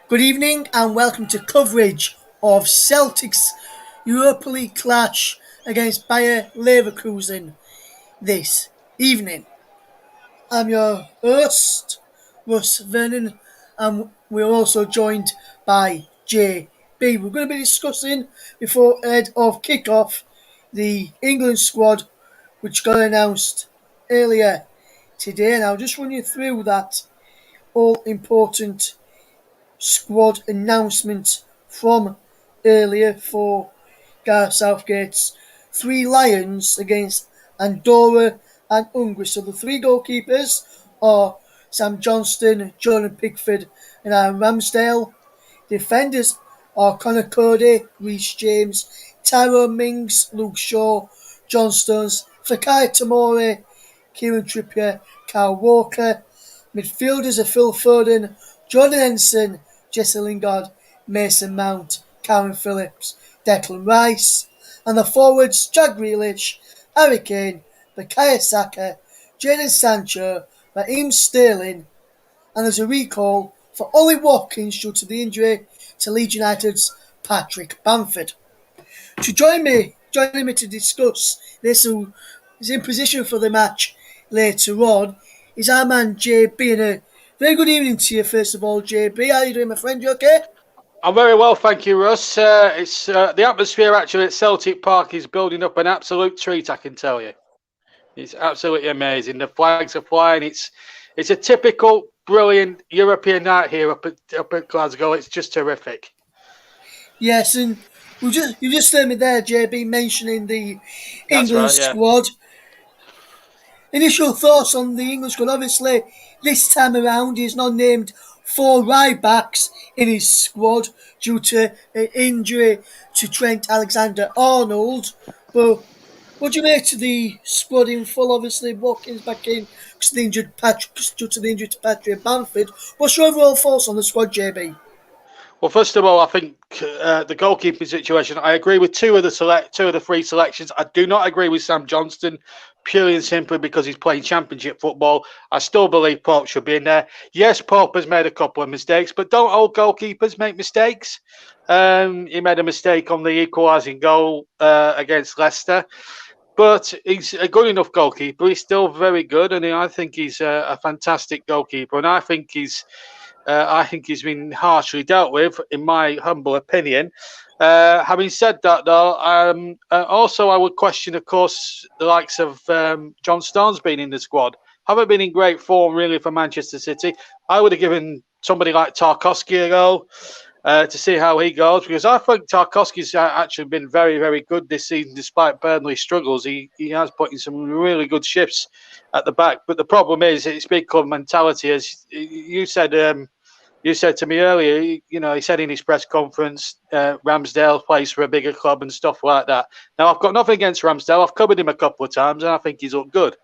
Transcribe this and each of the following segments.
Good evening and welcome to coverage of Celtic's Europa League clash against Bayer Leverkusen this evening. I'm your host, Russ Vernon, and we're also joined by JB. We're going to be discussing before ahead of kick-off the England squad, which got announced earlier today, and I'll just run you through that all-important squad announcement from earlier for Gareth Southgate's Three Lions against Andorra and Hungary. So the three goalkeepers are Sam Johnston, Jordan Pickford and Aaron Ramsdale. Defenders are Connor Cody, Reece James, Tyrone Mings, Luke Shaw, John Stones, Fikayo Tomori, Kieran Trippier, Kyle Walker. Midfielders are Phil Foden, Jordan Henderson, Jesse Lingard, Mason Mount, Karen Phillips, Declan Rice. And the forwards, Jack Grealish, Harry Kane, Bukayo Saka, Jadon Sancho, Raheem Sterling. And there's a recall for Ollie Watkins due to the injury to Leeds United's Patrick Bamford. To joining me to discuss this, who is in position for the match later on, is our man JB. And a very good evening to you, first of all, JB. How are you doing, my friend? You okay? I'm very well, thank you, Russ. It's the atmosphere actually at Celtic Park is building up an absolute treat, I can tell you. It's absolutely amazing. The flags are flying. It's a typical brilliant European night here up at Glasgow. It's just terrific. Yes, and you just heard me there, JB, mentioning the That's England right, yeah. squad. Initial thoughts on the England squad. Obviously, this time around, he's not named four right backs in his squad due to an injury to Trent Alexander-Arnold. But what do you make to the squad in full? Obviously, Watkins back in due to the injury to Patrick Bamford. What's your overall thoughts on the squad, JB? Well, first of all, I think the goalkeeping situation. I agree with two of the three selections. I do not agree with Sam Johnston, purely and simply because he's playing Championship football. I still believe Pope should be in there. Yes, Pope has made a couple of mistakes, but don't all goalkeepers make mistakes? He made a mistake on the equalising goal against Leicester. But he's a good enough goalkeeper. He's still very good, and I think he's a fantastic goalkeeper. And I think he's been harshly dealt with, in my humble opinion. Having said that, though, also I would question, of course, the likes of John Stones being in the squad. Haven't been in great form, really, for Manchester City. I would have given somebody like Tarkowski a go to see how he goes, because I think Tarkowski's actually been very, very good this season, despite Burnley's struggles. He has put in some really good shifts at the back. But the problem is, it's become mentality, as you said. You said to me earlier, he said in his press conference, Ramsdale plays for a bigger club and stuff like that. Now, I've got nothing against Ramsdale. I've covered him a couple of times, and I think he's looked good.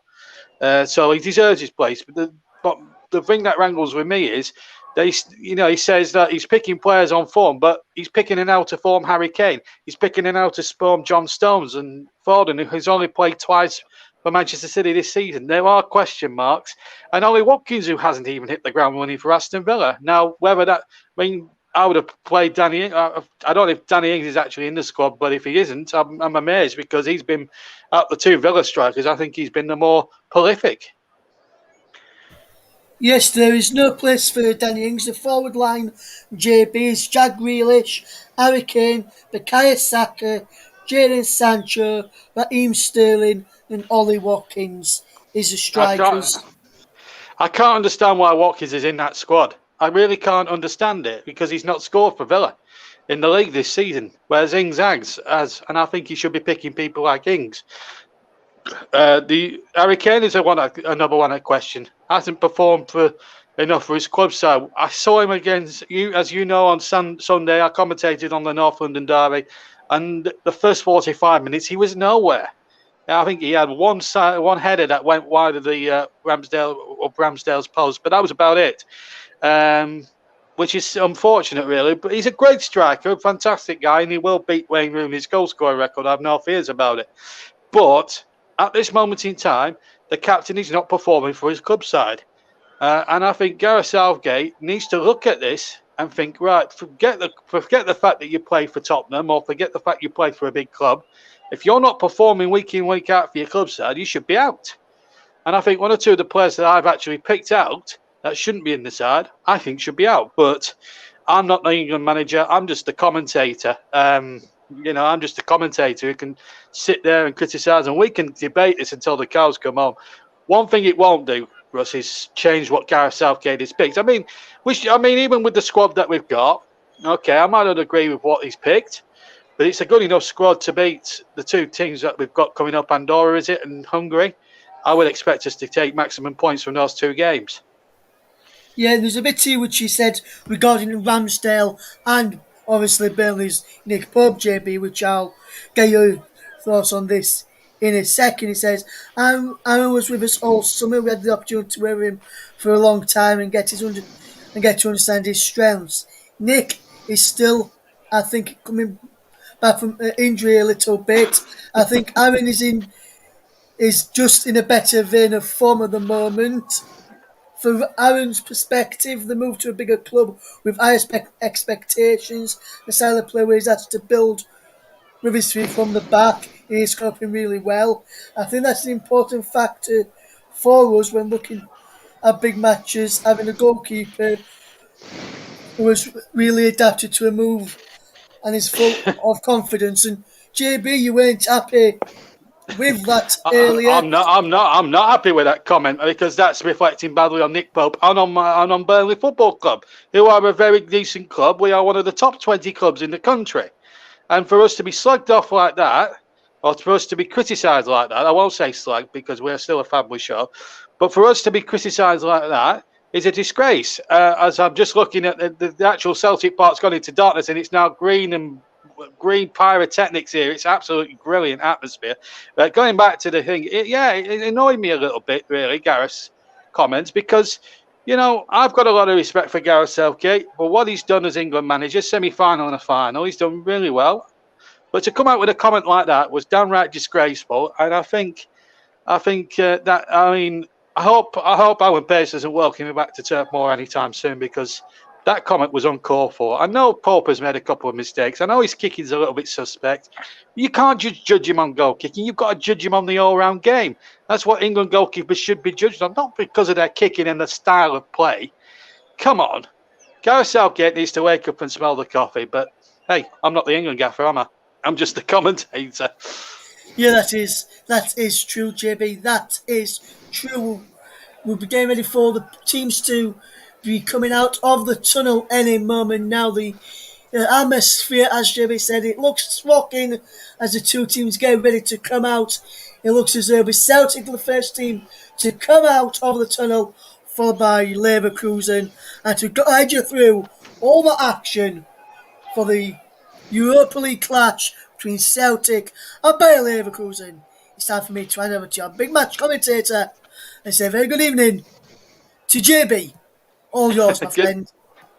So he deserves his place. But the thing that wrangles with me is, he says that he's picking players on form, but he's picking an out of form Harry Kane. He's picking an out of form John Stones and Foden, who's only played twice for Manchester City this season. There are question marks. And Ollie Watkins, who hasn't even hit the ground running for Aston Villa. Now, I would have played Danny. I don't know if Danny Ings is actually in the squad, but if he isn't, I'm amazed, because he's been, out the two Villa strikers, I think he's been the more prolific. Yes, there is no place for Danny Ings. The forward line, JB, is Jack Grealish, Harry Kane, Bukayo Saka, Jadon Sancho, Raheem Sterling, and Ollie Watkins is the strikers. I can't understand why Watkins is in that squad. I really can't understand it, because he's not scored for Villa in the league this season, whereas Ings has, and I think he should be picking people like Ings. The Harry Kane is another one at question. Hasn't performed enough for his club side. I saw him against you, as you know, on Sunday. I commentated on the North London derby, and the first 45 minutes he was nowhere. I think he had one header that went wide of the Ramsdale's post, but that was about it. Which is unfortunate, really. But he's a great striker, a fantastic guy, and he will beat Wayne Rooney's goal scoring record. I have no fears about it. But at this moment in time, the captain is not performing for his club side. And I think Gareth Southgate needs to look at this and think, right, forget the fact that you play for Tottenham or forget the fact you play for a big club. If you're not performing week in, week out for your club side, you should be out. And I think one or two of the players that I've actually picked out that shouldn't be in the side, I think should be out. But I'm not the England manager. I'm just a commentator. I'm just a commentator who can sit there and criticise, and we can debate this until the cows come home. One thing it won't do, Russ, is change what Gareth Southgate has picked. I mean, even with the squad that we've got, okay, I might not agree with what he's picked, but it's a good enough squad to beat the two teams that we've got coming up. Andorra, is it, and Hungary? I would expect us to take maximum points from those two games. Yeah, there's a bit too which you said regarding Ramsdale and obviously Burnley's Nick Pope, JB, which I'll get your thoughts on this in a second. He says, Aaron was with us all summer. We had the opportunity to wear him for a long time and get to understand his strengths. Nick is still, I think, coming back from injury a little bit. I think Aaron is just in a better vein of form at the moment. From Aaron's perspective, the move to a bigger club with higher expectations, the style of play where he's had to build with his feet from the back, he is coping really well. I think that's an important factor for us when looking at big matches, having a goalkeeper who has really adapted to a move and is full of confidence. And JB, you weren't happy with that earlier. I'm not happy with that comment because that's reflecting badly on Nick Pope and on Burnley Football Club, who are a very decent club. We are one of the top 20 clubs in the country, and for us to be slagged off like that, or for us to be criticised like that, I won't say slag because we're still a family show, but for us to be criticised like that is a disgrace. As I'm just looking at the actual Celtic part's gone into darkness and it's now green pyrotechnics here. It's absolutely brilliant atmosphere. But going back to the thing, it annoyed me a little bit, really, Gareth's comments, because, I've got a lot of respect for Gareth Southgate, but what he's done as England manager, semi-final and a final, he's done really well. But to come out with a comment like that was downright disgraceful, and I hope Alan Pace doesn't welcome me back to Turf Moor anytime soon, because that comment was uncalled for. I know Pope has made a couple of mistakes. I know his kicking's a little bit suspect. You can't judge him on goal kicking. You've got to judge him on the all-round game. That's what England goalkeepers should be judged on, not because of their kicking and the style of play. Come on. Gareth Southgate needs to wake up and smell the coffee, but hey, I'm not the England gaffer, am I? I'm just the commentator. Yeah, that is true, JB. That is true. We'll be getting ready for the teams to be coming out of the tunnel any moment now. The atmosphere, as JB said, it looks rocking as the two teams get ready to come out. It looks as though it'll be Celtic the first team to come out of the tunnel, followed by Leverkusen, and to guide you through all the action for the Europa League clash between Celtic and Bayer Leverkusen. It's time for me to hand over to our big match commentator and say a very good evening to JB. All yours, my friend.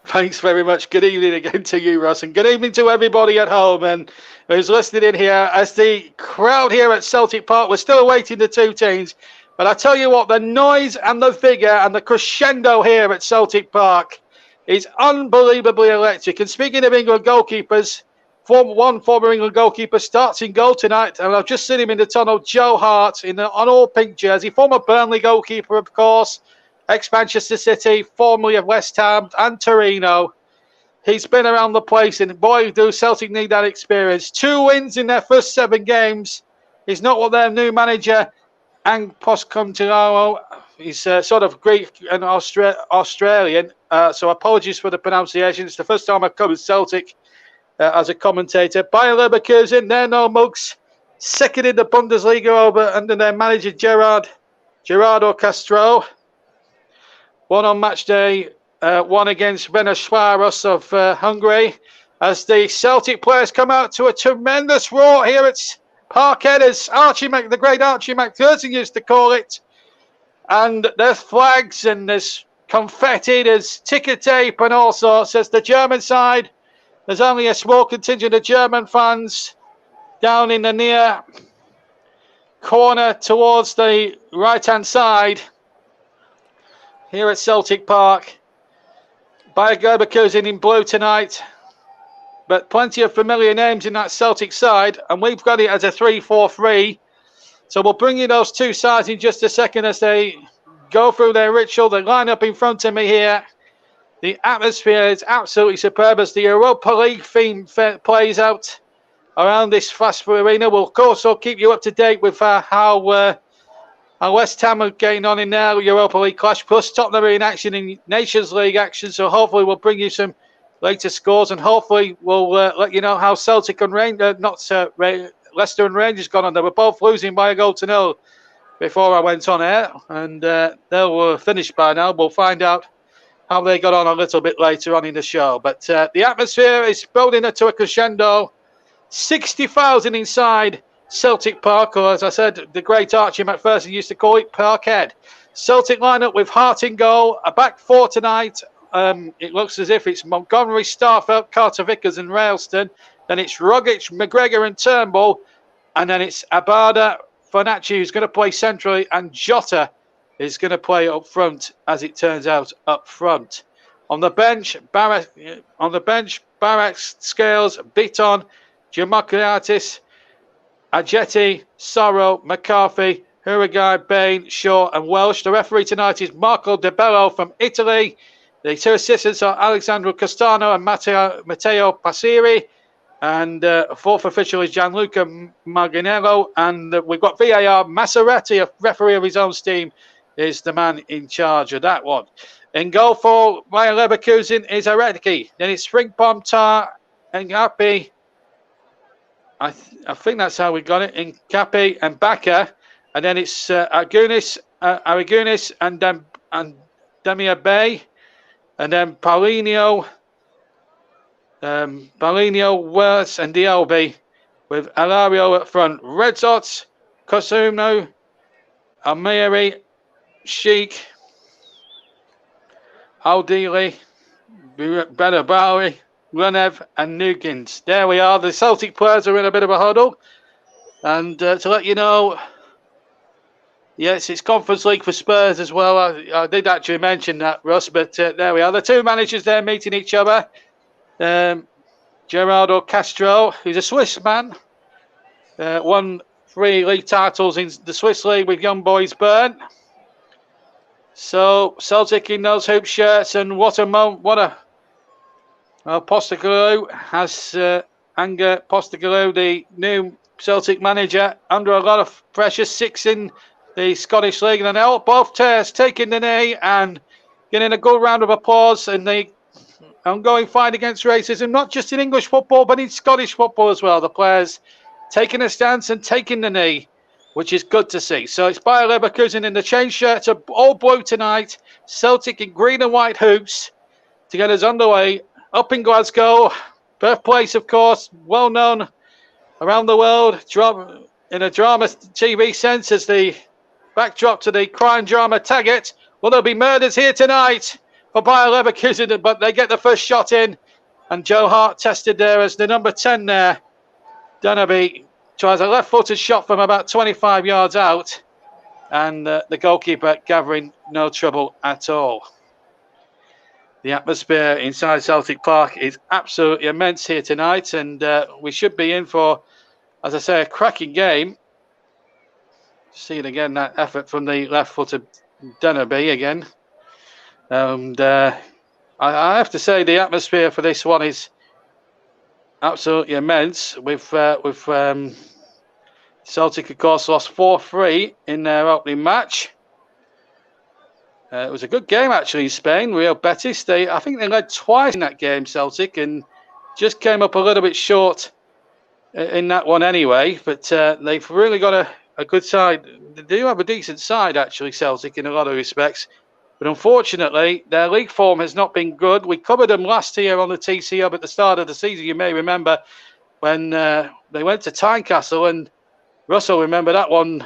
Thanks very much. Good evening again to you, Ross, and good evening to everybody at home and who's listening in here. As the crowd here at Celtic Park, we're still awaiting the two teams, but I tell you what, the noise and the vigour and the crescendo here at Celtic Park is unbelievably electric. And speaking of England goalkeepers, one former England goalkeeper starts in goal tonight, and I've just seen him in the tunnel, Joe Hart, on all pink jersey, former Burnley goalkeeper, of course, ex-Manchester City, formerly of West Ham and Torino. He's been around the place, and boy, do Celtic need that experience. 2 wins in their first 7 games. He's not what their new manager, Ang Postecoglou, he's sort of Greek and Australian, so apologies for the pronunciation. It's the first time I've covered Celtic as a commentator. Bayer Leverkusen, they're no mugs. Second in the Bundesliga under their manager Gerardo Castro. One on match day, one against Ferencváros of Hungary. As the Celtic players come out to a tremendous roar here at Parkhead, as the great Archie McPherson used to call it. And there's flags and there's confetti, there's ticker tape and all sorts. As the German side, there's only a small contingent of German fans down in the near corner towards the right-hand side here at Celtic Park. Bayer Leverkusen in blue tonight. But plenty of familiar names in that Celtic side. And we've got it as a 3-4-3. So we'll bring you those two sides in just a second as they go through their ritual. They line up in front of me here. The atmosphere is absolutely superb as the Europa League theme plays out around this fast arena. We'll, of course, keep you up to date with how West Ham are getting on in their Europa League clash, plus Tottenham are in action in Nations League action. So hopefully we'll bring you some later scores, and hopefully we'll let you know how Celtic and Leicester and Rangers got on. They were both losing by 1-0 before I went on air, and they were finished by now. We'll find out how they got on a little bit later on in the show. But the atmosphere is building up to a crescendo. 60,000 inside Celtic Park, or as I said, the great Archie McPherson used to call it Parkhead. Celtic line up with Hart in goal, a back four tonight. It looks as if it's Montgomery, Starfelt, Carter-Vickers and Railston. Then it's Rogic, McGregor and Turnbull. And then it's Abada, Fonacci, who's going to play centrally, and Jota is going to play up front, as it turns out, up front. On the bench, Barak, Scales, Bitton, Giamakliatis, Ajeti, Sorrow, McCarthy, Huragai, Bain, Shaw and Welsh. The referee tonight is Marco De Bello from Italy. The two assistants are Alexandro Castano and Matteo Passiri. And fourth official is Gianluca Marginello. And we've got VAR. Massaretti, a referee of his own team, is the man in charge of that one. In goal for Bayer Leverkusen is Aretki. Then it's Frimpong, Tar and Happy. I think that's how we got it. In Capi and Baka. And then it's Aragunis and Demir Bay. And then Paulinho, Wirtz and Dialbi with Alario at front. Red Sox, Kosuno, Almiri, Sheik, Aldili, Benabawi, Runev and Nugins. There we are. The Celtic players are in a bit of a huddle. And to let you know, yes, it's Conference League for Spurs as well. I did actually mention that, Russ, but there we are. The two managers there meeting each other. Gerardo Castro, who's a Swiss man, won 3 league titles in the Swiss League with Young Boys Bern. So Celtic in those hoop shirts, and what a moment! Postecoglou has Anger Postecoglou, the new Celtic manager, under a lot of pressure. 6 in the Scottish League, and then both players taking the knee and getting a good round of applause in the ongoing fight against racism, not just in English football, but in Scottish football as well. The players taking a stance and taking the knee, which is good to see. So it's Bayer Leverkusen in the chain shirts, all blue tonight. Celtic in green and white hoops to get us underway up in Glasgow. Birthplace, of course, well known around the world in a drama TV sense as the backdrop to the crime drama Taggart. Well, there'll be murders here tonight for Bayer Leverkusen, but they get the first shot in. And Joe Hart tested there as the number 10 there. Dunaby tries a left-footed shot from about 25 yards out. And the goalkeeper gathering no trouble at all. The atmosphere inside Celtic Park is absolutely immense here tonight. And we should be in for, as I say, a cracking game. See it again, that effort from the left-footed Dunaby again. And I have to say the atmosphere for this one is absolutely immense. With Celtic, of course, lost 4-3 in their opening match. It was a good game, actually, in Spain. Real Betis, I think they led twice in that game, Celtic, and just came up a little bit short in that one anyway. But they've really got a good side. They do have a decent side, actually, Celtic, in a lot of respects. But unfortunately, their league form has not been good. We covered them last year on the TC Hub at the start of the season. You may remember when they went to Tynecastle, and Russell remember that one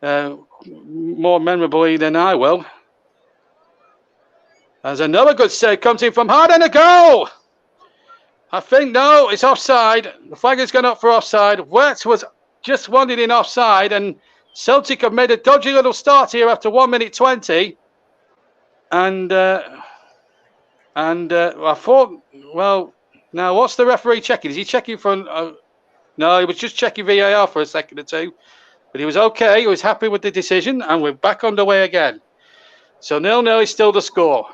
more memorably than I will. There's another good save comes in from Hard and a goal. I think, no, it's offside. The flag has gone up for offside. Wirtz was just wanted in offside, and Celtic have made a dodgy little start here after 1 minute 20. And And I thought, well, now what's the referee checking? Is he checking for? No, he was just checking VAR for a second or two, but he was okay. He was happy with the decision, and we're back underway again. So 0-0 is still the score.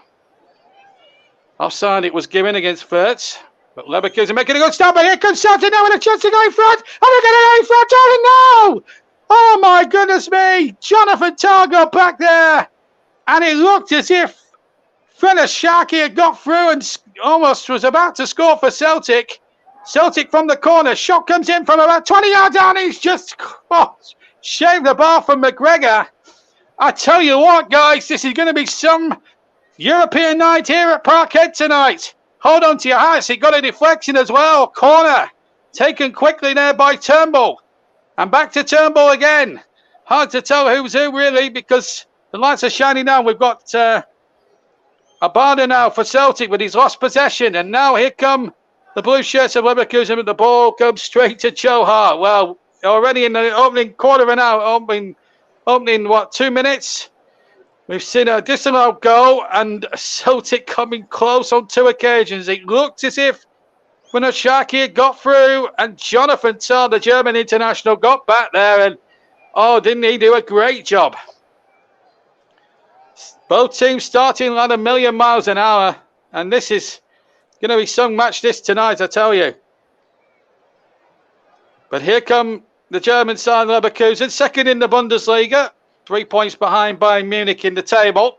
Offside it was given against Fürth, but Leverkusen making a good start. But here comes Celtic now with a chance to go in front, and they're going to go in front. Oh no! Oh my goodness me! Jonathan Tah got back there, and it looked as if Fener Sharkey had got through and almost was about to score for Celtic. Celtic from the corner. Shot comes in from about 20 yards down. He's just shaved the bar from McGregor. I tell you what, guys, this is going to be some European night here at Parkhead tonight. Hold on to your hats. He got a deflection as well. Corner taken quickly there by Turnbull. And back to Turnbull again. Hard to tell who's who really because the lights are shining down. We've got Abada now for Celtic, but he's lost possession. And now here come the blue shirts of Leverkusen, but the ball comes straight to Joe Hart. Well, already in the opening quarter of an hour, opening what, 2 minutes? We've seen a disallowed goal and Celtic coming close on 2 occasions. It looked as if when Sharkey had got through and Jonathan Tah, the German international, got back there and, oh, didn't he do a great job? Both teams starting at 1,000,000 miles an hour, and this is going to be some match this tonight, I tell you. But here come the German side, Leverkusen, second in the Bundesliga, 3 points behind Bayern Munich in the table.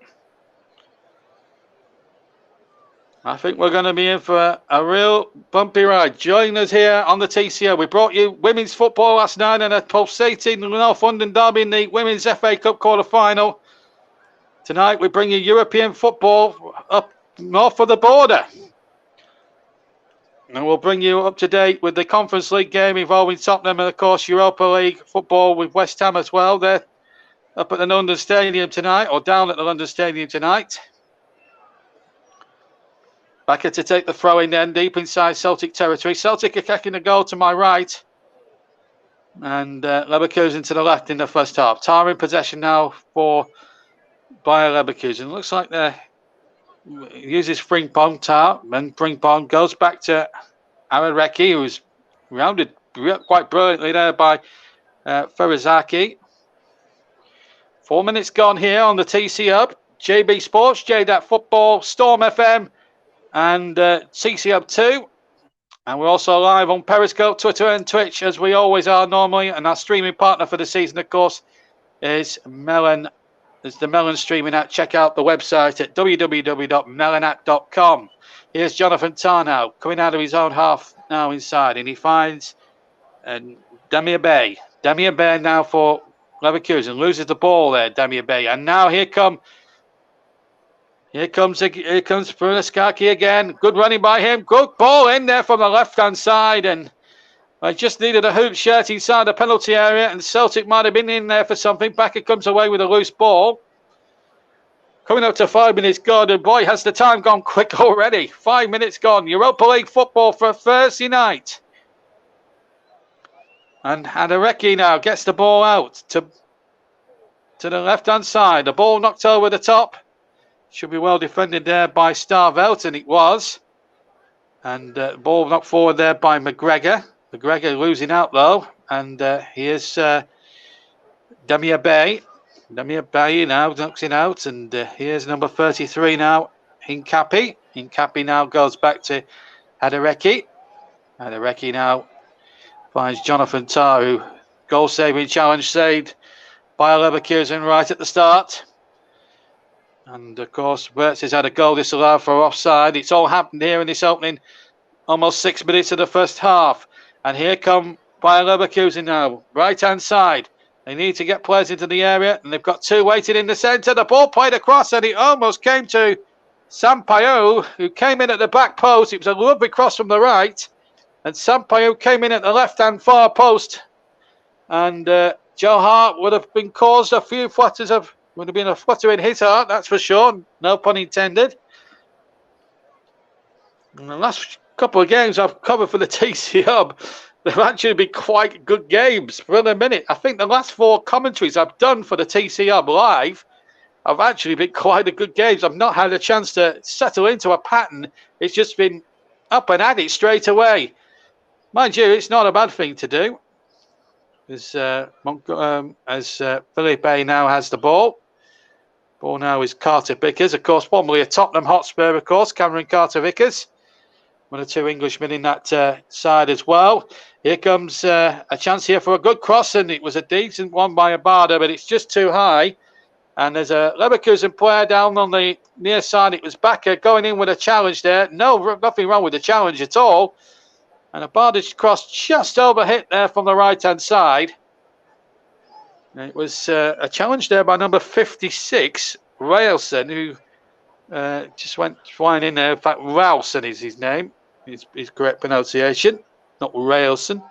I think we're going to be in for a real bumpy ride. Join us here on the TCO. We brought you women's football last night and a pulsating North London derby in the Women's FA Cup quarter-final. Tonight we bring you European football up north of the border. And we'll bring you up to date with the Conference League game involving Tottenham and, of course, Europa League football with West Ham as well. They're up at the London Stadium tonight, or down at the London Stadium tonight. Backer to take the throw in then, deep inside Celtic territory. Celtic are kicking the goal to my right. And Leverkusen to the left in the first half. Tah in possession now for Bayer Leverkusen. Looks like they uses Frimpong, Tah, and Frimpong goes back to Arareki, who's rounded quite brilliantly there by Ferazaki. 4 minutes gone here on the TC Hub. JB Sports, JDAT Football, Storm FM, and TC Hub 2. And we're also live on Periscope, Twitter, and Twitch, as we always are normally. And our streaming partner for the season, of course, is Melon. It's the Melon streaming app. Check out the website at www.melonapp.com. Here's Jonathan Tah now, coming out of his own half now inside, and he finds Damir Bey. Damir Bey now for Leverkusen, loses the ball there, Damir Bey. And now here comes Ferazaki again. Good running by him. Good ball in there from the left-hand side, and I just needed a hoop shirt inside the penalty area, and Celtic might have been in there for something. Backer comes away with a loose ball. Coming up to 5 minutes gone, and boy, has the time gone quick already. 5 minutes gone. Europa League football for a Thursday night. And Arareki now gets the ball out to the left-hand side. The ball knocked over the top. Should be well defended there by Starvelt, and it was. And ball knocked forward there by McGregor. McGregor losing out though, and here's Damir Bey. Damir Bey now knocks it out, and here's number 33 now, Hincapi. Hincapi now goes back to Arareki. Arareki now finds Jonathan Tah, who goal-saving challenge saved by Leverkusen right at the start. And of course, Wirtz has had a goal disallowed for offside. It's all happened here in this opening, almost 6 minutes of the first half. And here come Bayer Leverkusen now, right-hand side. They need to get players into the area, and they've got two waiting in the centre. The ball played across, and it almost came to Sampaio, who came in at the back post. It was a lovely cross from the right, and Sampaio came in at the left-hand far post. And Joe Hart would have been caused a few flutters of, would have been a flutter in his heart, that's for sure. No pun intended. In the last couple of games I've covered for the TC Hub, they've actually been quite good games for the minute. I think the last 4 commentaries I've done for the TC Hub live have actually been quite a good games. I've not had a chance to settle into a pattern. It's just been up and at it straight away. Mind you, it's not a bad thing to do. As Felipe now has the ball. Ball now is Carter Vickers, of course, formerly a Tottenham Hotspur, of course, Cameron Carter Vickers. One or two Englishmen in that side as well. Here comes a chance here for a good cross, and it was a decent one by Abada, but it's just too high. And there's a Leverkusen player down on the near side. It was Bakker going in with a challenge there. No, nothing wrong with the challenge at all. And Abada's cross just overhit there from the right-hand side. It was a challenge there by number 56, Railson, who just went flying in there. In fact, Ralston is his name. His correct pronunciation, not Railson.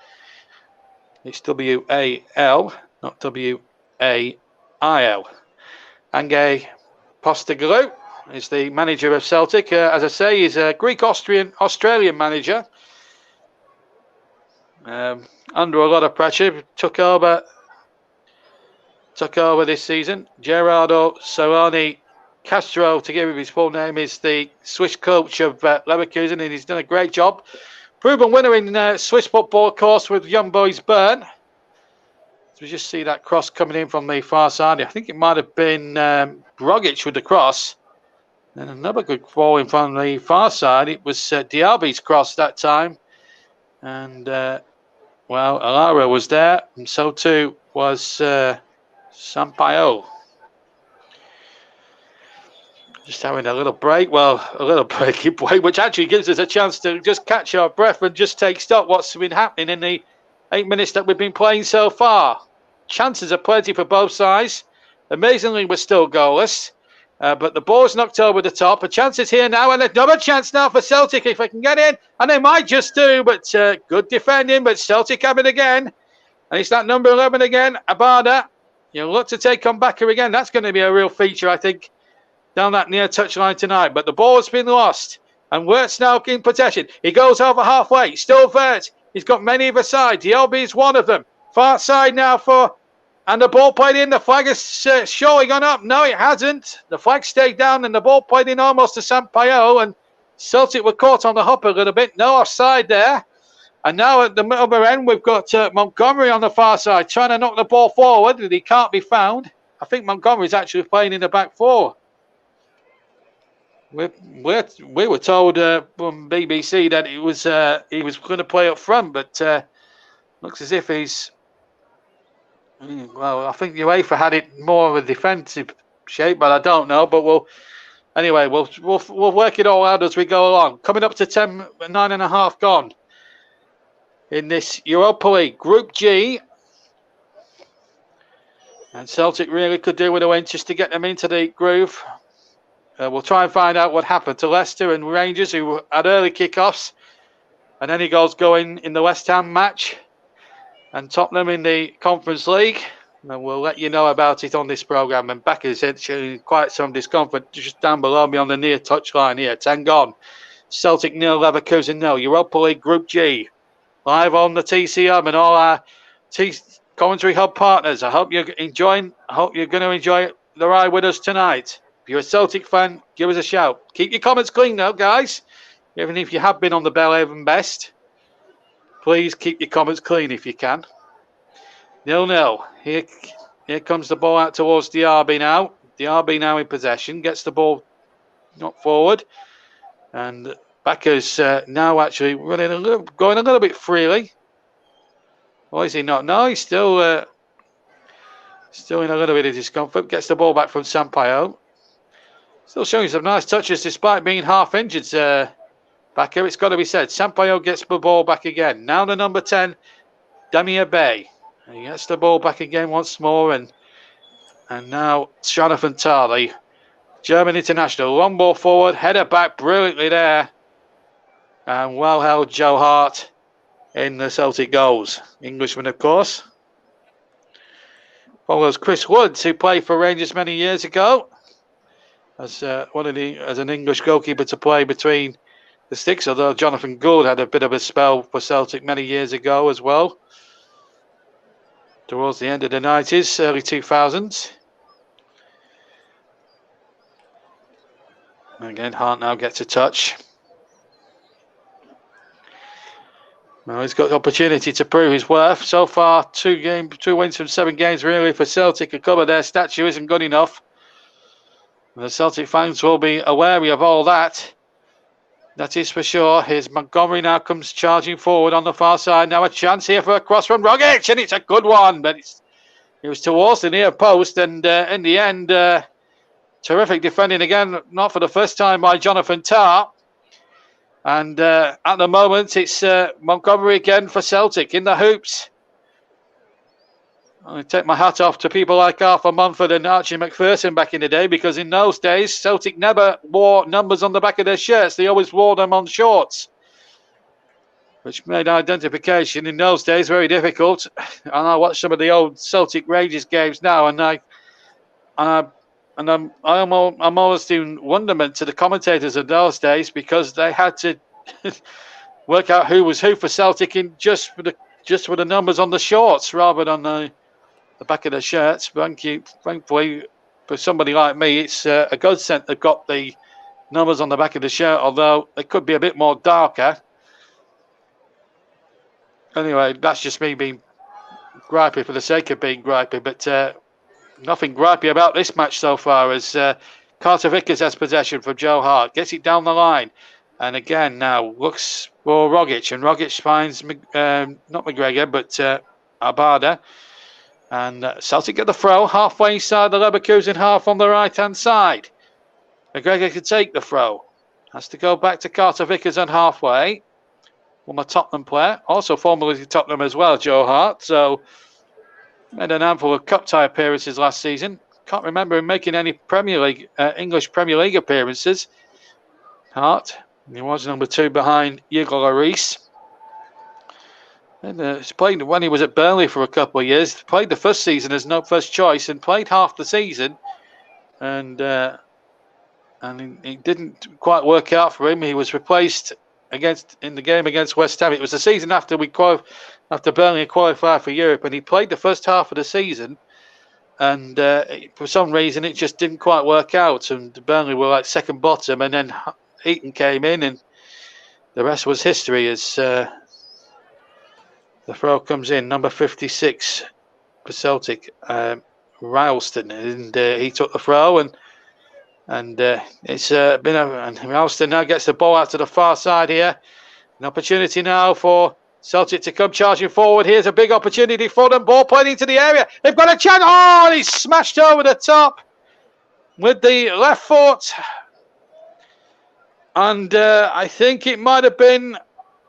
It's W-A-L, not W-A-I-L. Ange Postecoglou is the manager of Celtic. As I say, he's a Greek-Australian manager. Under a lot of pressure, took over this season. Gerardo Serrani Castro, to give him his full name, is the Swiss coach of Leverkusen, and he's done a great job. Proven winner in Swiss football, of course, with Young Boys Bern. So we just see that cross coming in from the far side. I think it might have been Brogic with the cross. And another good ball in from the far side. It was Diaby's cross that time. And, well, Alara was there, and so too was Sampaio. Just having a little break. Well, a little breaky break, which actually gives us a chance to just catch our breath and just take stock what's been happening in the 8 minutes that we've been playing so far. Chances are plenty for both sides. Amazingly, we're still goalless. But the ball's knocked over the top. A chance is here now, and another chance now for Celtic if they can get in. And they might just do, but good defending. But Celtic have it again. And it's that number 11 again, Abada. You'll look to take on Bakker again. That's going to be a real feature, I think, down that near touchline tonight. But the ball has been lost. And Wirtz now in possession. He goes over halfway. Still Wirtz. He's got many of a side. Diaby is one of them. Far side now for... And the ball played in. The flag is surely gone up. No, it hasn't. The flag stayed down and the ball played in almost to Sampaio. And Celtic were caught on the hop a little bit. No offside there. And now at the other end, we've got Montgomery on the far side trying to knock the ball forward, and he can't be found. I think Montgomery's actually playing in the back four. We were told from BBC that he was going to play up front, but looks as if he's... Well, I think UEFA had it more of a defensive shape, but I don't know. But we'll work it all out as we go along. Coming up to 9.5 gone in this Europa League Group G, and Celtic really could do with a win just to get them into the groove. We'll try and find out what happened to Leicester and Rangers, who had early kickoffs, and any goals going in the West Ham match. And Tottenham in the Conference League. And we'll let you know about it on this programme. And Becker's showing quite some discomfort just down below me on the near touchline here. 10 gone. Celtic 0, Leverkusen 0. Europa League Group G. Live on the TC Hub and all our Commentary Hub partners. I hope you're enjoying. I hope you're going to enjoy the ride with us tonight. If you're a Celtic fan, give us a shout. Keep your comments clean though, guys. Even if you have been on the Bellhaven Best. Please keep your comments clean if you can. 0-0. Here comes the ball out towards Diaby now. Diaby now in possession. Gets the ball knocked forward. And Bakker's now actually going a little bit freely. Or is he not? No, he's still in a little bit of discomfort. Gets the ball back from Sampaio. Still showing some nice touches despite being half injured. Bakker, it's got to be said. Sampaio gets the ball back again. Now the number 10, Damir Bey. He gets the ball back again once more. And now Jonathan Tah, the German international. Long ball forward, header back brilliantly there. And well held Joe Hart in the Celtic goals. Englishman, of course. Follows Chris Woods, who played for Rangers many years ago. As an English goalkeeper to play between the sticks, although Jonathan Gould had a bit of a spell for Celtic many years ago as well. Towards the end of the 90s, early 2000s. Again, Hart now gets a touch. Well, he's got the opportunity to prove his worth. So far, 2 wins from 7 games really for Celtic. A cover their statue isn't good enough. The Celtic fans will be wary of all that. That is for sure. Here's Montgomery now comes charging forward on the far side. Now a chance here for a cross from Rogic, and it's a good one, but it was towards the near post, and in the end, terrific defending again, not for the first time by Jonathan Tah. And at the moment, it's Montgomery again for Celtic in the hoops. I take my hat off to people like Arthur Munford and Archie McPherson back in the day, because in those days, Celtic never wore numbers on the back of their shirts. They always wore them on shorts, which made identification in those days very difficult. And I watch some of the old Celtic Rangers games now, and I'm almost in wonderment to the commentators of those days, because they had to work out who was who for Celtic in just for the numbers on the shorts rather than the back of the shirts. Thankfully, for somebody like me, it's a godsend they've got the numbers on the back of the shirt, although they could be a bit more darker. Anyway, that's just me being gripey for the sake of being gripey, but nothing gripey about this match so far, as Carter Vickers has possession from Joe Hart, gets it down the line, and again now looks for Rogic, and Rogic finds not McGregor but Abada, and Celtic get the throw halfway inside the Leverkusen half on the right hand side. McGregor can take the throw, has to go back to Carter Vickers on halfway, former Tottenham player, also formerly Tottenham as well, Joe Hart, so made an handful of cup tie appearances last season. Can't remember him making any Premier League, English Premier League appearances. Hart. He was number 2 behind Hugo Lloris. And he's played when he was at Burnley for a couple of years. Played the first season as no first choice and played half the season. And it didn't quite work out for him. He was replaced in the game against West Ham. It was the season after Burnley qualified for Europe, and he played the first half of the season, and for some reason it just didn't quite work out, and Burnley were like second bottom, and then Eaton came in, and the rest was history as the throw comes in, number 56 for Celtic, Ralston, and he took the throw, and it's been and Ralston now gets the ball out to the far side here. An opportunity now for Celtic to come charging forward. Here's a big opportunity for them. Ball played into the area. They've got a chance. Oh, and he's smashed over the top with the left foot. And I think it might have been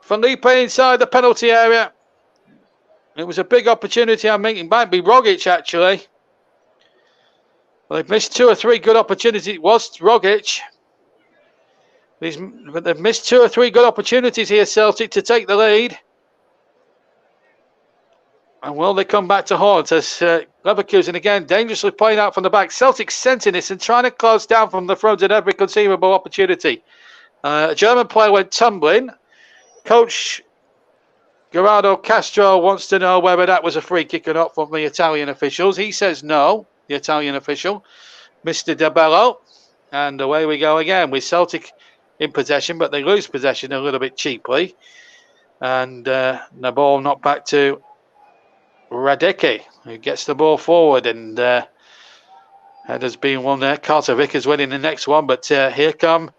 Felipe inside the penalty area. It was a big opportunity. I think it might be Rogic, actually. Well, they've missed 2 or 3 good opportunities. It was Rogic. But they've missed 2 or 3 good opportunities here, Celtic, to take the lead. And will they come back to haunt as Leverkusen again dangerously playing out from the back. Celtic sensing this and trying to close down from the front at every conceivable opportunity. A German player went tumbling. Coach Gerardo Castro wants to know whether that was a free kick or not from the Italian officials. He says no, the Italian official, Mr. De Bello. And away we go again with Celtic in possession, but they lose possession a little bit cheaply. And the ball knocked back to Radecki, who gets the ball forward, and header's been won there. Carter Vickers winning the next one, but here come.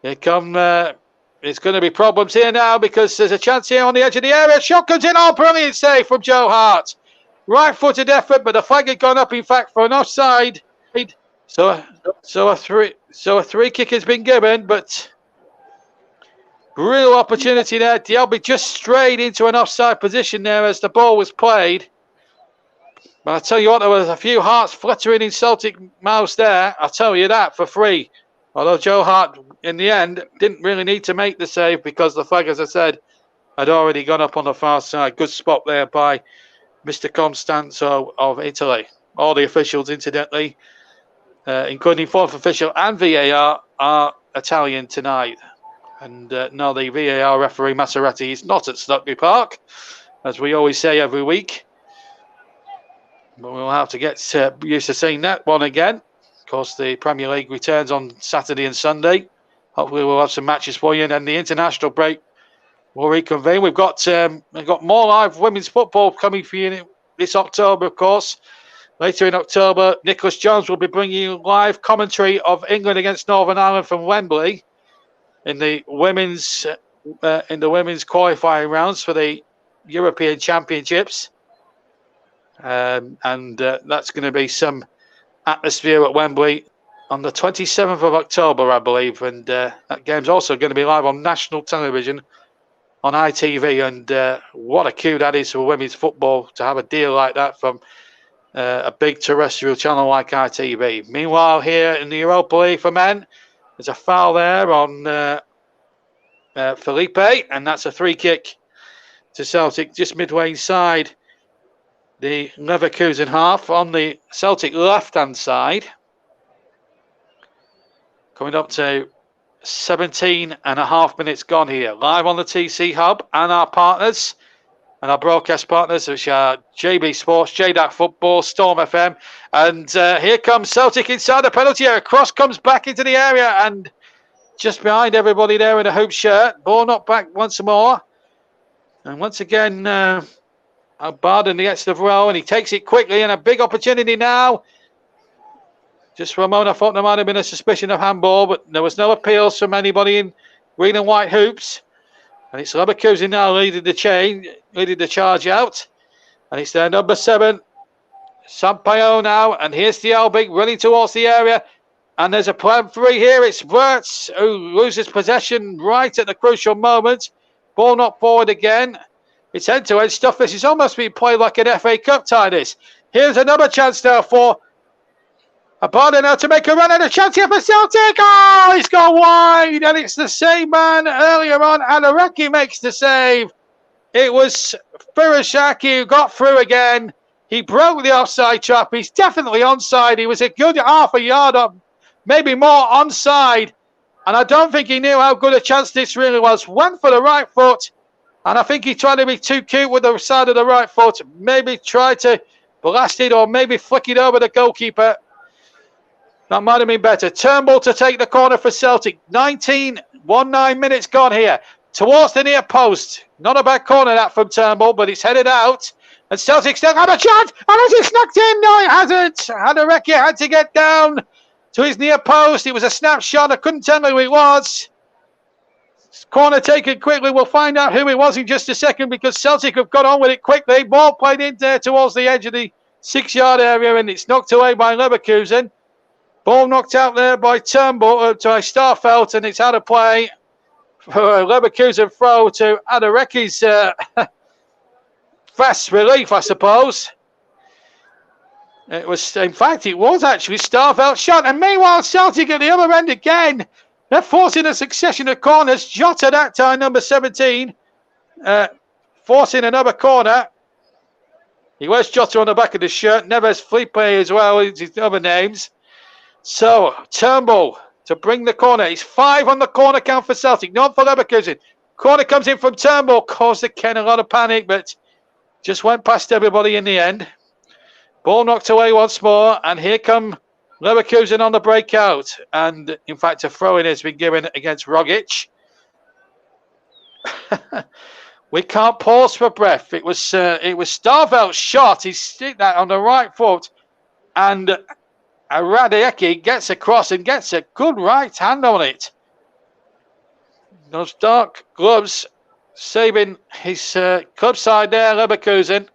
It's going to be problems here now, because there's a chance here on the edge of the area. Shot comes in. Oh, brilliant save from Joe Hart. Right-footed effort, but the flag had gone up, in fact, for an offside. So a free kick has been given, but real opportunity there. Dialby just strayed into an offside position there as the ball was played. But I tell you what, there was a few hearts fluttering in Celtic mouths there. I'll tell you that for free. Although Joe Hart, in the end, didn't really need to make the save, because the flag, as I said, had already gone up on the far side. Good spot there by Mr. Constanzo of Italy. All the officials, incidentally, including fourth official and VAR, are Italian tonight. And no, the VAR referee Maserati is not at Stockley Park, as we always say every week. But we'll have to get used to seeing that one again. course, the Premier League returns on Saturday and Sunday. Hopefully, we'll have some matches for you, and then the international break will reconvene. We've got more live women's football coming for you this October, of course. Later in October, Nicholas Jones will be bringing you live commentary of England against Northern Ireland from Wembley in the women's qualifying rounds for the European Championships, and that's going to be some atmosphere at Wembley on the 27th of October, I believe, and that game's also going to be live on national television on ITV, and what a coup that is for women's football to have a deal like that from a big terrestrial channel like ITV. Meanwhile, here in the Europa League for men, there's a foul there on Felipe, and that's a free kick to Celtic just midway inside the Leverkusen half on the Celtic left-hand side. Coming up to 17 and a half minutes gone here, live on the TC Hub and our partners and our broadcast partners, which are JB Sports, JDAC Football, Storm FM. And here comes Celtic inside the penalty area. Cross comes back into the area and just behind everybody there in a hoop shirt. Ball knocked back once more. And once again, Barden gets the throw and he takes it quickly, and a big opportunity now. Just for a moment, I thought there might have been a suspicion of handball, but there was no appeals from anybody in green and white hoops. And it's Leverkusen now leading the charge out. And it's their number 7, Sampaio now. And here's Dialbi running towards the area. And there's a plan 3 here. It's Wirtz who loses possession right at the crucial moment. Ball knocked forward again. It's end-to-end stuff. This is almost being played like an FA Cup tie, this. Here's another chance now for Abada now to make a run, and a chance here for Celtic. Oh, he's gone wide, and it's the same man earlier on. Adaraki makes the save. It was Firashaki who got through again. He broke the offside trap. He's definitely onside. He was a good half a yard up, maybe more onside. And I don't think he knew how good a chance this really was. Went for the right foot, and I think he tried to be too cute with the side of the right foot. Maybe tried to blast it or maybe flick it over the goalkeeper. That might have been better. Turnbull to take the corner for Celtic. 19 minutes gone here. Towards the near post. Not a bad corner that from Turnbull, but it's headed out. And Celtic still have a chance. And it's knocked in. No, it hasn't. Hadareki had to get down to his near post. It was a snapshot. I couldn't tell who it was. Corner taken quickly. We'll find out who it was in just a second, because Celtic have got on with it quickly. Ball played in there towards the edge of the 6-yard area, and it's knocked away by Leverkusen. Ball knocked out there by Turnbull, to Starfelt, and it's out of play for a Leverkusen throw to Adareki's fast relief, I suppose. It was, in fact, it was actually Starfelt's shot. And meanwhile, Celtic at the other end again. They're forcing a succession of corners. Jota that time, number 17, forcing another corner. He wears Jota on the back of the shirt. Neves Felipe as well, his other names. So, Turnbull to bring the corner. He's 5 on the corner count for Celtic, not for Leverkusen. Corner comes in from Turnbull. Caused the Ken a lot of panic, but just went past everybody in the end. Ball knocked away once more, and here come Leverkusen on the breakout. And, in fact, a throw-in has been given against Rogic. We can't pause for breath. It was Starvelt's shot. He stick that on the right foot, and Radecki gets across and gets a good right hand on it. Those dark gloves saving his club side there, Leverkusen,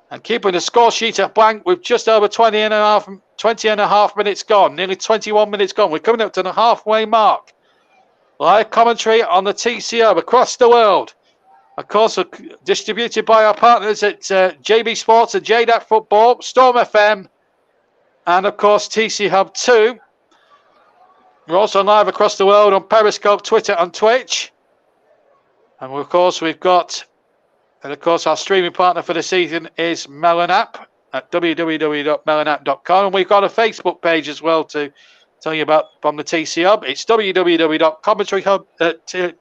and keeping the score sheet at blank with just over 20 and a half minutes gone, nearly 21 minutes gone. We're coming up to the halfway mark. Live commentary on the TCO across the world. Of course, distributed by our partners at JB Sports and JDAC Football, Storm FM, and of course TC Hub 2. We're also live across the world on Periscope, Twitter and Twitch. And of course our streaming partner for the season is Melon App at www.melonapp.com. And we've got a Facebook page as well to tell you about from the TC Hub. It's www.commentaryhub.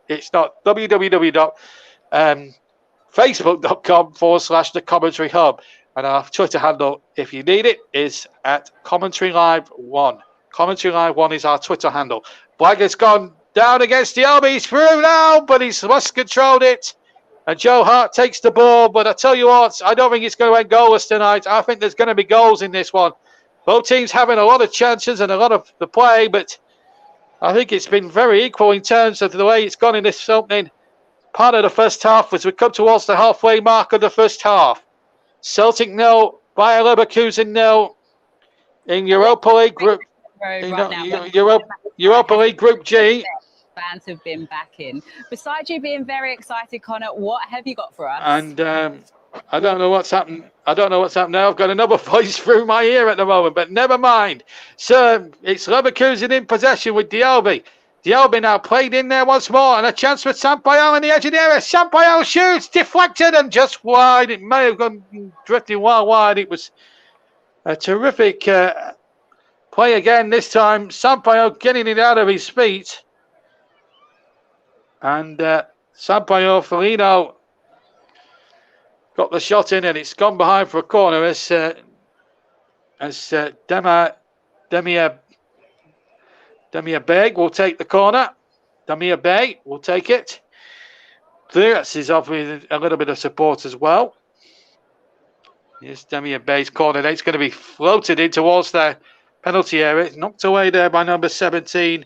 It's not www.facebook.com/the commentary hub. And our Twitter handle, if you need it, is at Commentary Live 1. Commentary Live 1 is our Twitter handle. Blagger's gone down against the Albi. He's through now, but he's lost controlled it. And Joe Hart takes the ball. But I tell you what, I don't think it's going to end goalless tonight. I think there's going to be goals in this one. Both teams having a lot of chances and a lot of the play, but I think it's been very equal in terms of the way it's gone in this opening part of the first half as we come towards the halfway mark of the first half. Celtic 0, Bayer Leverkusen 0 in Europa League Group. Europa League Group G. Fans have been backing. Besides you being very excited, Connor, what have you got for us? And I don't know what's happened. I don't know what's happened now. I've got another voice through my ear at the moment, but never mind. So it's Leverkusen in possession with Dialby. Dialby now played in there once more, and a chance for Sampaio on the edge of the area. Sampaio shoots, deflected, and just wide. It may have gone drifting well wide. It was a terrific play again this time. Sampaio getting it out of his feet. And Sampaio, Felino got the shot in, and it's gone behind for a corner as Demir Beg will take the corner. Demir Beg will take it. Thurz is offering a little bit of support as well. Yes, Demir Beg's corner. It's going to be floated in towards the penalty area. It's knocked away there by number 17,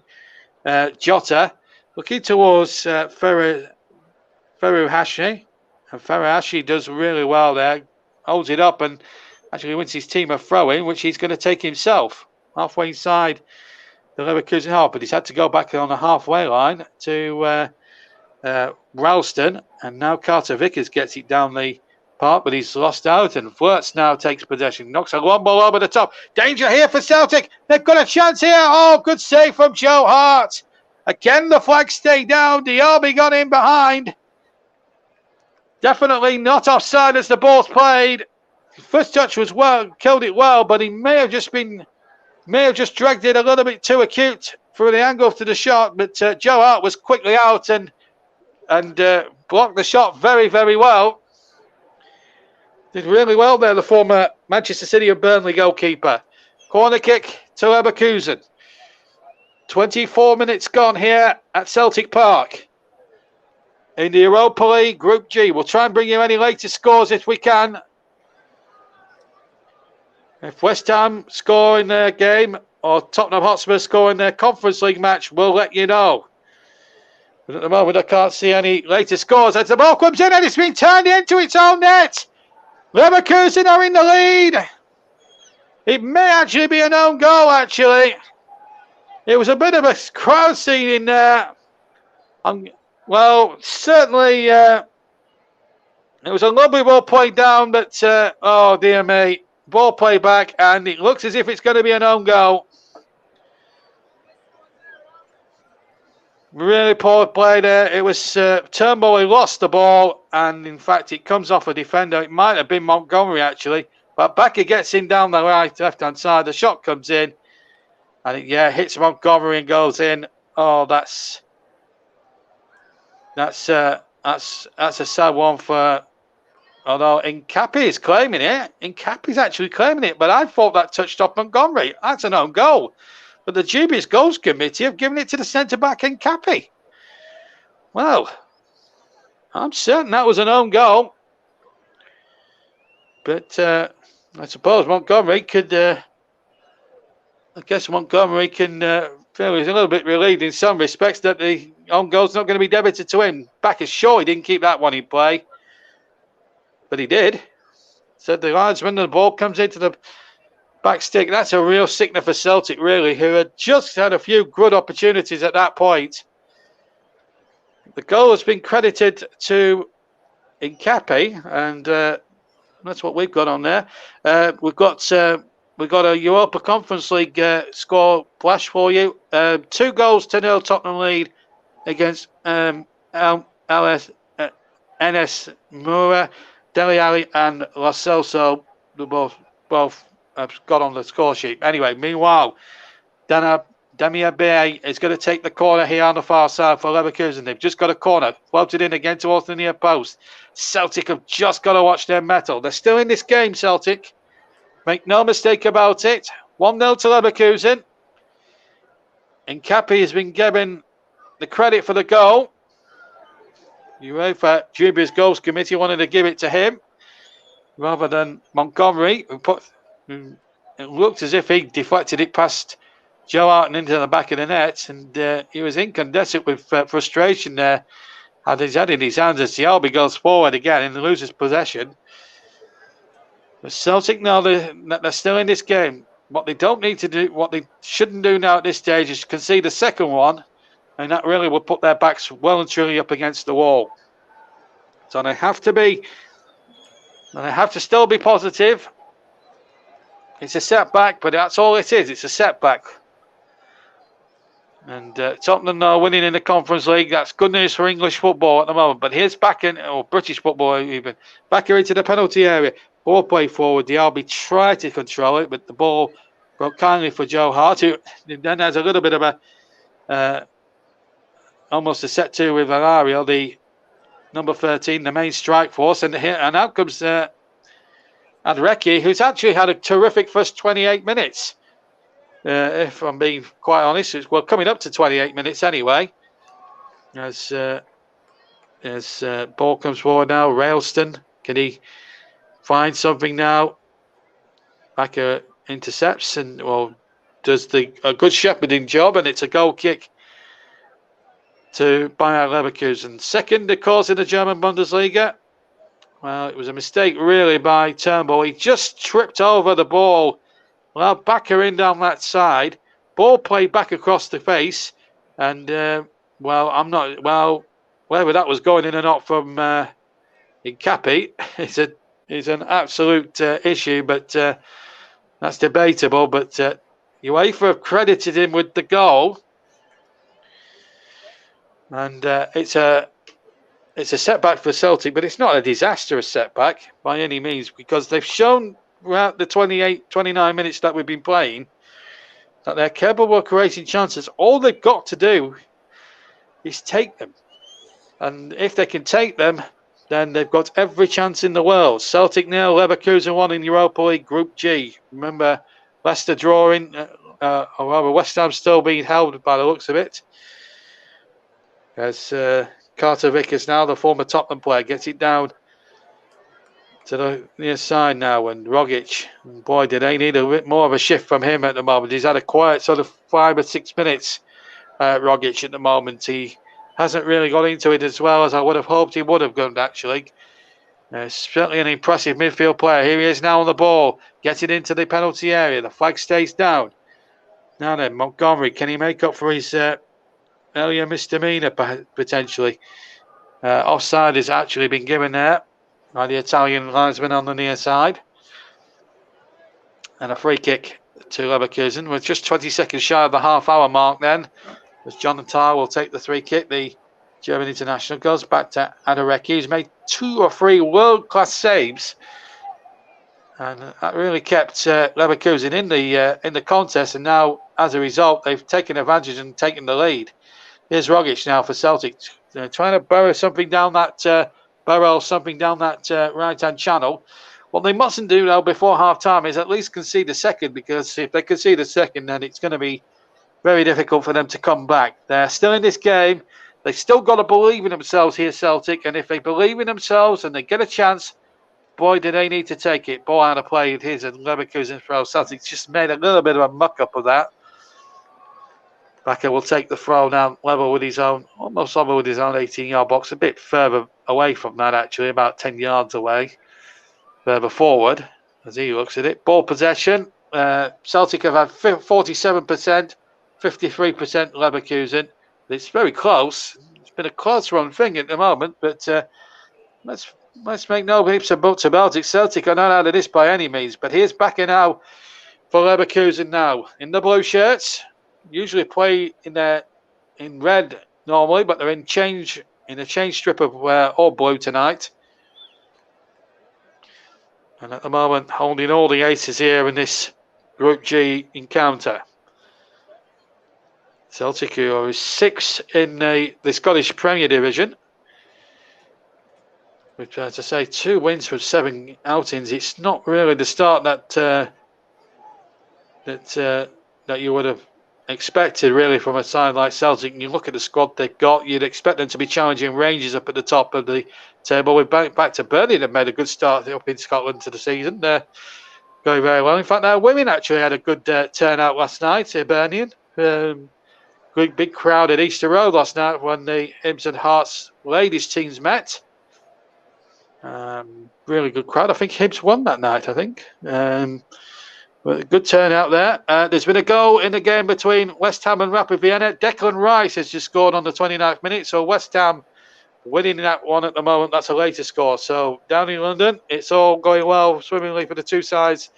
Jota. Looking towards Feruhashi. And Feruhashi does really well there. Holds it up and actually wins his team a throw-in, which he's going to take himself. Halfway inside the Leverkusen half, but he's had to go back on the halfway line to Ralston. And now Carter Vickers gets it down the park, but he's lost out. And Flirts now takes possession. Knocks a long ball over the top. Danger here for Celtic. They've got a chance here. Oh, good save from Joe Hart. Again, the flag stayed down. Dialby got in behind. Definitely not offside as the ball's played. First touch was well, killed it well, but he may have just dragged it a little bit too acute through the angle to the shot. But Joe Hart was quickly out and blocked the shot very, very well. Did really well there, the former Manchester City and Burnley goalkeeper. Corner kick to Leverkusen. 24 minutes gone here at Celtic Park in the Europa League Group G. We'll try and bring you any latest scores if we can. If West Ham score in their game or Tottenham Hotspur score in their Conference League match, we'll let you know. But at the moment, I can't see any latest scores. As the ball comes in and it's been turned into its own net. Leverkusen are in the lead. It may actually be an own goal, actually. It was a bit of a crowd scene in there. Well, certainly it was a lovely ball played down, but oh dear me, ball play back, and it looks as if it's going to be an own goal. Really poor play there. It was Turnbull who lost the ball, and in fact it comes off a defender. It might have been Montgomery actually, but Becker gets in down the left-hand side. The shot comes in. And it, hits Montgomery and goes in. Oh, that's a sad one for. Although Nkappi is claiming it. Nkappi's actually claiming it, but I thought that touched off Montgomery. That's an own goal. But the dubious goals committee have given it to the centre back Nkappi. Well, I'm certain that was an own goal. But I suppose Montgomery could. I guess Montgomery can feel he's a little bit relieved in some respects that the own goal's not going to be debited to him. Back is sure he didn't keep that one in play. But he did. Said the linesman, and the ball comes into the back stick. That's a real sickener for Celtic, really, who had just had a few good opportunities at that point. The goal has been credited to Nkappi, and that's what we've got on there. We've got a Europa Conference League score flash for you. 2-0 Tottenham lead against NS Moura, Dele Alli and Lo Celso. They both have got on the score sheet. Anyway, meanwhile, Dana Demir Bay is going to take the corner here on the far side for Leverkusen. They've just got a corner. Floated in again towards the near post. Celtic have just got to watch their mettle. They're still in this game, Celtic. Make no mistake about it. 1-0 to Leverkusen. Nkapi has been given the credit for the goal. UEFA dubious goals committee wanted to give it to him rather than Montgomery, who it looked as if he deflected it past Joe Arton into the back of the net, and he was incandescent with frustration there. Had his head in his hands as Dialby goes forward again and loses possession. But Celtic know they're still in this game. What they don't need to do, what they shouldn't do now at this stage, is concede the second one, and that really will put their backs well and truly up against the wall. So they have to still be positive. It's a setback, but that's all it is. It's a setback. And Tottenham are winning in the Conference League. That's good news for English football at the moment. But here's back in, or British football even, back here into the penalty area. Ball play forward. Dialby tried to control it, but the ball broke kindly for Joe Hart, who then has a little bit of a, almost a set two with Alario, the number 13, the main strike force. And out comes Adreki, who's actually had a terrific first 28 minutes. If I'm being quite honest, it's coming up to 28 minutes anyway. As ball comes forward now, Railston, can he find something now? Back intercepts and does a good shepherding job, and it's a goal kick to Bayer Leverkusen. Second, of course, in the German Bundesliga. Well, it was a mistake really by Turnbull. He just tripped over the ball. Well, backer in down that side. Ball played back across the face. And, whether that was going in or not from Nkapi is an absolute issue, but that's debatable. But UEFA have credited him with the goal. And it's a setback for Celtic, but it's not a disastrous setback by any means, because they've shown throughout the 29 minutes that we've been playing that they're capable of creating chances. All they've got to do is take them. And if they can take them, then they've got every chance in the world. Celtic 0, Leverkusen 1 in Europa League Group G. Remember, Leicester drawing, or rather West Ham still being held by the looks of it. As Carter Vickers now, the former Tottenham player, gets it down to the near side now, and Rogic, boy, did they need a bit more of a shift from him at the moment. He's had a quiet sort of 5 or 6 minutes, Rogic, at the moment. He hasn't really got into it as well as I would have hoped he would have done, actually. Certainly an impressive midfield player. Here he is now on the ball, getting into the penalty area. The flag stays down. Now then, Montgomery, can he make up for his earlier misdemeanor, potentially? Offside has actually been given there by the Italian linesman on the near side. And a free kick to Leverkusen. We're just 20 seconds shy of the half-hour mark then, as Jonathan Tah will take the free kick. The German international goes back to Adoreki. He's made 2 or 3 world-class saves, and that really kept Leverkusen in the contest. And now, as a result, they've taken advantage and taken the lead. Here's Rogic now for Celtic, trying to burrow something down that right-hand channel. What they mustn't do now before half-time is at least concede a second, because if they concede a second, then it's going to be very difficult for them to come back. They're still in this game. They've still got to believe in themselves here, Celtic, and if they believe in themselves and they get a chance, boy, do they need to take it. Ball out of play. Here's a Leverkusen throw. Celtic's just made a little bit of a muck-up of that. Bakker will take the throw down level with his own, almost level with his own 18-yard box, a bit further away from that, actually, about 10 yards away, further forward, as he looks at it. Ball possession. Celtic have had 47%, 53% Leverkusen. It's very close. It's been a close run thing at the moment, but let's make no ifs and buts about it. Celtic are not out of this by any means, but here's Bakker now for Leverkusen now. In the blue shirts, usually play in red normally, but they're in a change strip of all blue tonight. And at the moment, holding all the aces here in this Group G encounter. Celtic, who are 6th in the Scottish Premier Division. Which, as I say, 2 wins from 7 outings. It's not really the start that you would have expected, really, from a side like Celtic. And you look at the squad they've got, you'd expect them to be challenging Rangers up at the top of the table. We're back to Burnley. They've made a good start up in Scotland to the season. Going very well. In fact, our women actually had a good turnout last night, Hibernian. Great big crowd at Easter Road last night when the Hibs and Hearts ladies teams met. Really good crowd. I think Hibs won that night, I think. But a good turnout there. There's been a goal in the game between West Ham and Rapid Vienna. Declan Rice has just scored on the 29th minute. So West Ham winning that one at the moment. That's a later score. So down in London, it's all going well swimmingly for the two sides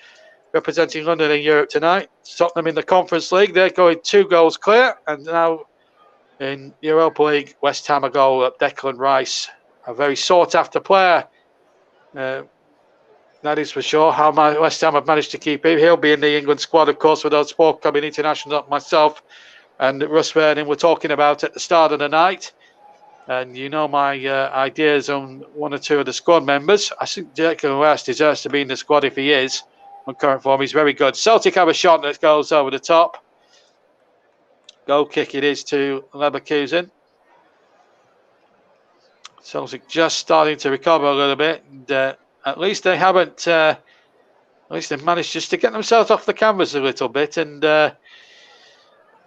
representing London in Europe tonight. Tottenham in the Conference League, they're going 2 goals clear. And now in Europa League, West Ham a goal at Declan Rice, a very sought-after player. That is for sure. How West Ham have managed to keep him. He'll be in the England squad, of course, with those forthcoming internationals. Myself and Russ Vernon were talking about at the start of the night. And you know my ideas on 1 or 2 of the squad members. I think Declan Rice deserves to be in the squad if he is on current form. He's very good. Celtic have a shot that goes over the top. Goal kick it is to Leverkusen. Celtic just starting to recover a little bit. And, at least they haven't. At least they've managed just to get themselves off the canvas a little bit and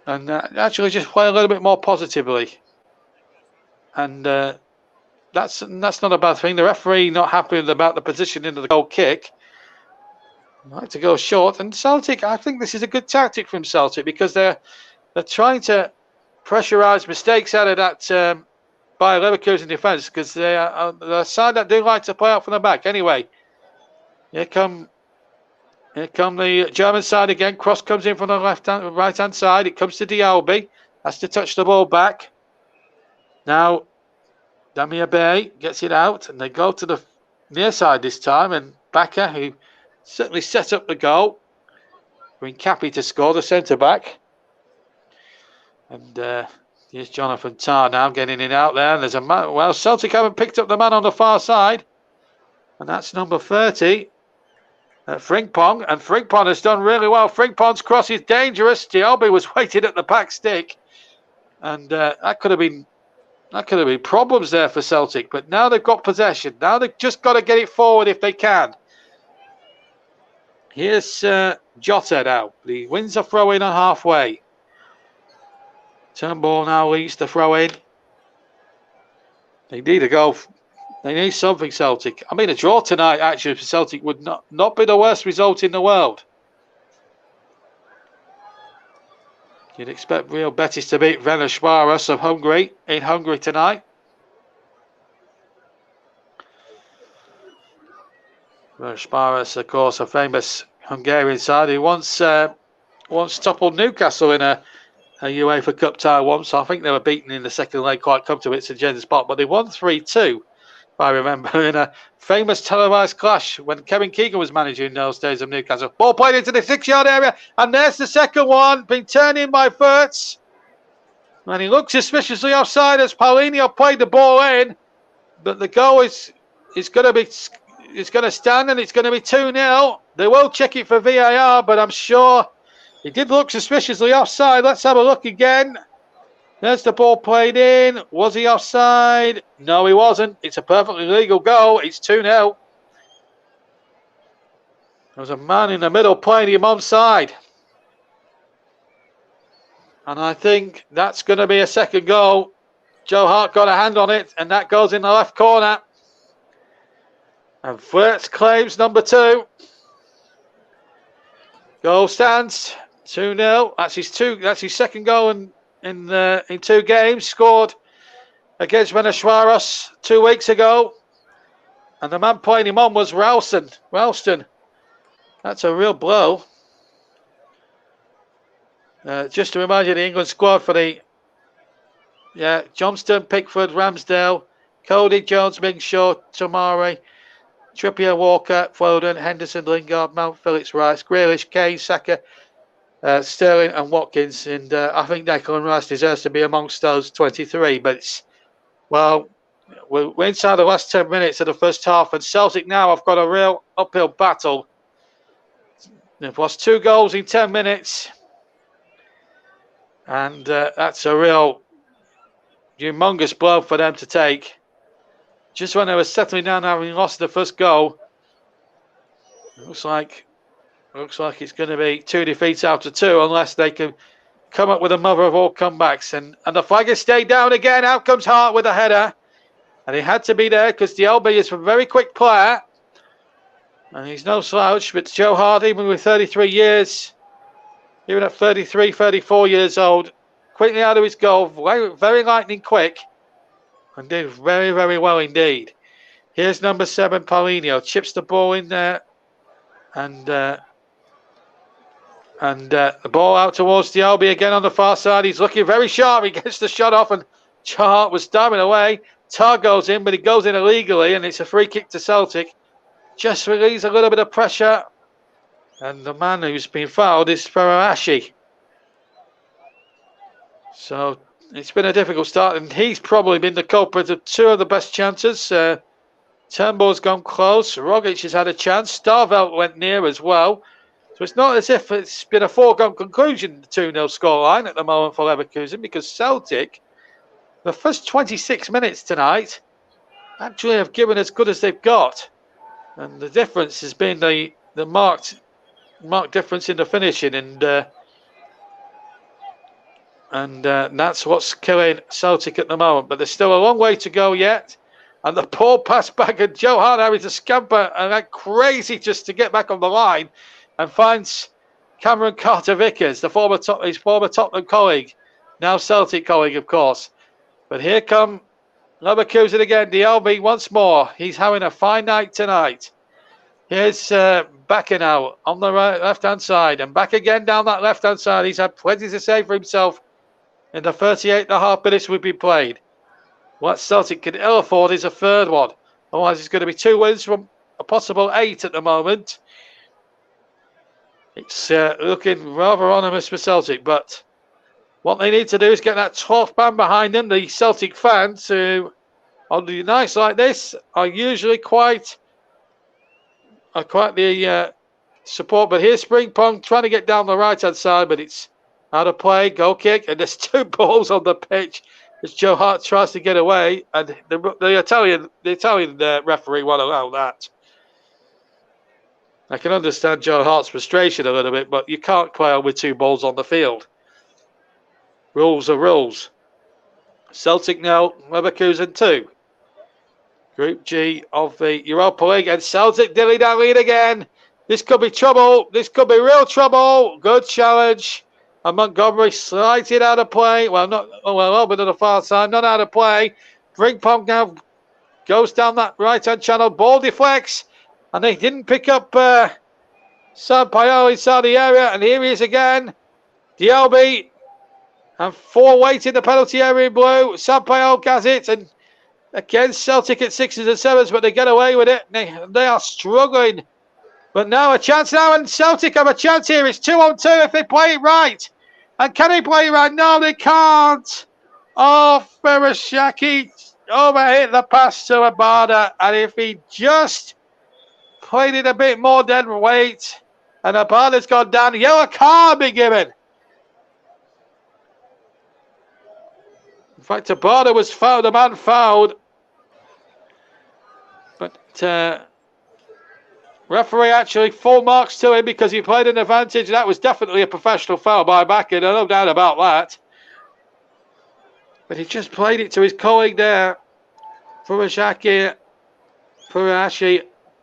actually just play a little bit more positively. And that's not a bad thing. The referee not happy about the positioning of the goal kick. Like to go short. And Celtic, I think this is a good tactic from Celtic because they're trying to pressurise mistakes out of that. By Leverkusen defence because they are the side that do like to play out from the back. Anyway, here come the German side again. Cross comes in from the right hand side. It comes to Dialby. Has to touch the ball back. Now, Damir Bay gets it out and they go to the near side this time. And Bakker, who certainly set up the goal, bring Cappy to score, the centre back. And here's Jonathan Tarr now getting it out there. And there's a man. Well, Celtic haven't picked up the man on the far side. And that's number 30, Frimpong. And Frimpong has done really well. Frimpong's cross is dangerous. Dialby was waiting at the back stick. And that could have been problems there for Celtic. But now they've got possession. Now they've just got to get it forward if they can. Here's Jota now. He wins a throw in on halfway. Turnbull now leads the throw in. They need a goal. They need something, Celtic. I mean, a draw tonight, actually, for Celtic would not be the worst result in the world. You'd expect Real Betis to beat Ferencváros of Hungary in Hungary tonight. Ferencváros, of course, a famous Hungarian side who once toppled Newcastle in a UEFA Cup tie once. I think they were beaten in the second leg quite comfortably at St James Park, but they won 3-2, if I remember, in a famous televised clash when Kevin Keegan was managing in those days of Newcastle. Ball played into the 6-yard area, and there's the second one, been turned in by Wirtz. And he looked suspiciously offside as Paulinho played the ball in, but the goal is going to stand, and it's going to be 2-0. They will check it for VAR, but I'm sure he did look suspiciously offside. Let's have a look again. There's the ball played in. Was he offside? No, he wasn't. It's a perfectly legal goal. It's 2-0. There was a man in the middle playing him onside. And I think that's going to be a second goal. Joe Hart got a hand on it, and that goes in the left corner. And Wirtz claims number 2. Goal stands 2-0. That's his second goal in 2 games. Scored against Ferencváros 2 weeks ago. And the man playing him on was Ralston. That's a real blow. Just to remind you, the England squad for the Johnston, Pickford, Ramsdale, Cody, Jones, Minshaw, Tomari, Trippier, Walker, Foden, Henderson, Lingard, Mount, Phillips, Rice, Grealish, Kane, Saka, Sterling and Watkins, and I think Declan Rice deserves to be amongst those 23. But we're inside the last 10 minutes of the first half, and Celtic now have got a real uphill battle. They've lost 2 goals in 10 minutes, and that's a real humongous blow for them to take. Just when they were settling down, having lost the first goal, looks like it's going to be 2 defeats out of 2, unless they can come up with a mother of all comebacks. And the flag has stayed down again. Out comes Hart with a header. And he had to be there because Dialby is a very quick player. And he's no slouch. But Joe Hart, even with 33 years, even at 33, 34 years old, quickly out of his goal, very lightning quick. And did very, very well indeed. Here's number 7, Paulinho. Chips the ball in there. And the ball out towards Dialby again on the far side. He's looking very sharp. He gets the shot off, and Hart was diving away. Tar goes in, but he goes in illegally, and it's a free kick to Celtic. Just relieves a little bit of pressure. And the man who's been fouled is Ferrarashi. So it's been a difficult start, and he's probably been the culprit of 2 of the best chances. Turnbull's gone close. Rogic has had a chance. Starvelt went near as well. So it's not as if it's been a foregone conclusion, the 2-0 scoreline at the moment for Leverkusen, because Celtic, the first 26 minutes tonight, actually have given as good as they've got. And the difference has been the marked difference in the finishing, and that's what's killing Celtic at the moment. But there's still a long way to go yet. And the ball passed back, and Joe Hart having to scamper and like crazy just to get back on the line. And finds Cameron Carter-Vickers, his former Tottenham colleague, now Celtic colleague, of course. But here come Leverkusen again. Dialby once more. He's having a fine night tonight. Here's Backenau on the left-hand side, and back again down that left-hand side. He's had plenty to say for himself in the 38.5 minutes we've been played. What Celtic can ill afford is a third one. Otherwise, it's going to be 2 wins from a possible 8 at the moment. It's looking rather ominous for Celtic, but what they need to do is get that 12th man behind them. The Celtic fans, who on the nights like this are usually quite the support. But here's Springpong trying to get down the right-hand side, but it's out of play. Goal kick, and there's 2 balls on the pitch as Joe Hart tries to get away, and the Italian referee won't allow that. I can understand Joe Hart's frustration a little bit, but you can't play on with 2 balls on the field. Rules are rules. Celtic 0, Leverkusen 2. Group G of the Europa League, and Celtic dilly-dally again. This could be trouble. This could be real trouble. Good challenge. And Montgomery slides it out of play. Well, a little bit on the far side, not out of play. Frimpong now goes down that right-hand channel. Ball deflects. And they didn't pick up Sampaio inside the area. And here he is again. Dialby. And 4 waiting the penalty area in blue. Sampaio has it. And again, Celtic at 6s and 7s, but they get away with it. They are struggling. But now a chance now, and Celtic have a chance here. It's 2-on-2 if they play it right. And can they play it right? No, they can't. Oh, Ferrashaki overhit the pass to Abada. And if he just played it a bit more dead weight, and Abada's gone down, a yellow card be given. In fact, Abada was fouled, the man fouled. But referee actually full marks to him because he played an advantage. That was definitely a professional foul by Bakken, no doubt about that. But he just played it to his colleague there, Furashi.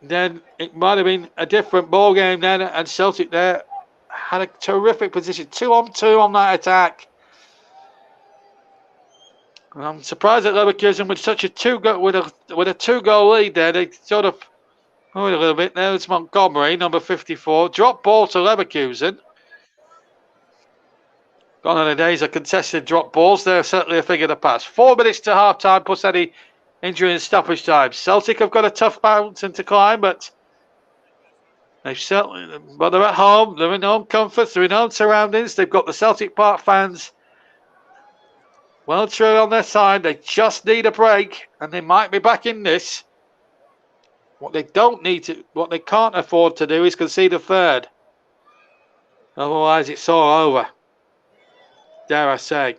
Then it might have been a different ball game then, and Celtic there had a terrific position, 2-on-2 on that attack. And I'm surprised that Leverkusen with such a 2-goal lead there, they sort of a little bit. There's Montgomery, number 54. Drop ball to Leverkusen. Gone are the days of contested drop balls. They're certainly a thing of the past. 4 minutes to half-time, plus any injury and stoppage time. Celtic have got a tough mountain to climb, but But they're at home. They're in home comforts. They're in home surroundings. They've got the Celtic Park fans well true on their side. They just need a break, and they might be back in this. What they can't afford to do is concede a third. Otherwise, it's all over. Dare I say.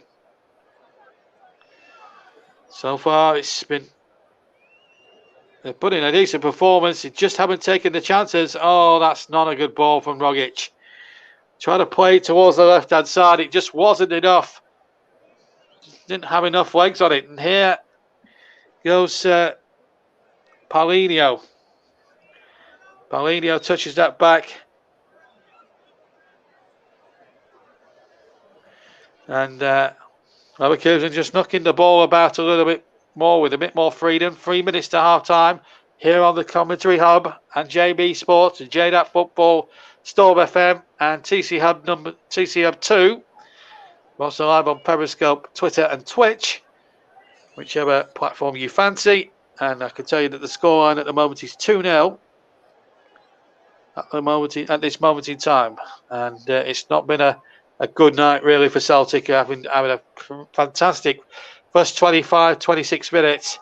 So far, they're putting a decent performance. They just haven't taken the chances. Oh, that's not a good ball from Rogic. Trying to play it towards the left-hand side. It just wasn't enough. Didn't have enough legs on it. And here goes Paulinho. Paulinho touches that back. And Leverkusen just knocking the ball about a little bit more with a bit more freedom. 3 minutes to half-time here on the commentary hub and JB Sports and JDAT Football, Storm FM and TC Hub 2. We're also live on Periscope, Twitter and Twitch, whichever platform you fancy. And I can tell you that the scoreline at the moment is 2-0 at this moment in time. And it's not been a good night really for Celtic, having a fantastic first 25, 26 minutes.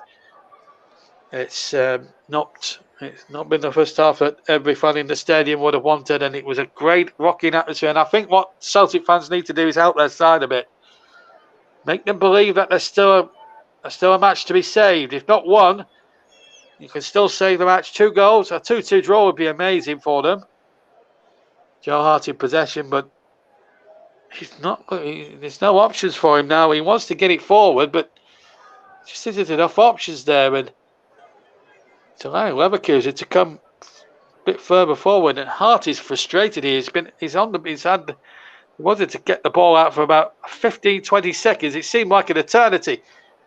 It's not been the first half that every fan in the stadium would have wanted, and it was a great rocking atmosphere. And I think what Celtic fans need to do is help their side a bit, make them believe that there's still a match to be saved. If not one, you can still save the match. 2 goals, a 2-2 draw would be amazing for them. Joe Hart in possession, but there's no options for him now. He wants to get it forward, but just isn't enough options there. And to allow Leverkusen to come a bit further forward, and Hart is frustrated. He wanted to get the ball out for about 15-20 seconds. It seemed like an eternity.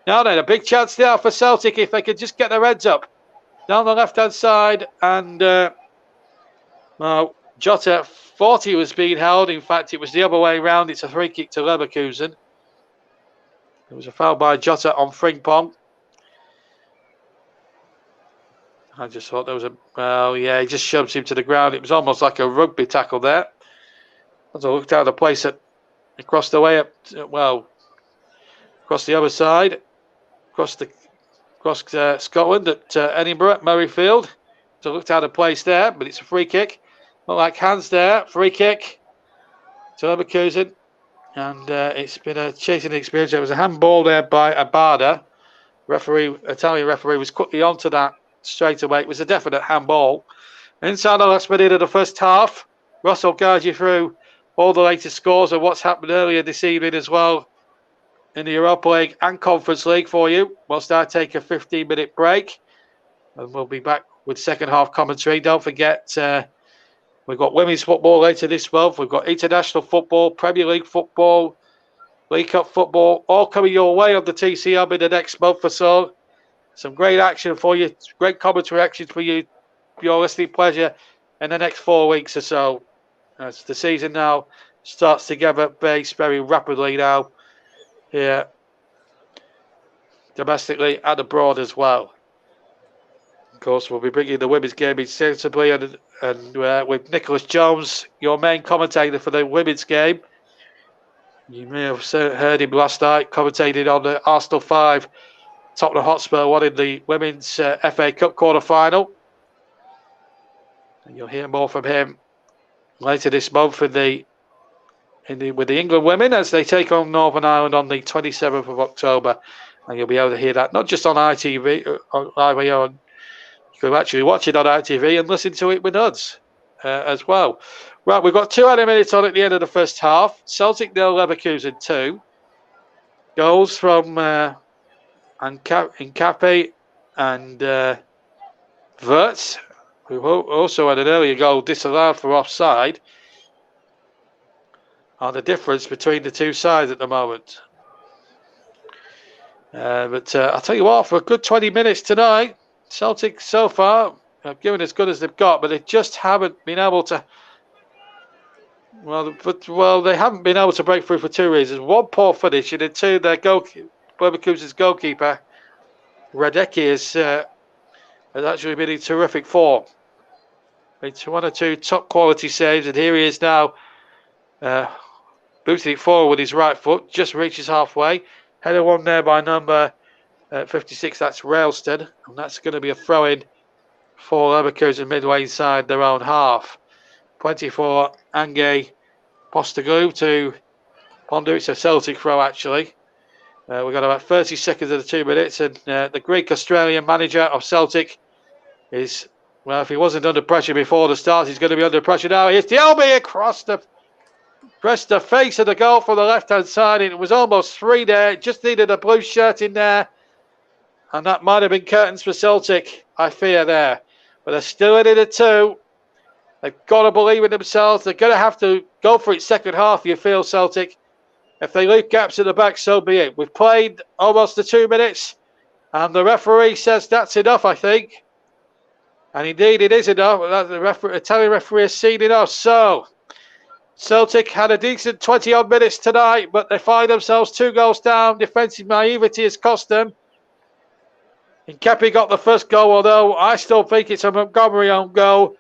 Now then, a big chance now for Celtic if they could just get their heads up down the left hand side. And Jota thought he was being held. In fact, it was the other way around. It's a free kick to Leverkusen. It was a foul by Jota on Frimpong. I just thought there was he just shoves him to the ground. It was almost like a rugby tackle there. As I looked out of the place across the way across the other side, across Scotland at Edinburgh, Murrayfield. So I looked out of place there, but it's a free kick. Not like hands there. Free kick to Leverkusen. And it's been a chasing experience. There was a handball there by Abada. Italian referee was quickly onto that straight away. It was a definite handball. Inside the last minute of the first half, Russell guides you through all the latest scores of what's happened earlier this evening as well in the Europa League and Conference League for you. Whilst I take a 15-minute break, and we'll be back with second half commentary. Don't forget, we've got women's football later this month. We've got international football, Premier League football, League Cup football, all coming your way on the TC Hub in the next month or so. Some great action for you, great commentary action for you, your listening pleasure in the next 4 weeks or so. As the season now starts to gather pace very rapidly now here domestically and abroad as well. Of course, we'll be bringing the women's game in sensibly and with Nicholas Jones, your main commentator for the women's game. You may have heard him last night commentating on the Arsenal 5, Tottenham Hotspur 1 in the women's FA Cup quarter-final. And you'll hear more from him later this month with the England women as they take on Northern Ireland on the 27th of October. And you'll be able to hear that not just on ITV, you can actually watch it on ITV and listen to it with us as well. Right, we've got 2 minutes on at the end of the first half. Celtic 0, Leverkusen 2. Goals from Nkape and Wirtz, who also had an earlier goal disallowed for offside, are the difference between the two sides at the moment. But I'll tell you what, for a good 20 minutes tonight, Celtic so far have given as good as they've got, but they just haven't been able to. Well, they haven't been able to break through for 2 reasons. 1, poor finish, and 2, their Leverkusen's goalkeeper Radecki has actually been in terrific form. It's one or two top quality saves, and here he is now, booting it forward with his right foot, just reaches halfway. Header one there by number 56, that's Railston, and that's going to be a throw-in for Leverkusen midway inside their own half. 24, Ange Postecoglou to Pondu. It's a Celtic throw, actually. We've got about 30 seconds of the 2 minutes, and the Greek-Australian manager of Celtic is, well, if he wasn't under pressure before the start, he's going to be under pressure now. Here's Dialby across the face of the goal from the left-hand side. It was almost 3 there. Just needed a blue shirt in there. And that might have been curtains for Celtic, I fear, there. But they're still in it at 2. They've got to believe in themselves. They're going to have to go for it second half, you feel, Celtic. If they leave gaps at the back, so be it. We've played almost the 2 minutes, and the referee says that's enough, I think. And indeed, it is enough. The Italian referee has seen enough. So, Celtic had a decent 20-odd minutes tonight, but they find themselves 2 goals down. Defensive naivety has cost them. And Kepi got the first goal, although I still think it's a Montgomery own goal.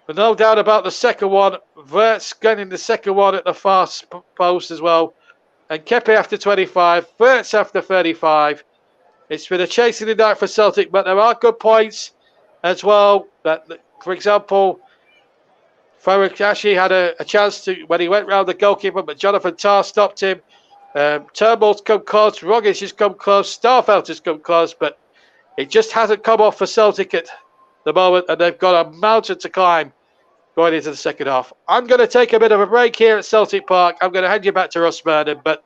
But no doubt about the second one. Wirtz getting the second one at the far post as well. And Kepi after 25, Wirtz after 35. It's been a chasing the night for Celtic, but there are good points as well. That, for example, Farakashi had a chance to when he went round the goalkeeper, but Jonathan Tarr stopped him. Turnbull's come close, Rogic has come close, Starfelt has come close, but it just hasn't come off for Celtic at the moment, and they've got a mountain to climb going into the second half. I'm going to take a bit of a break here at Celtic Park. I'm going to hand you back to Russ Mernon, but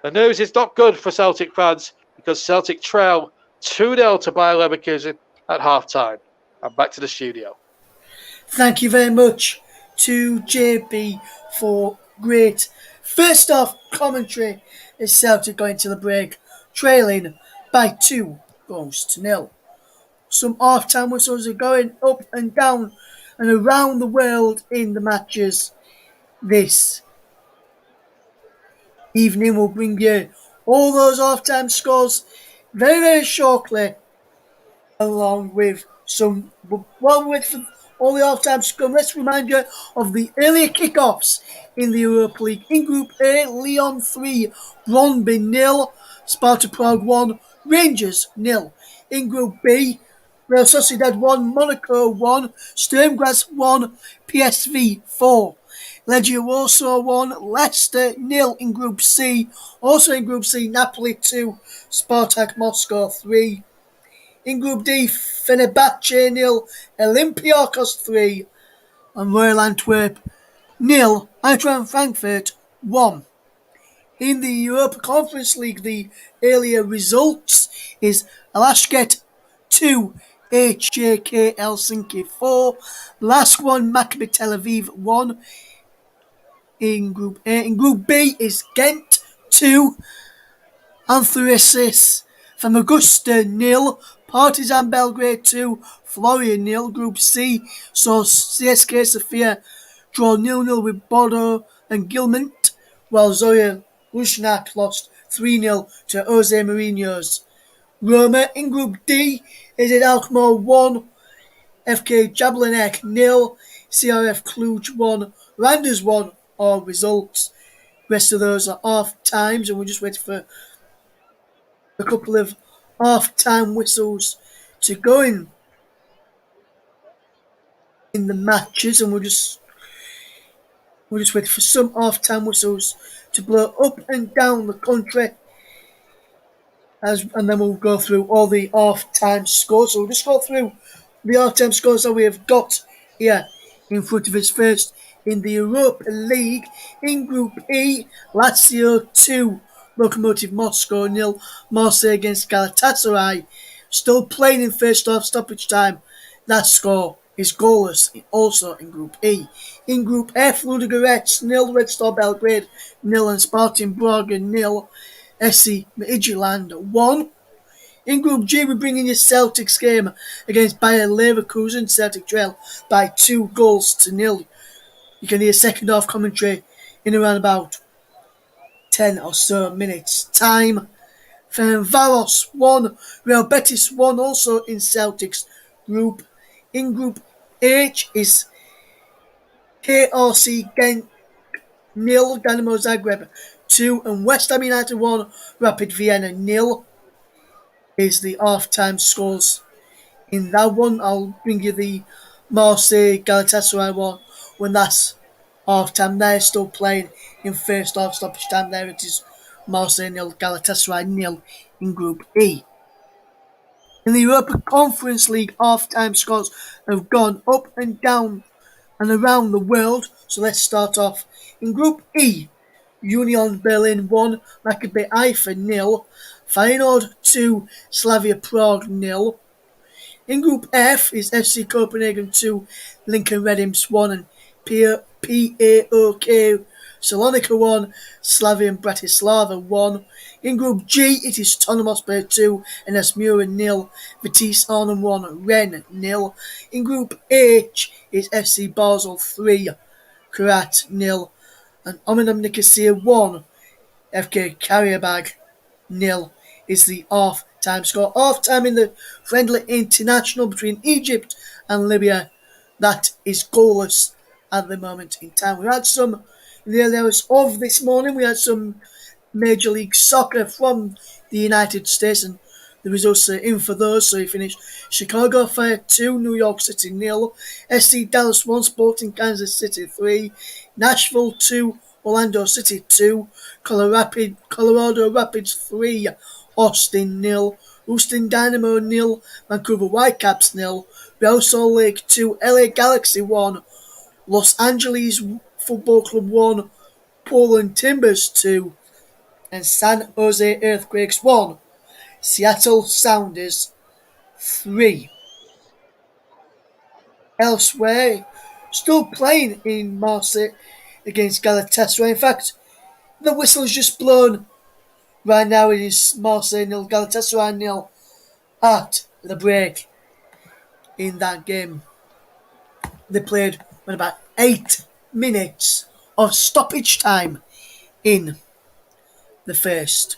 the news is not good for Celtic fans because Celtic trail 2-0 to Bayer Leverkusen at half-time. I'm back to the studio. Thank you very much to JB for great first half commentary as Celtic going to the break, trailing by 2-0. Some half-time whistles are going up and down and around the world in the matches this evening. We'll bring you all those half-time scores very, very shortly, along with some all the half-time scores. Let's remind you of the earlier kickoffs in the Europa League. In Group A, Lyon 3, Brøndby 0, Sparta Prague 1, Rangers 0. In Group B, Real Sociedad 1, Monaco 1, Sturm Graz 1, PSV 4. Legia Warsaw 1, Leicester 0 in Group C. Also in Group C, Napoli 2, Spartak Moscow 3. In Group D, Fenerbahce 0, Olympiacos 3, and Royal Antwerp 0, Eintracht Frankfurt 1. In the Europa Conference League, the earlier results is Alashkert 2, HJK Helsinki 4, last one Maccabi Tel Aviv 1. In Group A, in Group B is Ghent 2, Anthracis Famagusta 0, Partizan Belgrade 2, Florian 0. Group C saw CSK Sofia draw 0-0 with Bordeaux and Guillemot, while Zoya Lushnak lost 3-0 to Jose Mourinho's Roma. In Group D is it Alkmaar 1, FK Jablanek 0, CRF Cluj 1, Randers 1, all results. Rest of those are half times, and we're just waiting for a couple of half-time whistles to go in the matches, and we're just waiting for some half-time whistles to blow up and down the country, and then we'll go through all the half-time scores. So we'll just go through the half-time scores that we have got here in front of us. First, in the Europa League, in Group E, Lazio 2, Lokomotiv Moscow 0, Marseille against Galatasaray. Still playing in first half stoppage time. That score is goalless, also in Group E. In Group F, Ludogorets 0, Red Star Belgrade 0, and Spartan Braga 0, SC Midtjylland 1. In Group G, we're bringing you Celtic's game against Bayer Leverkusen. Celtic trail by 2-0. You can hear second half commentary in around about 10 or so minutes time. Ferencváros 1, Real Betis 1, also in Celtic's group. In Group H is KRC Gent 0, Dynamo Zagreb 2, and West Ham United 1, Rapid Vienna 0 is the half-time scores. In that one, I'll bring you the Marseille Galatasaray one when that's half-time. They're still playing in first half stoppage time. There it is, Marseille 0, Galatasaray 0 in Group E. In the Europa Conference League, half-time scores have gone up and down and around the world. So let's start off in Group E. Union Berlin 1, Maccabi Haifa 0, Feyenoord 2, Slavia Prague 0. In Group F is FC Copenhagen 2, Lincoln Redims 1, and PAOK Salonika 1, Slavia Bratislava 1. In Group G it is Tottenham Hotspur 2, NS Mura 0, Vitesse Arnhem 1, Rennes 0. In Group H is FC Basel 3, Karat 0, and Omenam Nicosia 1, FK Karabag 0 is the half-time score. Half-time in the friendly international between Egypt and Libya. That is goalless at the moment in time. We had some, in the early hours of this morning, we had some Major League Soccer from the United States, and the results are in for those. So he finished Chicago Fire 2, New York City 0, SC Dallas 1, Sporting Kansas City 3, Nashville 2, Orlando City 2, Colorado Rapids 3, Austin 0, Houston Dynamo 0, Vancouver Whitecaps 0, Real Salt Lake 2, LA Galaxy 1, Los Angeles Football Club 1, Portland Timbers 2, and San Jose Earthquakes 1, Seattle Sounders 3. Elsewhere, still playing in Marseille against Galatasaray. In fact, the whistle is just blown. Right now it is Marseille 0, Galatasaray 0 at the break in that game. They played with about 8 minutes of stoppage time in the first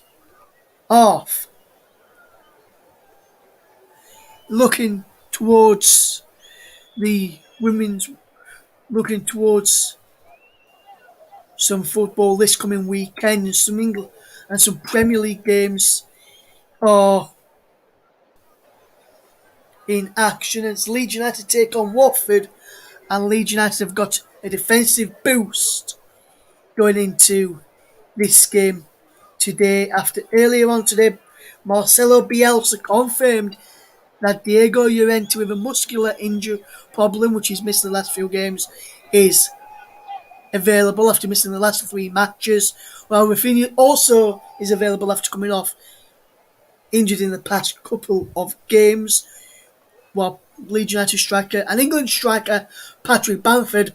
half. Looking towards the women's, looking towards some football this coming weekend, some England and some Premier League games are in action. It's Leeds United take on Watford, and Leeds United have got a defensive boost going into this game today. After earlier on today, Marcelo Bielsa confirmed that Diego Llorente, with a muscular injury problem, which he's missed the last few games, is available after missing the last 3 matches, while Rafinha also is available after coming off injured in the past couple of games, while Leeds United striker and England striker Patrick Bamford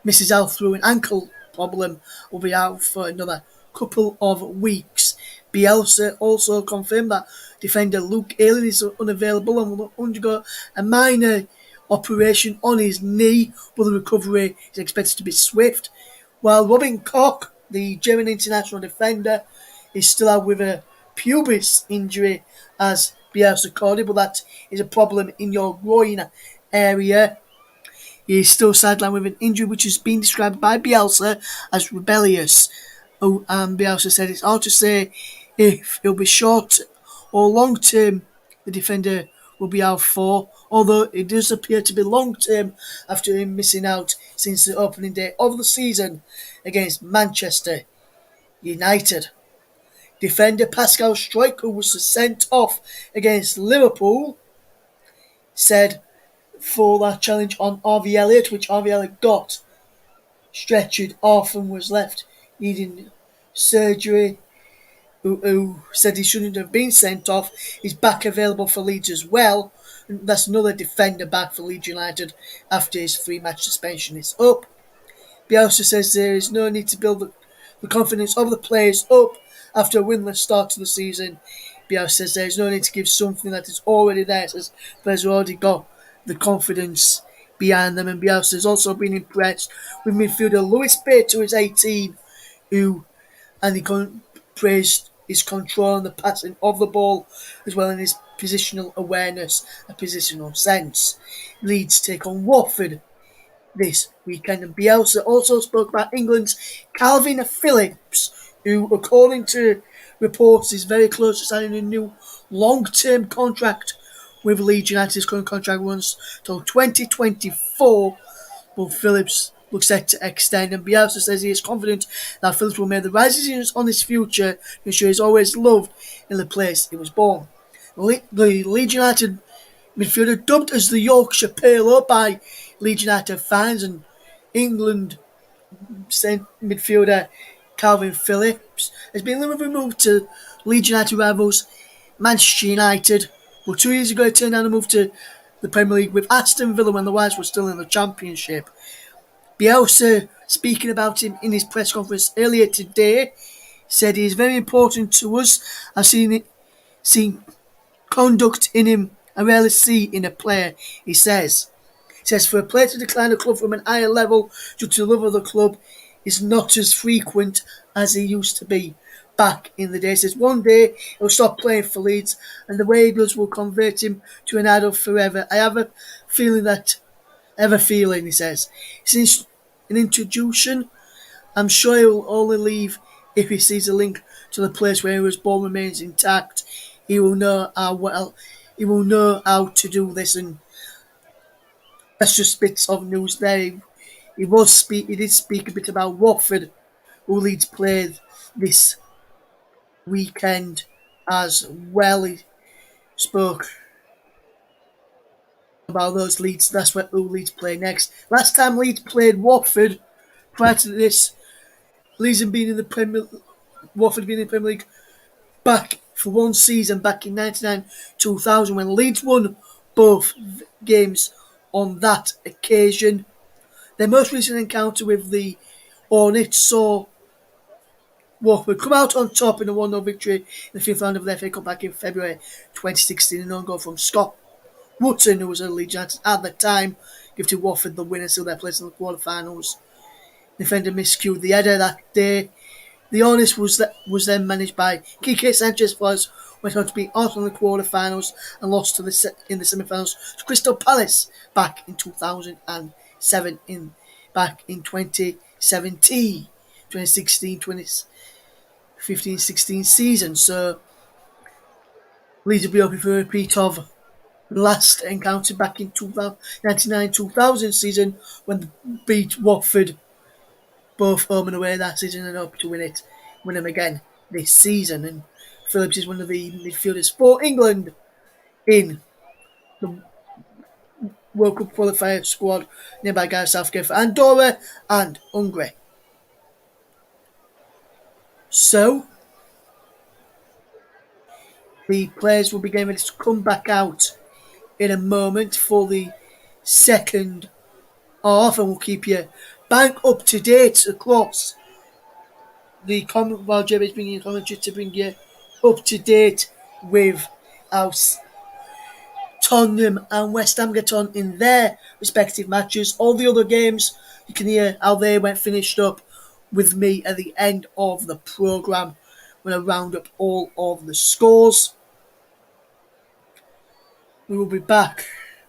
misses out through an ankle problem, will be out for another couple of weeks. Bielsa also confirmed that defender Luke Ayling is unavailable and will undergo a minor operation on his knee, but the recovery is expected to be swift. While Robin Koch, the German international defender, is still out with a pubis injury, as Bielsa called it, but that is a problem in your groin area. He is still sidelined with an injury which has been described by Bielsa as rebellious. And Bielsa said it's hard to say if it'll be short or long term the defender will be out for, although it does appear to be long term after him missing out since the opening day of the season against Manchester United. Defender Pascal Struijk, who was sent off against Liverpool, said for that challenge on Harvey Elliott, which Harvey Elliott got stretchered off and was left needing surgery, who said he shouldn't have been sent off, is back available for Leeds as well. And that's another defender back for Leeds United after his 3-match suspension is up. Bielsa says there is no need to build the confidence of the players up after a winless start to the season. Bielsa says there is no need to give something that is already there. Says players have already got the confidence behind them, and Bielsa has also been impressed with midfielder Luis Bates, who is 18, and he praised his control and the passing of the ball, as well as his positional awareness and positional sense. Leeds take on Watford this weekend. And Bielsa also spoke about England's Calvin Phillips, who, according to reports, is very close to signing a new long-term contract with Leeds United. His current contract runs till 2024, but Phillips looks set to extend. And Bielsa says he is confident that Phillips will make the right decisions on his future to ensure he's always loved in the place he was born. The Leeds United midfielder, dubbed as the Yorkshire Pale by Leeds United fans, and England midfielder Calvin Phillips has been removed to Leeds United rivals Manchester United. Well, 2 years ago, he turned down a move to the Premier League with Aston Villa when the Whites were still in the Championship. Bielsa, speaking about him in his press conference earlier today, said he is very important to us. I've seen conduct in him I rarely see in a player, he says. He says, for a player to decline a club from an higher level due to the love of the club is not as frequent as he used to be back in the day. He says, one day he'll stop playing for Leeds and the way he does will convert him to an idol forever. I have a feeling, he says. Since an introduction, I'm sure he will only leave if he sees a link to the place where he was born remains intact. He will know how to do this, and that's just bits of news there. He did speak a bit about Watford, who Leeds played this weekend as well. He spoke about those Leeds. That's who Leeds play next. Last time Leeds played Watford, prior to this, Leeds had been in the Watford had been in the Premier League back for one season back in 1999-2000 when Leeds won both games on that occasion. Their most recent encounter with the Hornets saw Watford come out on top in a 1-0 victory in the fifth round of the FA Cup back in February 2016. An own goal from Scott Wootton, who was a Leeds United at the time, gifted Watford the win and sealed their place in the quarter-finals. Defender miscued the header that day. The Hornets was then managed by Quique Sanchez Flores, went on to beat Arsenal in the quarter-finals and lost in the semi-finals to Crystal Palace back in 2007 back in 2017, 2016, 2015-16 season. So Leeds will be hoping for a repeat of last encounter back in 1999-2000 season when they beat Watford both home and away that season and hope to win them again this season. And Phillips is one of the midfielders for England in the World Cup qualifier squad named by Gareth Southgate for Andorra and Hungary. So the players will be getting ready to come back out in a moment for the second half, and we'll keep you bang up to date across the comment while JB's bringing you commentary to bring you up to date with how Tottenham and West Ham get on in their respective matches. All the other games, you can hear how they went finished up with me at the end of the programme when I round up all of the scores. We will be back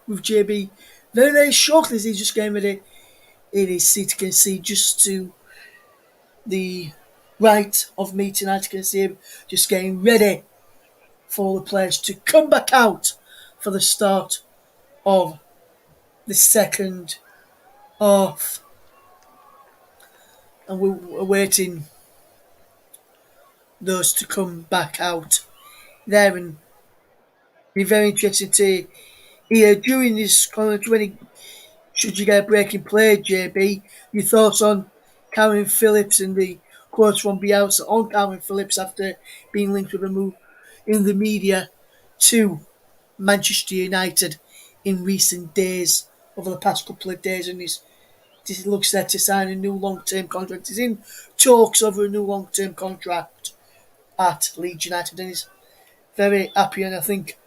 with JB very, very shortly as he's just getting ready in his seat. You can see just to the right of me tonight, you can see him just getting ready for the players to come back out for the start of the second half. And we're awaiting those to come back out there, and be very interesting to hear during this commentary, should you get a break in play, JB, your thoughts on Calvin Phillips and the quotes from Bielsa on Calvin Phillips after being linked with a move in the media to Manchester United in recent days, over the past couple of days, and he looks set to sign a new long-term contract. He's in talks over a new long-term contract at Leeds United, and he's very happy, and I think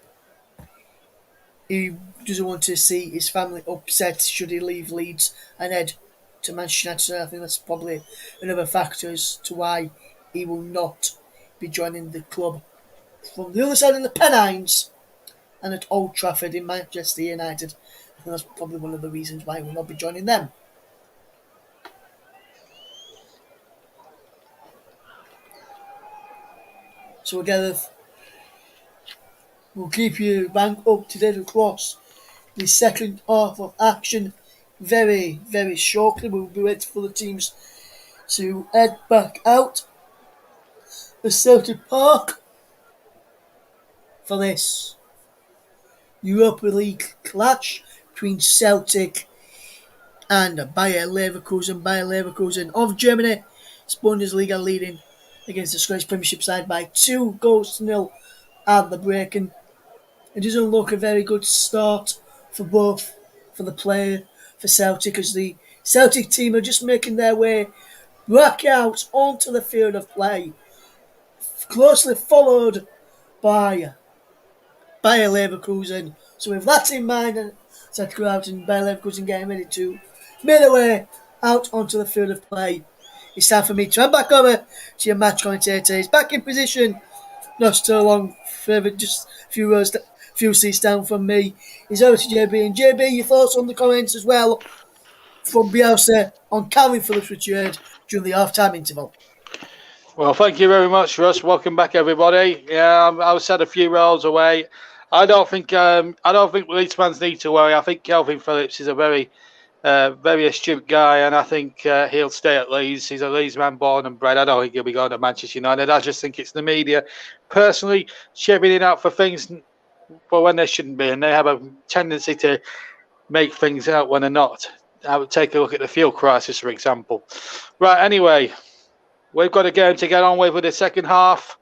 he doesn't want to see his family upset should he leave Leeds and head to Manchester United. So I think that's probably another factor as to why he will not be joining the club from the other side of the Pennines and at Old Trafford in Manchester United. I think that's probably one of the reasons why he will not be joining them. So again, we'll keep you bang up to date across the second half of action very, very shortly. We'll be waiting for the teams to head back out the Celtic Park for this Europa League clash between Celtic and Bayer Leverkusen. Bayer Leverkusen of Germany, Bundesliga leading against the Scottish Premiership side by 2-0 at the break. And it doesn't look a very good start for both, for the player, for Celtic, as the Celtic team are just making their way back out onto the field of play, closely followed by Bayer Leverkusen. So with that in mind, and Celtic go out and Bayer Leverkusen getting ready to make their way out onto the field of play, it's time for me to hand back over to your match commentator. He's back in position, not so long further, just a few seats down from me. He's over to JB. And JB, your thoughts on the comments as well from Bielsa on Calvin Phillips' return during the half-time interval. Well, thank you very much, Russ. Welcome back, everybody. Yeah, I was set a few rows away. I don't think Leeds fans need to worry. I think Calvin Phillips is a very astute guy, and I think he'll stay at Leeds. He's a Leeds man, born and bred. I don't think he'll be going to Manchester United. I just think it's the media, personally, shipping it out for things for when they shouldn't be, and they have a tendency to make things out when they're not. I would take a look at the fuel crisis, for example. Right, anyway, we've got a game to get on with the second half.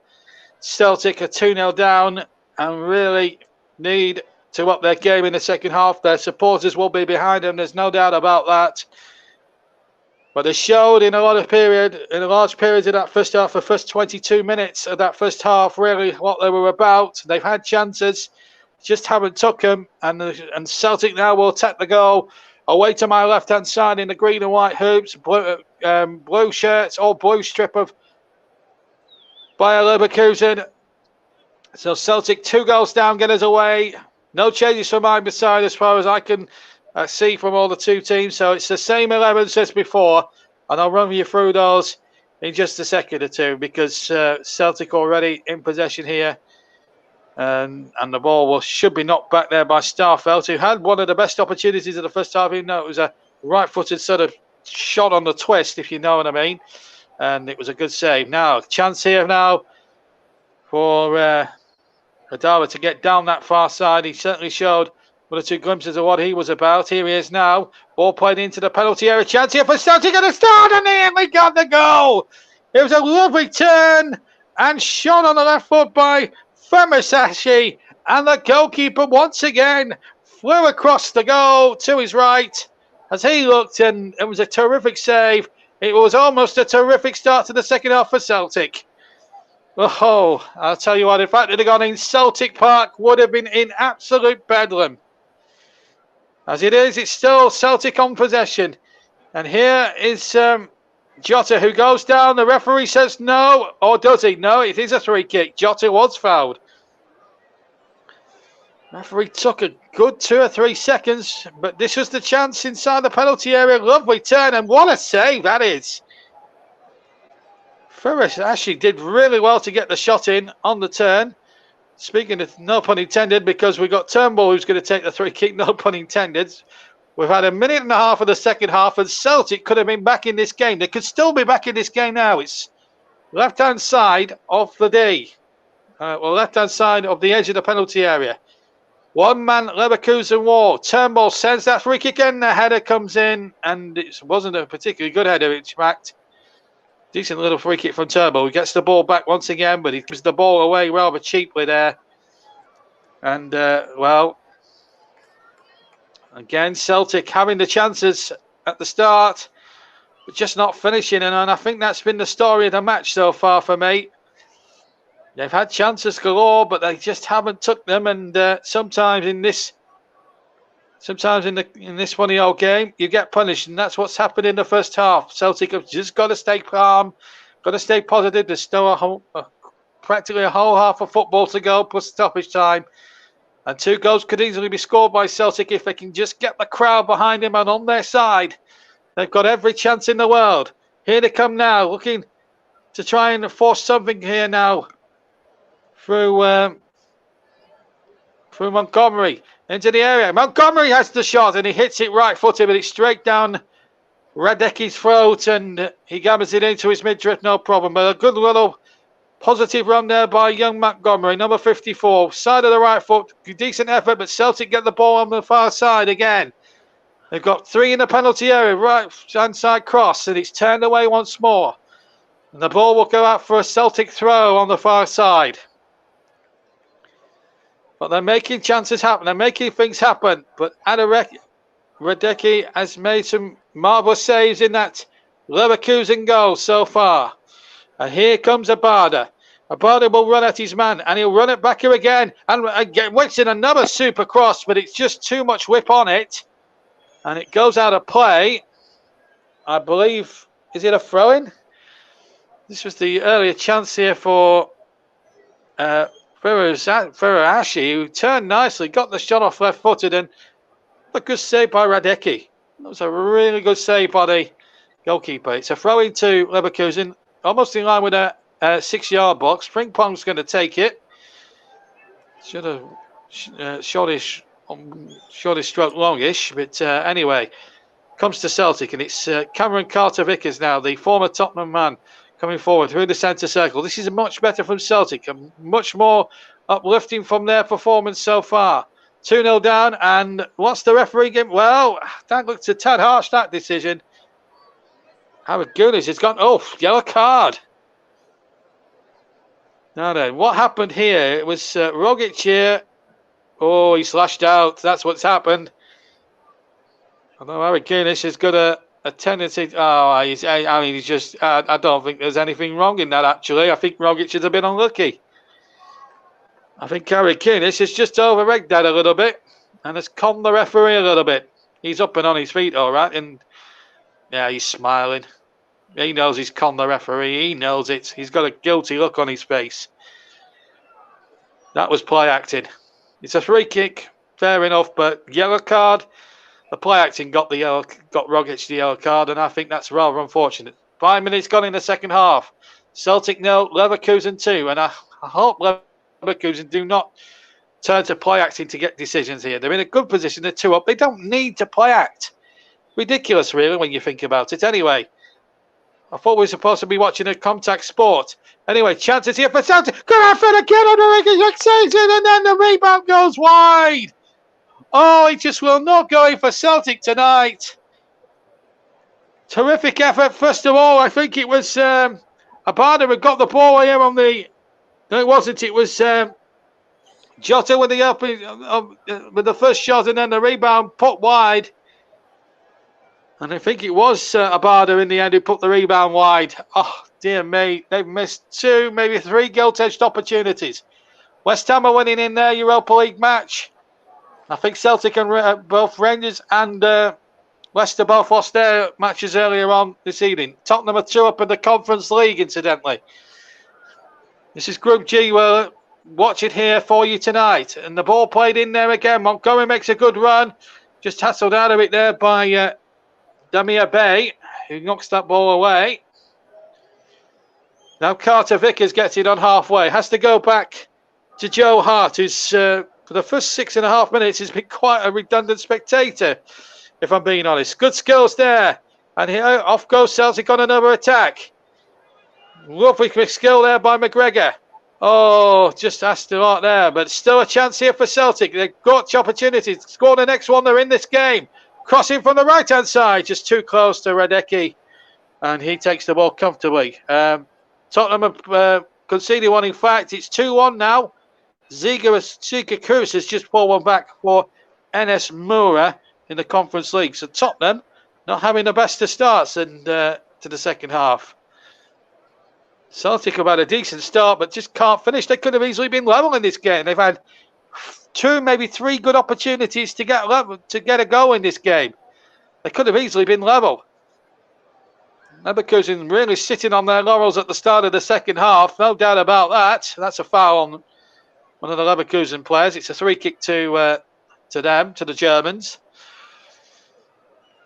Celtic are 2-0 down and really need to up their game in the second half. Their supporters will be behind them, there's no doubt about that. But they showed in a large period of that first half, the first 22 minutes of that first half, really what they were about. They've had chances, just haven't took them. And Celtic now will attack the goal. Away to my left-hand side in the green and white hoops, blue shirts, or blue strip of Bayer Leverkusen. So Celtic 2 goals down, get us away. No changes from either side as far as I can see from all the two teams. So it's the same 11 as before. And I'll run you through those in just a second or two, because Celtic already in possession here. And the ball should be knocked back there by Starfelt, who had one of the best opportunities of the first half. Even though it was a right-footed sort of shot on the twist, if you know what I mean. And it was a good save. Now, chance here now for Adara to get down that far side. He certainly showed one or two glimpses of what he was about. Here he is now. Ball played into the penalty area. Chance here for Celtic at the start, and we got the goal. It was a lovely turn and shot on the left foot by Femasashi, and the goalkeeper once again flew across the goal to his right as he looked, and it was a terrific save. It was almost a terrific start to the second half for Celtic. Oh, I'll tell you what, if that had gone in, Celtic Park would have been in absolute bedlam. As it is, it's still Celtic on possession. And here is Jota, who goes down. The referee says no, or does he? No, it is a free kick. Jota was fouled. Referee took a good 2 or 3 seconds, but this was the chance inside the penalty area. Lovely turn, and what a save that is. Ferris actually did really well to get the shot in on the turn. Speaking of no pun intended, because we got Turnbull who's going to take the free kick, no pun intended. We've had a minute and a half of the second half, and Celtic could have been back in this game. They could still be back in this game now. It's left-hand side of the D. Left-hand side of the edge of the penalty area. One man Leverkusen wall. Turnbull sends that free kick in. The header comes in, and it wasn't a particularly good header, in fact. Decent little free kick from Turnbull. He gets the ball back once again, but he gives the ball away rather cheaply there. And, again, Celtic having the chances at the start, but just not finishing. And I think that's been the story of the match so far for me. They've had chances galore, but they just haven't took them. And sometimes in this 1-0 game, you get punished, and that's what's happened in the first half. Celtic have just got to stay calm, got to stay positive. There's still practically a whole half of football to go, plus stoppage time. And 2 goals could easily be scored by Celtic if they can just get the crowd behind them and on their side. They've got every chance in the world. Here they come now, looking to try and force something here now. through Montgomery into the area. Montgomery has the shot and he hits it right-footed, but it's straight down Radecki's throat, and he gathers it into his midriff, no problem. But a good little positive run there by young Montgomery, number 54, side of the right foot, decent effort, but Celtic get the ball on the far side again. They've got 3 in the penalty area, right-hand side cross, and it's turned away once more. And the ball will go out for a Celtic throw on the far side. But they're making chances happen. They're making things happen. But Radecki has made some marvellous saves in that Leverkusen goal so far. And here comes Abada. Abada will run at his man, and he'll run it back here again. And whips in another super cross, but it's just too much whip on it. And it goes out of play. I believe, is it a throw-in? This was the earlier chance here for Furuhashi, who turned nicely, got the shot off left-footed, and a good save by Radecki. That was a really good save by the goalkeeper. It's a throw-in to Leverkusen, almost in line with a 6-yard box. Frimpong's going to take it. Should have shortish stroke longish, but anyway, comes to Celtic, and it's Cameron Carter-Vickers now, the former Tottenham man, coming forward through the centre circle. This is much better from Celtic, and much more uplifting from their performance so far. 2-0 down, and what's the referee game? Well, that looks a tad harsh, that decision. Howard Gunis has gone, yellow card. Now then, what happened here? It was Rogic here. Oh, he slashed out. That's what's happened. Although Howard Gunis has got a tendency. He's just. I don't think there's anything wrong in that, actually. I think Rogic is a bit unlucky. I think Harry Guinness has just over-egged that a little bit and has conned the referee a little bit. He's up and on his feet, all right, and yeah, he's smiling. He knows he's conned the referee. He knows it. He's got a guilty look on his face. That was play acting. It's a free kick, fair enough, but yellow card. The play acting got Rogic the yellow card, and I think that's rather unfortunate. 5 minutes gone in the second half. Celtic 0, Leverkusen 2, and I hope Leverkusen do not turn to play acting to get decisions here. They're in a good position. They're 2 up. They don't need to play act. Ridiculous, really, when you think about it. Anyway, I thought we were supposed to be watching a contact sport. Anyway, chances here for Celtic. Good effort again on the Ricky, and then the rebound goes wide. Oh, it just will not go in for Celtic tonight. Terrific effort. First of all, I think it was Abada who got the ball here on the. No, it wasn't. It was Jota with the first shot, and then the rebound put wide. And I think it was Abada in the end who put the rebound wide. Oh, dear me. They've missed 2, maybe 3 gilt-edged opportunities. West Ham are winning in their Europa League match. I think Celtic and both Rangers and Leicester both lost their matches earlier on this evening. Tottenham are 2 up in the Conference League, incidentally. This is Group G. We'll watch it here for you tonight. And the ball played in there again. Montgomery makes a good run. Just hassled out of it there by Damir Bey, who knocks that ball away. Now Carter-Vickers gets it on halfway. Has to go back to Joe Hart, who's for the first 6.5 minutes has been quite a redundant spectator, if I'm being honest. Good skills there. And here off goes Celtic on another attack. Lovely skill there by McGregor. Oh, just asked a lot there, but still a chance here for Celtic. They've got opportunities to score the next one. They're in this game. Crossing from the right-hand side, just too close to Radecki, and he takes the ball comfortably. Tottenham have conceded one. In fact, it's 2-1 now. Zika Cruz has just pulled one back for Enes Moura in the Conference League. So Tottenham not having the best of starts and to the second half. Celtic have had a decent start, but just can't finish. They could have easily been level in this game. They've had 2, maybe 3 good opportunities to get a goal in this game. They could have easily been level. Leverkusen really sitting on their laurels at the start of the second half. No doubt about that. That's a foul on one of the Leverkusen players. It's a 3 kick to them, to the Germans.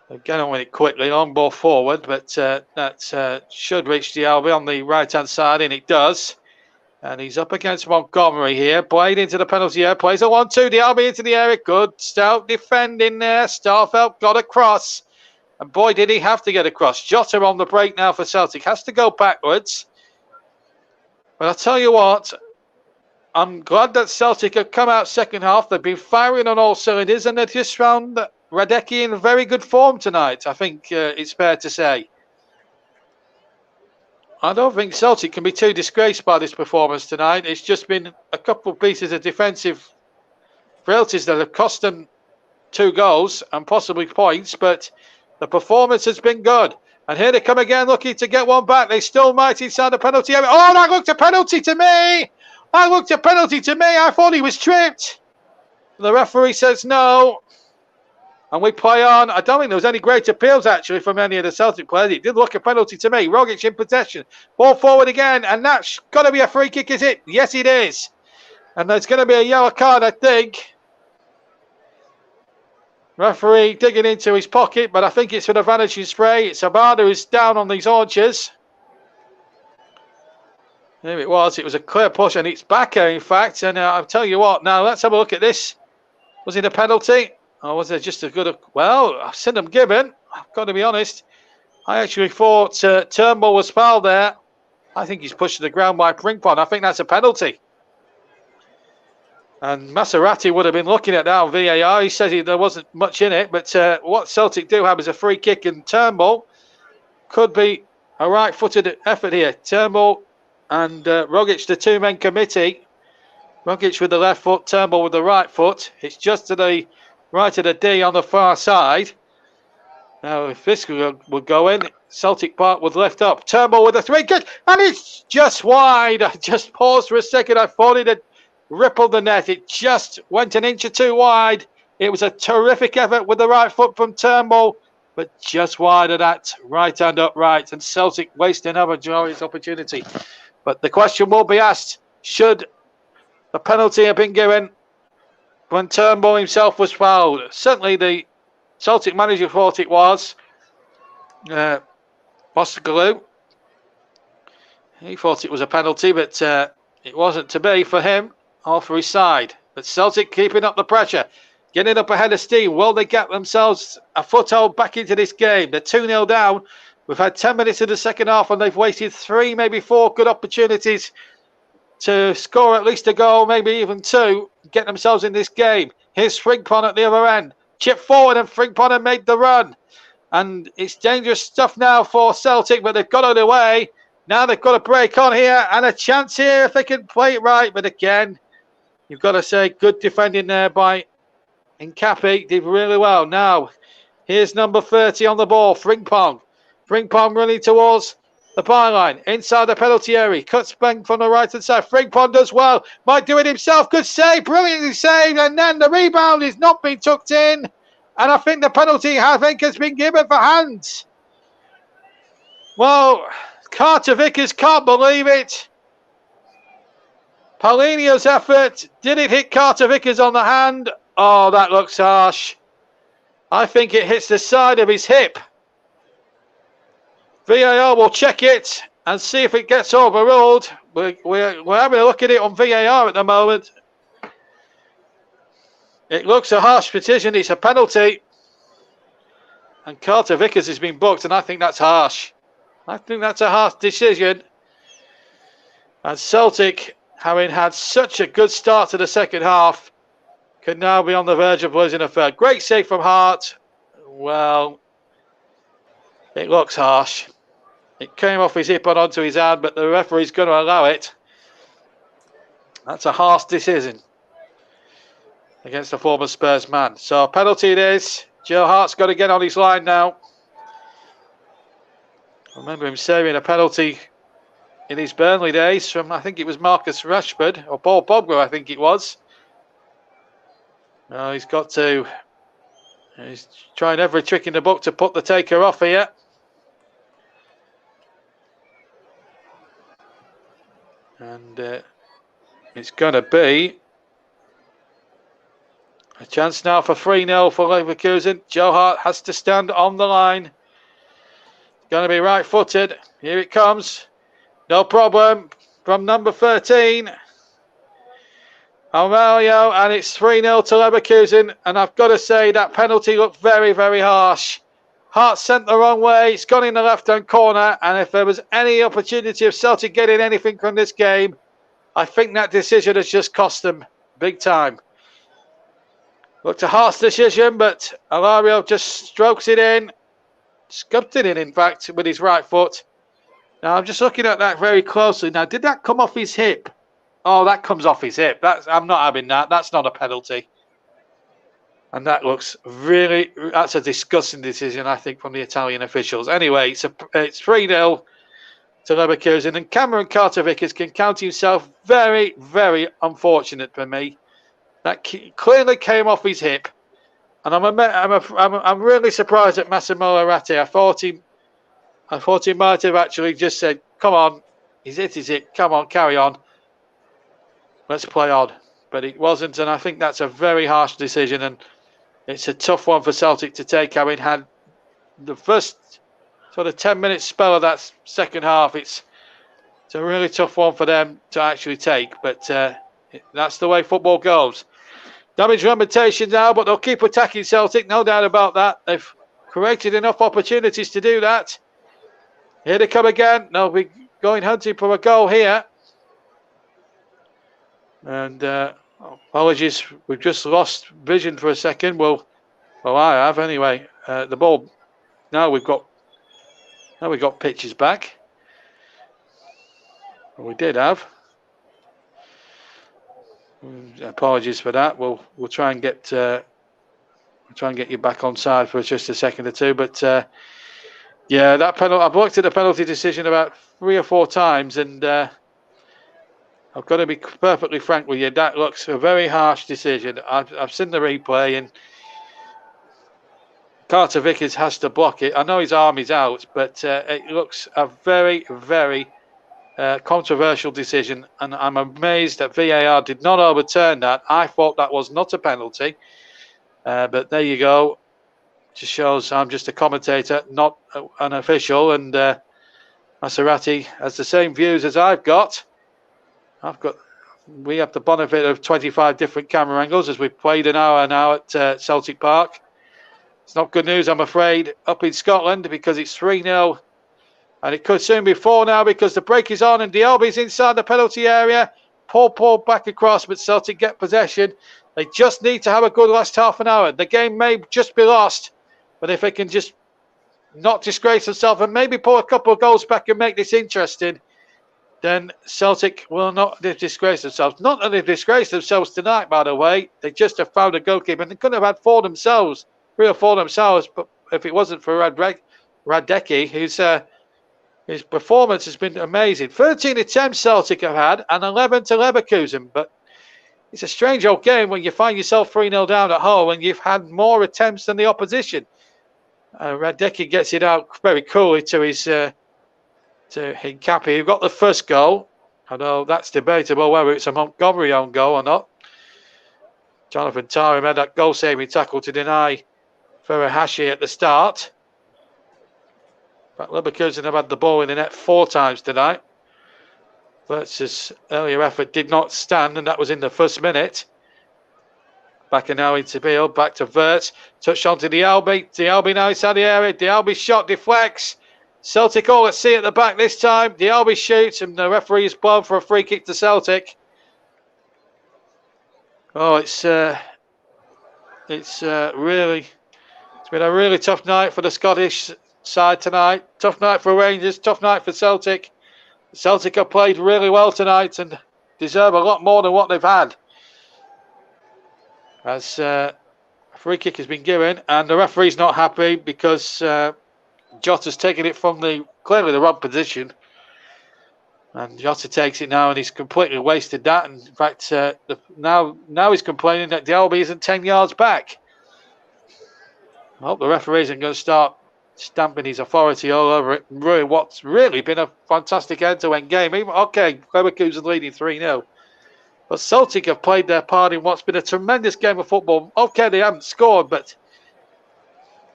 They're going to win it quickly, long ball forward, but that should reach the Albi on the right-hand side, and it does. And he's up against Montgomery here. Played into the penalty area. Plays a 1-2. Diaby into the area. Good stout defending there. Starfelt got across. And boy, did he have to get across. Jota on the break now for Celtic. Has to go backwards. But I'll tell you what. I'm glad that Celtic have come out second half. They've been firing on all cylinders. And they've just found Radecki in very good form tonight. I think it's fair to say. I don't think Celtic can be too disgraced by this performance tonight. It's just been a couple of pieces of defensive frailties that have cost them 2 goals and possibly points, but the performance has been good. And here they come again, looking to get one back. They still might inside the penalty area. Oh, that looked a penalty to me! That looked a penalty to me. I thought he was tripped. The referee says no. And we play on. I don't think there was any great appeals, actually, from any of the Celtic players. It did look a penalty to me. Rogic in possession. Ball forward again. And that's got to be a free kick, is it? Yes, it is. And there's going to be a yellow card, I think. Referee digging into his pocket, but I think it's for the vanishing spray. It's Abada who's down on these haunches. There it was. It was a clear push, and it's Bakker, in fact. And I'll tell you what. Now, let's have a look at this. Was it a penalty? Or was it just a good... Well, I've seen them given. I've got to be honest. I actually thought Turnbull was fouled there. I think he's pushed to the ground by Frimpong. I think that's a penalty. And Maserati would have been looking at that on VAR. He says there wasn't much in it. But what Celtic do have is a free kick. And Turnbull could be a right-footed effort here. Turnbull and Rogic, the two-men committee. Rogic with the left foot, Turnbull with the right foot. It's just to the... right of the D on the far side. Now, if this would go in, Celtic Park would lift up. Turnbull with a 3 kick, and it's just wide. I just paused for a second. I thought it had rippled the net. It just went an inch or 2 wide. It was a terrific effort with the right foot from Turnbull, but just wide of that right hand upright. And Celtic wasting another glorious opportunity. But the question will be asked, should the penalty have been given when Turnbull himself was fouled? Certainly the Celtic manager thought it was. Postecoglou. He thought it was a penalty, but it wasn't to be for him or for his side. But Celtic keeping up the pressure, getting up ahead of steam. Will they get themselves a foothold back into this game? They're 2-0 down. We've had 10 minutes of the second half and they've wasted 3, maybe 4 good opportunities to score at least a goal, maybe even 2, get themselves in this game. Here's Frimpong at the other end. Chip forward and Frimpong had made the run. And it's dangerous stuff now for Celtic, but they've got it away. Now they've got a break on here and a chance here if they can play it right. But again, you've got to say good defending there by Nkapi. Did really well. Now, here's number 30 on the ball, Frimpong. Frimpong running towards the byline, inside the penalty area. Cuts back from the right hand side. Frimpong does well. Might do it himself. Good save. Brilliantly saved. And then the rebound is not being tucked in. And I think the penalty, I think, has been given for hands. Well, Carter Vickers can't believe it. Paulinho's effort. Did it hit Carter Vickers on the hand? Oh, that looks harsh. I think it hits the side of his hip. VAR will check it and see if it gets overruled. We're having a look at it on VAR at the moment. It looks a harsh decision. It's a penalty. And Carter Vickers has been booked, and I think that's harsh. I think that's a harsh decision. And Celtic, having had such a good start to the second half, could now be on the verge of losing a third. Great save from Hart. Well, it looks harsh. It came off his hip and onto his hand, but the referee's going to allow it. That's a harsh decision against the former Spurs man. So a penalty it is. Joe Hart's got to get on his line now. I remember him saving a penalty in his Burnley days from, I think it was Marcus Rashford, or Paul Pogba, I think it was. No, he's got to... He's trying every trick in the book to put the taker off here. And it's going to be a chance now for 3-0 for Leverkusen. Joe Hart has to stand on the line. Going to be right-footed. Here it comes. No problem. from number 13. Aurelio, and it's 3-0 to Leverkusen. And I've got to say that penalty looked very, very harsh. Hart sent the wrong way. It's gone in the left-hand corner. And if there was any opportunity of Celtic getting anything from this game, I think that decision has just cost them big time. Looked a harsh decision, but Aurelio just strokes it in. Scuffed it in fact, with his right foot. Now, I'm just looking at that very closely. Now, did that come off his hip? Oh, that comes off his hip. I'm not having that. That's not a penalty. And that looks really... That's a disgusting decision, I think, from the Italian officials. Anyway, it's 3-0 to Leverkusen. And Cameron Carter-Vickers can count himself very, very unfortunate for me. That clearly came off his hip. And I'm really surprised at Massimo Arati. I thought he might have actually just said, come on, he's it. Come on, carry on. Let's play on. But it wasn't, and I think that's a very harsh decision, and it's a tough one for Celtic to take. Having had the first sort of 10-minute spell of that second half, it's a really tough one for them to actually take. But that's the way football goes. Damage limitation now, but they'll keep attacking Celtic, no doubt about that. They've created enough opportunities to do that. Here they come again. They'll be going hunting for a goal here. And apologies, we've just lost vision for a second. Well, I have anyway. The ball. Now we've got pitches back. Well, we did have. Apologies for that. We'll try and get you back on side for just a second or two. But yeah, that penalty. I've looked at the penalty decision about 3 or 4 times, and I've got to be perfectly frank with you. That looks a very harsh decision. I've seen the replay, and Carter Vickers has to block it. I know his arm is out, but it looks a very, very controversial decision, and I'm amazed that VAR did not overturn that. I thought that was not a penalty, but there you go. Just shows I'm just a commentator, not an official, and Maserati has the same views as I've got. We have the benefit of 25 different camera angles as we've played an hour now at Celtic Park. It's not good news, I'm afraid, up in Scotland, because it's 3-0. And it could soon be 4 now, because the break is on and Dialby's inside the penalty area. Pulled back across, but Celtic get possession. They just need to have a good last half an hour. The game may just be lost, but if they can just not disgrace themselves and maybe pull a couple of goals back and make this interesting, then Celtic will not disgrace themselves. Not that they've disgraced themselves tonight, by the way. They just have found a goalkeeper, and they could have had 3 or 4 themselves, but if it wasn't for Radecki, his performance has been amazing. 13 attempts Celtic have had and 11 to Leverkusen. But it's a strange old game when you find yourself 3-0 down at home and you've had more attempts than the opposition. Radecki gets it out very coolly to Hincapi, who got the first goal. I know that's debatable whether it's a Montgomery own goal or not. Jonathan Tah made that goal-saving tackle to deny Furuhashi at the start. But Leverkusen have had the ball in the net 4 times tonight. Verts' earlier effort did not stand, and that was in the first minute. Back and now into Beale, back to Verts. Touched on to Dialby. Dialby now inside the area. Dialby's shot deflects. Celtic all at sea at the back this time. Dialby shoots, and the referee is blown for a free kick to Celtic. Oh, it's been a really tough night for the Scottish side tonight. Tough night for Rangers, tough night for Celtic. Celtic have played really well tonight and deserve a lot more than what they've had. As a free kick has been given, and the referee's not happy because Jota's taken it from clearly the wrong position. And Jota takes it now, and he's completely wasted that. And in fact, now he's complaining that Dialby isn't 10 yards back. I hope the referee isn't going to start stamping his authority all over it. Really, what's really been a fantastic end-to-end game. Okay, Leverkusen leading 3-0. But Celtic have played their part in what's been a tremendous game of football. Okay, they haven't scored, but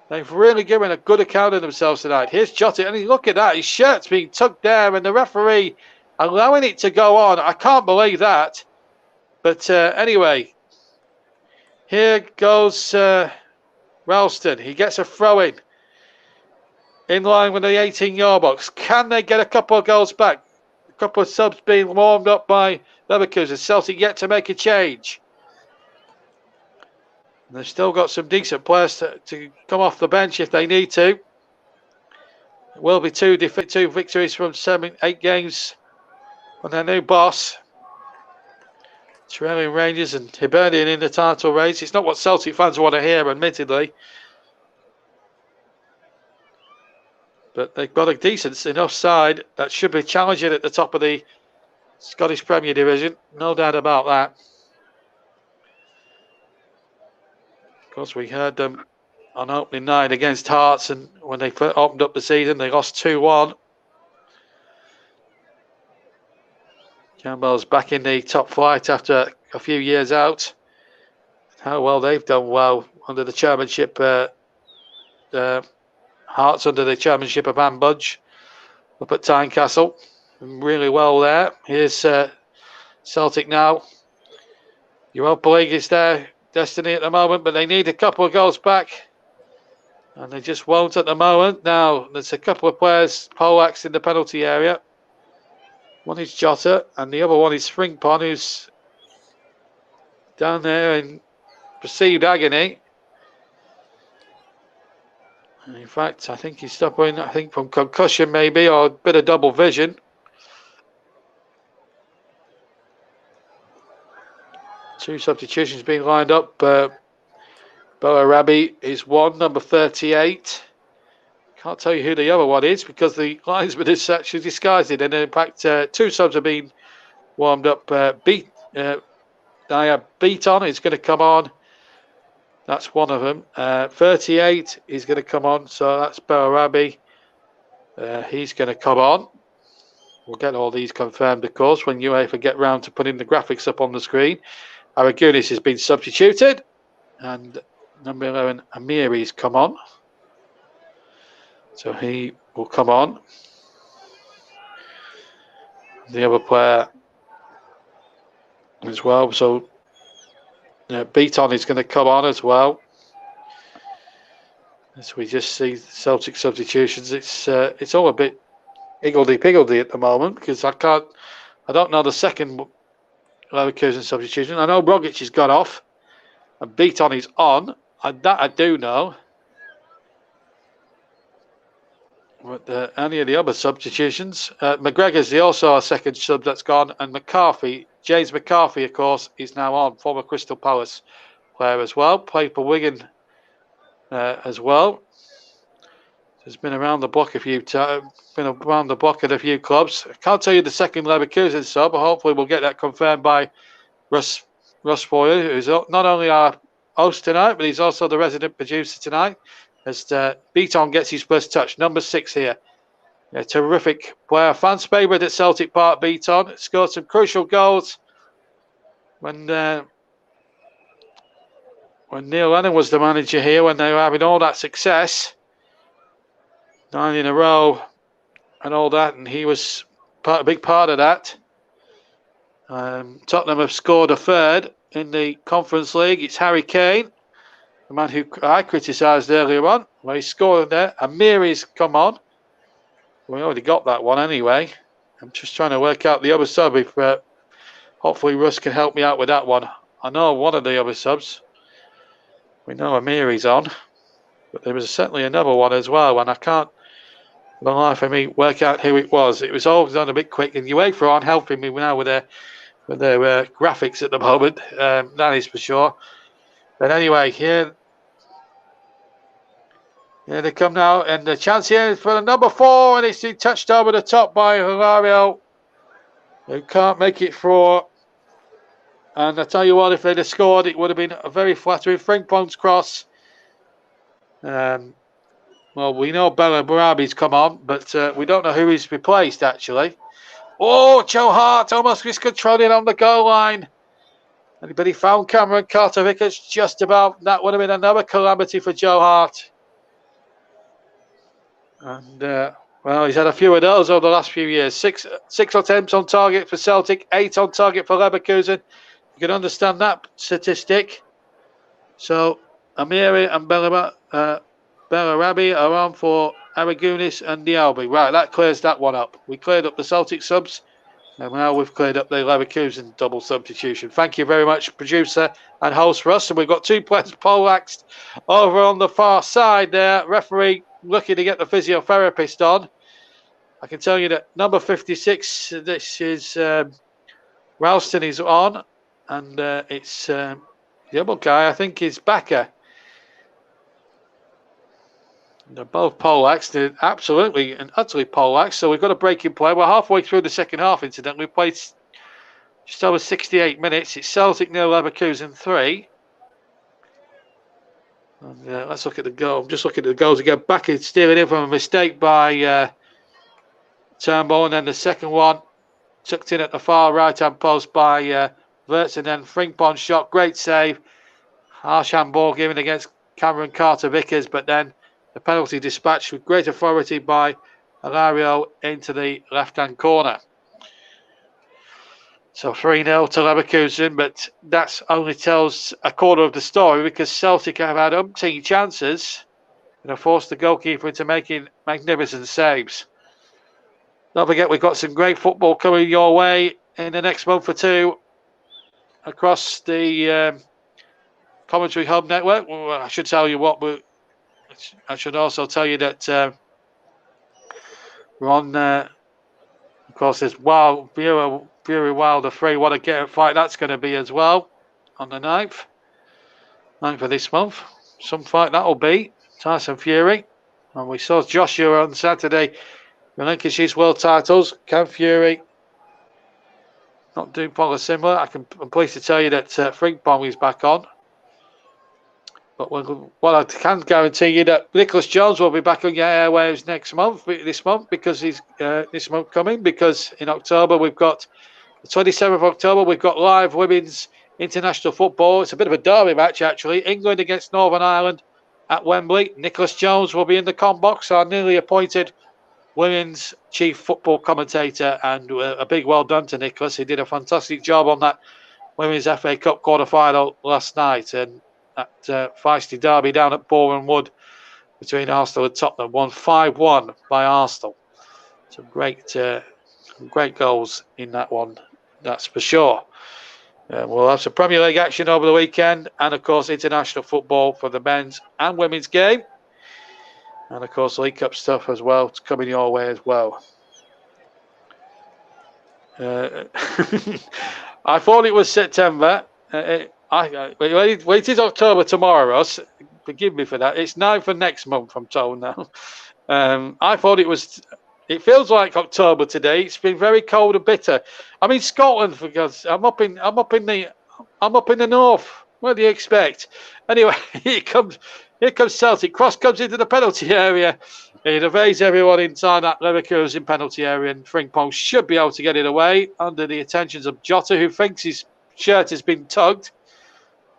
they've really given a good account of themselves tonight. Here's Jota, and look at that. His shirt's being tucked there, and the referee, allowing it to go on. I can't believe that. But anyway, here goes Ralston. He gets a throw in line with the 18-yard box. Can they get a couple of goals back? A couple of subs being warmed up by Leverkusen. Celtic yet to make a change. And they've still got some decent players to come off the bench if they need to. It will be two victories from 8 games on their new boss. Trailing Rangers and Hibernian in the title race. It's not what Celtic fans want to hear, admittedly. But they've got a decent enough side that should be challenging at the top of the Scottish Premier Division. No doubt about that. Of course, we heard them on opening night against Hearts, and when they opened up the season, they lost 2-1. Campbell's back in the top flight after a few years out. How well they've done well under the chairmanship. Hearts under the chairmanship of Anne Budge up at Tynecastle. Really well there. Here's Celtic now. Europa League is their destiny at the moment, but they need a couple of goals back. And they just won't at the moment. Now, there's a couple of players, Polak's in the penalty area. One is Jota, and the other one is Frimpong, who's down there in perceived agony. And in fact, I think he's suffering, from concussion maybe, or a bit of double vision. Two substitutions being lined up. Boarabi is one, number 38. Can't tell you who the other one is because the linesman has actually disguised it. And in fact, two subs have been warmed up. Beaton is going to come on. That's one of them. 38 is going to come on. So that's Boarabi. He's going to come on. We'll get all these confirmed, of course, when UEFA get round to putting the graphics up on the screen. Aragunis has been substituted. And number 11, Amiri's come on. So he will come on. The other player as well. So Beaton is going to come on as well. As we just see Celtic substitutions, it's all a bit higgledy-piggledy at the moment because I don't know the second Leverkusen substitution. I know Rogic has got off and Beaton is on. That I do know. But any of the other substitutions, McGregor's also a second sub that's gone, and James McCarthy, of course, is now on, former Crystal Palace player as well, played for Wigan as well. Has been around the block a few times, been around the block at a few clubs. I can't tell you the second Leverkusen sub, but hopefully we'll get that confirmed by Russ Foyer, who's not only our host tonight, but he's also the resident producer tonight. As Beaton gets his first touch, number 6 here. A terrific player, fans favourite at Celtic Park. Beaton scored some crucial goals when Neil Lennon was the manager here, when they were having all that success, 9 in a row and all that, and he was a big part of that. Tottenham have scored a third in the Conference League. It's Harry Kane, the man who I criticised earlier on, where he scored there. Amiri's come on. We already got that one anyway. I'm just trying to work out the other sub. If hopefully Russ can help me out with that one. I know one of the other subs. We know Amiri's on, but there was certainly another one as well, and I can't, for the life of me, work out who it was. It was all done a bit quick, and UEFA aren't helping me now with their graphics at the moment. That is for sure. But anyway, here they come now, and the chance here for the number 4, and it's been touched over the top by Hilario, who can't make it through. And I tell you what, if they'd have scored, it would have been a very flattering Frimpong's cross. Well, we know Bella Barabi's come on, but we don't know who he's replaced, actually. Oh, Joe Hart almost miscontrolling on the goal line. But he found Cameron Carter-Vickers just about. That would have been another calamity for Joe Hart. And Well, he's had a few of those over the last few years. Six attempts on target for Celtic, 8 on target for Leverkusen. You can understand that statistic. So Amiri and Bellarabi are on for Aragonis and Dialbi. Right, that clears that one up. We cleared up the Celtic subs, and now we've cleared up the Leverkusen double substitution. Thank you very much, producer and host Russ. And we've got 2 players poleaxed over on the far side there. Referee looking to get the physiotherapist on. I can tell you that number 56, this is Ralston is on, and it's the other guy, I think, is Bakker. They're both poleaxed. They're absolutely and utterly poleaxed. So we've got a break in play. We're halfway through the second half, incidentally. We've played just over 68 minutes. It's Celtic 0, Leverkusen 3. And let's look at the goal. I'm just looking at the goals again. Bakker steering in from a mistake by Turnbull, and then the second one tucked in at the far right-hand post by Wirtz, and then Frimpong's shot, great save. Harsh handball given against Cameron Carter-Vickers, but then the penalty dispatched with great authority by Alario into the left-hand corner. So 3-0 to Leverkusen, but that only tells a quarter of the story, because Celtic have had umpteen chances and have forced the goalkeeper into making magnificent saves. Don't forget, we've got some great football coming your way in the next month or two across the Commentary Hub Network. Well, I should tell you what, I should also tell you that we're on, of course, this Fury Wilder 3. What a get fight that's going to be as well on the 9th of this month. Some fight that'll be. Tyson Fury. And we saw Joshua on Saturday relinquish his world titles. Can Fury not do Paula similar? I'm pleased to tell you that Frimpong is back on. But what I can guarantee you that Nicholas Jones will be back on your airwaves this month, because he's this month coming, because in October we've got the 27th of October, we've got live women's international football. It's a bit of a derby match, actually. England against Northern Ireland at Wembley. Nicholas Jones will be in the com box, our newly appointed women's chief football commentator, and a big well done to Nicholas. He did a fantastic job on that women's FA Cup quarter-final last night, and that feisty derby down at Boreham Wood between Arsenal and Tottenham, won 5-1 by Arsenal. Some great goals in that one, that's for sure. We'll have some Premier League action over the weekend, and of course international football for the men's and women's game, and of course League Cup stuff as well. It's coming your way as well. I thought it was September. It is October tomorrow, Ross. Forgive me for that. It's 9th for next month, I'm told now. I thought it was. It feels like October today. It's been very cold and bitter. I'm in Scotland, because I'm up in the north. What do you expect? Anyway, here comes Celtic. Cross comes into the penalty area. It evades everyone inside that Leverkusen penalty area, and Frimpong should be able to get it away under the attentions of Jota, who thinks his shirt has been tugged.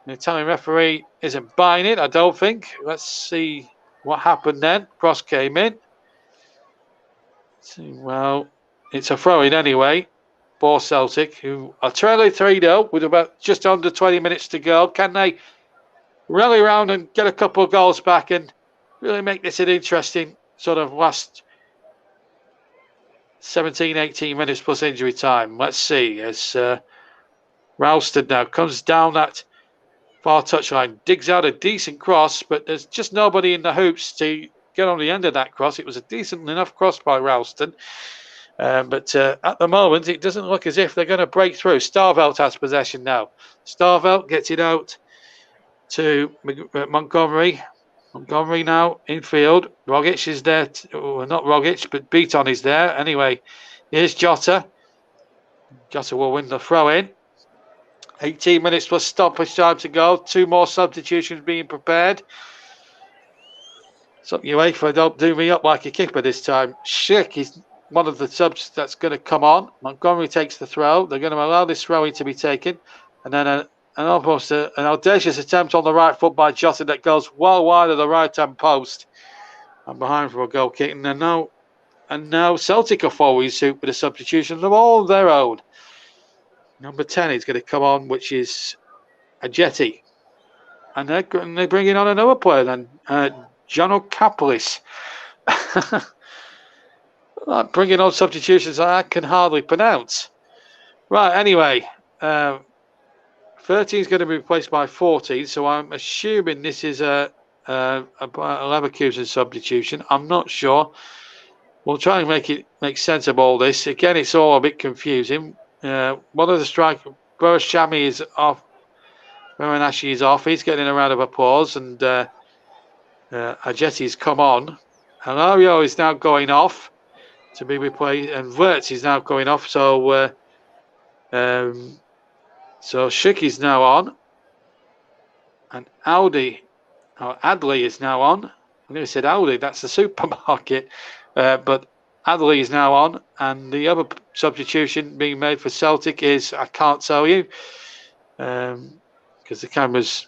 The Italian referee isn't buying it, I don't think. Let's see what happened then. Cross came in. Well, it's a throw-in anyway for Celtic, who are trailing 3-0 with about just under 20 minutes to go. Can they rally around and get a couple of goals back and really make this an interesting sort of last 17, 18 minutes plus injury time? Let's see, as Ralston now comes down that far touchline, digs out a decent cross, but there's just nobody in the hoops to get on the end of that cross. It was a decent enough cross by Ralston, but at the moment it doesn't look as if they're going to break through. Starvelt has possession now. Starvelt gets it out to Montgomery. Montgomery now infield. Rogic is there. Not Rogic, but Beaton is there. Anyway, here's Jota. Jota will win the throw-in. 18 minutes plus stoppage time to go. 2 more substitutions being prepared. So UEFA don't do me up like a keeper this time. Schick is one of the subs that's going to come on. Montgomery takes the throw. They're going to allow this throw-in to be taken. And then an audacious attempt on the right foot by Jota that goes well wide of the right-hand post. And behind for a goal kick. And now And now Celtic are following suit with a substitution of all their own. Number 10 is going to come on, which is a Jetty. And they're bringing on another player then, Giannopoulos. Bringing on substitutions I can hardly pronounce. Right, anyway, 13 is going to be replaced by 14, so I'm assuming this is a Leverkusen substitution. I'm not sure. We'll try and make sense of all this. Again, it's all a bit confusing. One of the strikers, Boris Chami, is off. Maranashi is off. He's getting a round of applause, and Ajeti's come on. Hilario is now going off to be replaced, and Wirtz is now going off. So Schick is now on, and Adley is now on. I nearly said Aldi. That's the supermarket, but Adley is now on, and the other substitution being made for Celtic is, I can't tell you, because the cameras.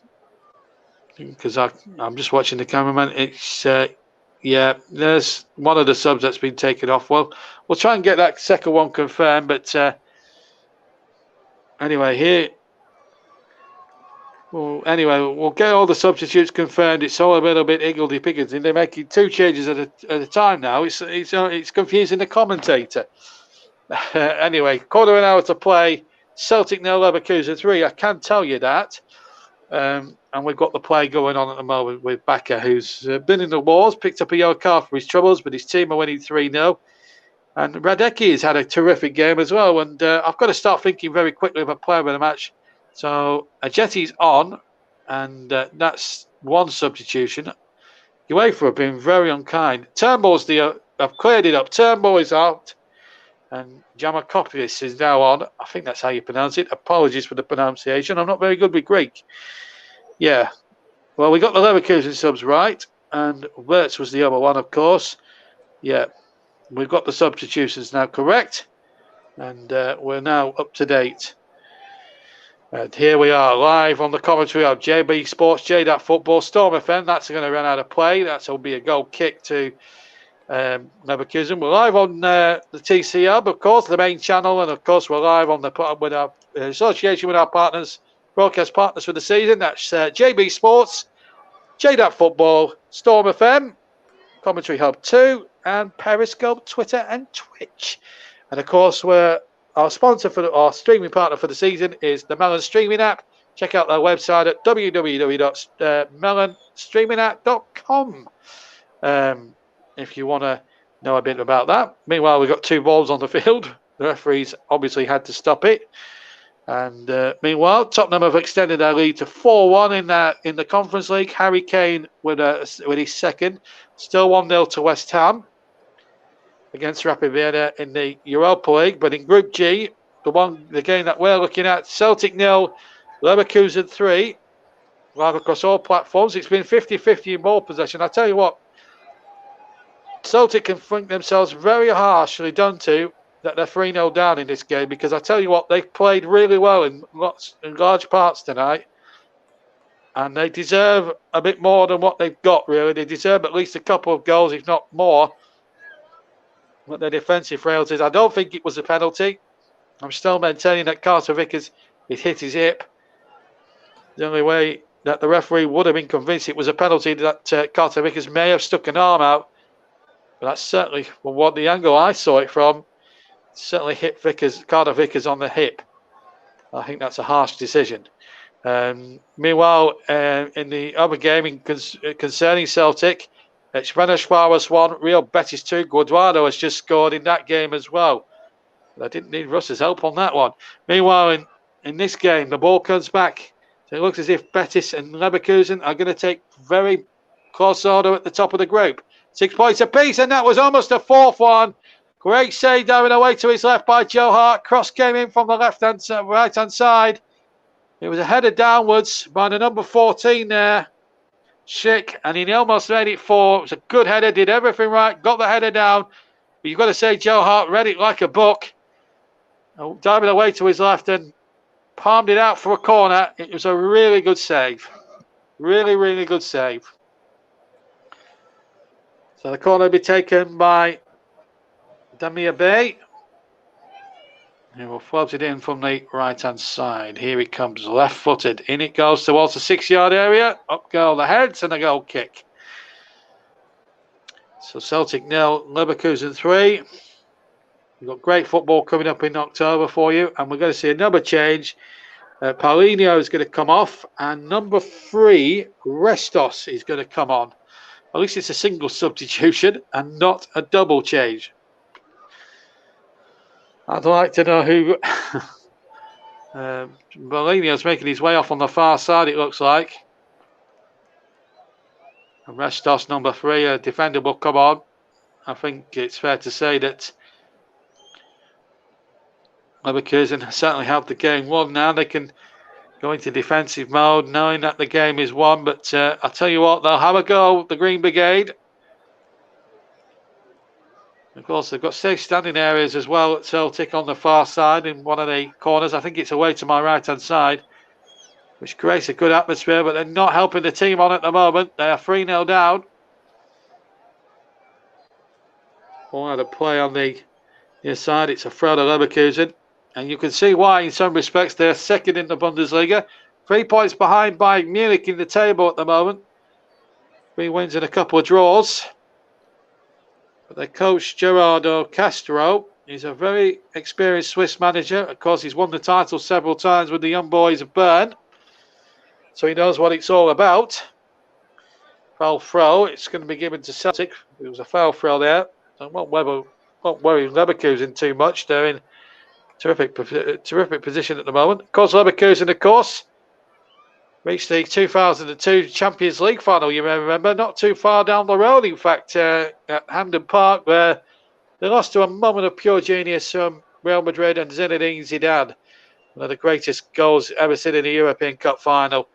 Because I'm just watching the cameraman. It's there's one of the subs that's been taken off. Well, we'll try and get that second one confirmed. But anyway, we'll get all the substitutes confirmed. It's all a little bit higgledy-piggledy. They're making 2 changes at a time now. It's confusing the commentator. Anyway, quarter of an hour to play. Celtic 0, Leverkusen 3. I can tell you that. And we've got the play going on at the moment with Baka, who's been in the wars, picked up a yellow card for his troubles, but his team are winning 3-0. And Radecki has had a terrific game as well. And I've got to start thinking very quickly of a player of the match. So Ajeti's on, and that's one substitution. UEFA have been very unkind. Turnbull's I've cleared it up. Turnbull is out, and Giannopoulos is now on. I think that's how you pronounce it. Apologies for the pronunciation. I'm not very good with Greek. Yeah. Well, we got the Leverkusen subs right, and Wirtz was the other one, of course. Yeah. We've got the substitutions now correct, and we're now up to date. And here we are live on the commentary of JB Sports, JDAT Football, Storm FM. That's going to run out of play. That'll be a goal kick to Leverkusen. We're live on the TC Hub, of course, the main channel, and of course we're live on with our association with our partners, broadcast partners for the season. That's JB Sports, JDAT Football, Storm FM, Commentary Hub 2, and Periscope, Twitter, and Twitch. And of course, our sponsor for our streaming partner for the season is the Melon streaming app. Check out their website at www.melonstreamingapp.com. If you want to know a bit about that. Meanwhile, we've got 2 balls on the field. The referees obviously had to stop it. And meanwhile, Tottenham have extended their lead to 4-1 in the Conference League. Harry Kane with his second. Still 1-0 to West Ham against Rapid Vienna in the Europa League. But in Group G, the game that we're looking at, Celtic 0, Leverkusen 3. Live across all platforms. It's been 50-50 in ball possession. I tell you what, Celtic can think themselves very harshly done to that they're 3-0 down in this game, because I tell you what, they've played really well in large parts tonight, and they deserve a bit more than what they've got, really. They deserve at least a couple of goals, if not more. But their defensive frailties, I don't think it was a penalty. I'm still maintaining that Carter Vickers hit his hip. The only way that the referee would have been convinced it was a penalty, that Carter Vickers may have stuck an arm out. But that's certainly, from what the angle I saw it from, certainly hit Carter Vickers on the hip. I think that's a harsh decision. Meanwhile, in the other game concerning Celtic, it's Ferencváros 1, Real Betis 2. Guardado has just scored in that game as well. But I didn't need Russ's help on that one. Meanwhile, in this game, the ball comes back. So it looks as if Betis and Leverkusen are going to take very close order at the top of the group. 6 points apiece, and that was almost a 4th one. Great save down away to his left by Joe Hart. Cross came in from the right-hand side. It was a header downwards by the number 14 there, Schick, and he almost made it 4. It was a good header, did everything right, got the header down. But you've got to say Joe Hart read it like a book. Diving away to his left and palmed it out for a corner. It was a really good save. Really, really good save. So the corner will be taken by Damir Bay. He will float it in from the right-hand side. Here he comes, left-footed. In it goes towards the 6-yard area. Up go the heads and a goal kick. So Celtic 0, Leverkusen 3. We've got great football coming up in October for you. And we're going to see another change. Paulinho is going to come off. And number 3, Restos, is going to come on. At least it's a single substitution and not a double change. I'd like to know who... Paulinho's making his way off on the far side, it looks like. And Restos, number 3, a defender will come on. I think it's fair to say that Leverkusen certainly have the game won now. They can go into defensive mode knowing that the game is won. But I'll tell you what, they'll have a go, the Green Brigade. Of course, they've got safe standing areas as well at Celtic on the far side in one of the corners. I think it's away to my right-hand side, which creates a good atmosphere, but they're not helping the team on at the moment. They are 3-0 down. All out of play on the near side. It's a throw to Leverkusen. And you can see why, in some respects, they're second in the Bundesliga. 3 points behind Bayern Munich in the table at the moment. 3 wins and a couple of draws. But their coach, Gerardo Castro, is a very experienced Swiss manager. Of course, he's won the title several times with the young boys of Bern. So he knows what it's all about. Foul throw. It's going to be given to Celtic. It was a foul throw there. So won't worry Leverkusen too much. They're in terrific position at the moment. Of course, Leverkusen, of course, reached the 2002 Champions League final, you may remember, not too far down the road, in fact, at Hampden Park, where they lost to a moment of pure genius from Real Madrid and Zinedine Zidane, one of the greatest goals ever seen in a European Cup final.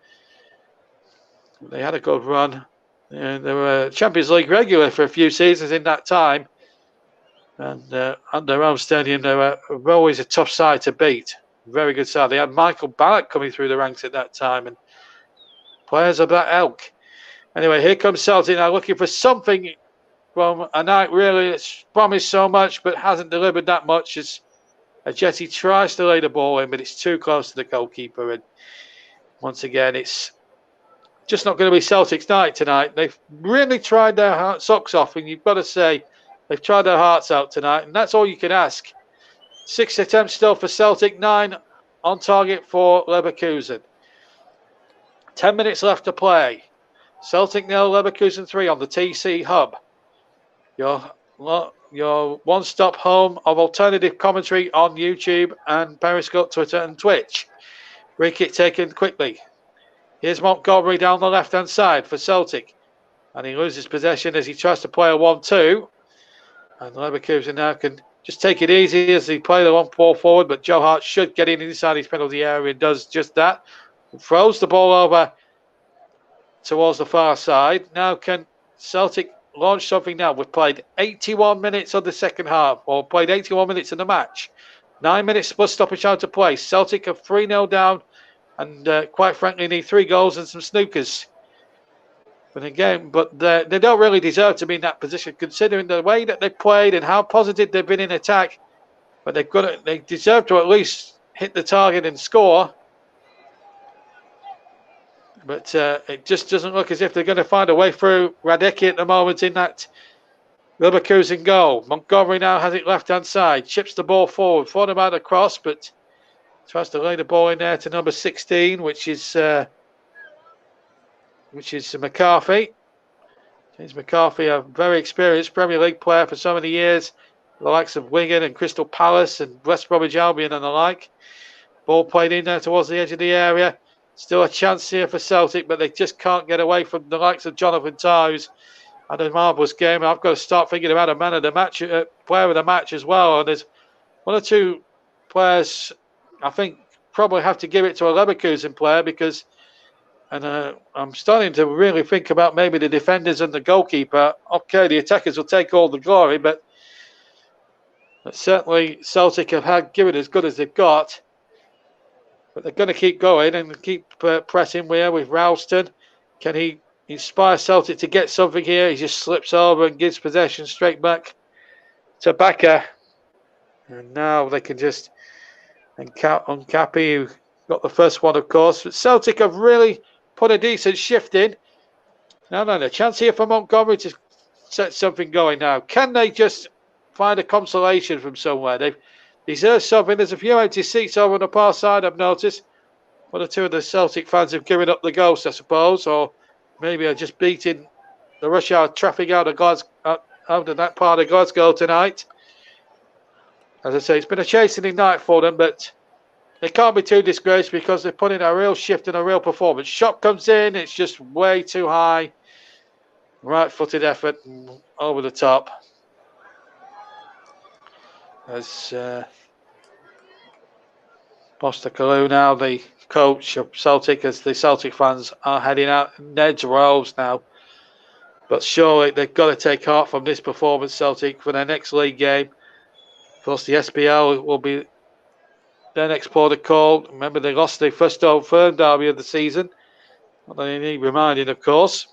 They had a good run, and they were a Champions League regular for a few seasons in that time, and at their own stadium, they were always a tough side to beat. Very good side. They had Michael Ballack coming through the ranks at that time, and players of that ilk. Anyway, here comes Celtic now looking for something from a night really that's promised so much but hasn't delivered that much as Ajeti tries to lay the ball in, but it's too close to the goalkeeper. And once again, it's just not going to be Celtic's night tonight. They've really tried their socks off, and you've got to say they've tried their hearts out tonight, and that's all you can ask. 6 attempts still for Celtic, 9 on target for Leverkusen. 10 minutes left to play. Celtic 0, Leverkusen 3 on the TC Hub. Your one-stop home of alternative commentary on YouTube and Periscope, Twitter and Twitch. Free kick taken quickly. Here's Montgomery down the left-hand side for Celtic. And he loses possession as he tries to play a 1-2. And Leverkusen now can just take it easy as they play the long ball forward. But Joe Hart should get in inside his penalty area and does just that. Throws the ball over towards the far side. Now can Celtic launch something now? We've played 81 minutes of the second half, or played 81 minutes in the match. 9 minutes plus stoppage time to play. Celtic are 3-0 down and quite frankly need 3 goals and some snookers. But again, they don't really deserve to be in that position considering the way that they played and how positive they've been in attack. But they deserve to at least hit the target and score. But it just doesn't look as if they're going to find a way through Radecki at the moment in that Leverkusen goal. Montgomery now has it left-hand side, chips the ball forward, thought about a cross, but tries to lay the ball in there to number 16, which is McCarthy. James McCarthy, a very experienced Premier League player for so many years, the likes of Wigan and Crystal Palace and West Bromwich Albion and the like. Ball played in there towards the edge of the area. Still a chance here for Celtic, but they just can't get away from the likes of Jonathan Tah, who's had a marvellous game. I've got to start thinking about a man of the match, player of the match as well. And there's 1 or 2 players I think probably have to give it to a Leverkusen player because, and I'm starting to really think about maybe the defenders and the goalkeeper. Okay, the attackers will take all the glory, but certainly Celtic have given as good as they've got. But they're going to keep going and keep pressing with Ralston. Can he inspire Celtic to get something here? He just slips over and gives possession straight back to Becker. And now they can just Uncappy, who got the first one, of course. But Celtic have really put a decent shift in. Now, a chance here for Montgomery to set something going now. Can they just find a consolation from somewhere? They deserve something. There's a few empty seats over on the far side, I've noticed. One or two of the Celtic fans have given up the ghost, I suppose, or maybe are just beating the rush hour traffic out of that part of Glasgow tonight. As I say, it's been a chastening night for them, but they can't be too disgraced because they're putting a real shift and a real performance. Shot comes in, it's just way too high. Right-footed effort over the top. As Postecoglou now, the coach of Celtic, as the Celtic fans are heading out Ned's rows now. But surely they've got to take heart from this performance, Celtic, for their next league game. Of course, the SPL will be their next port of call. Remember, they lost the first Old Firm derby of the season. Not that they need reminding, of course.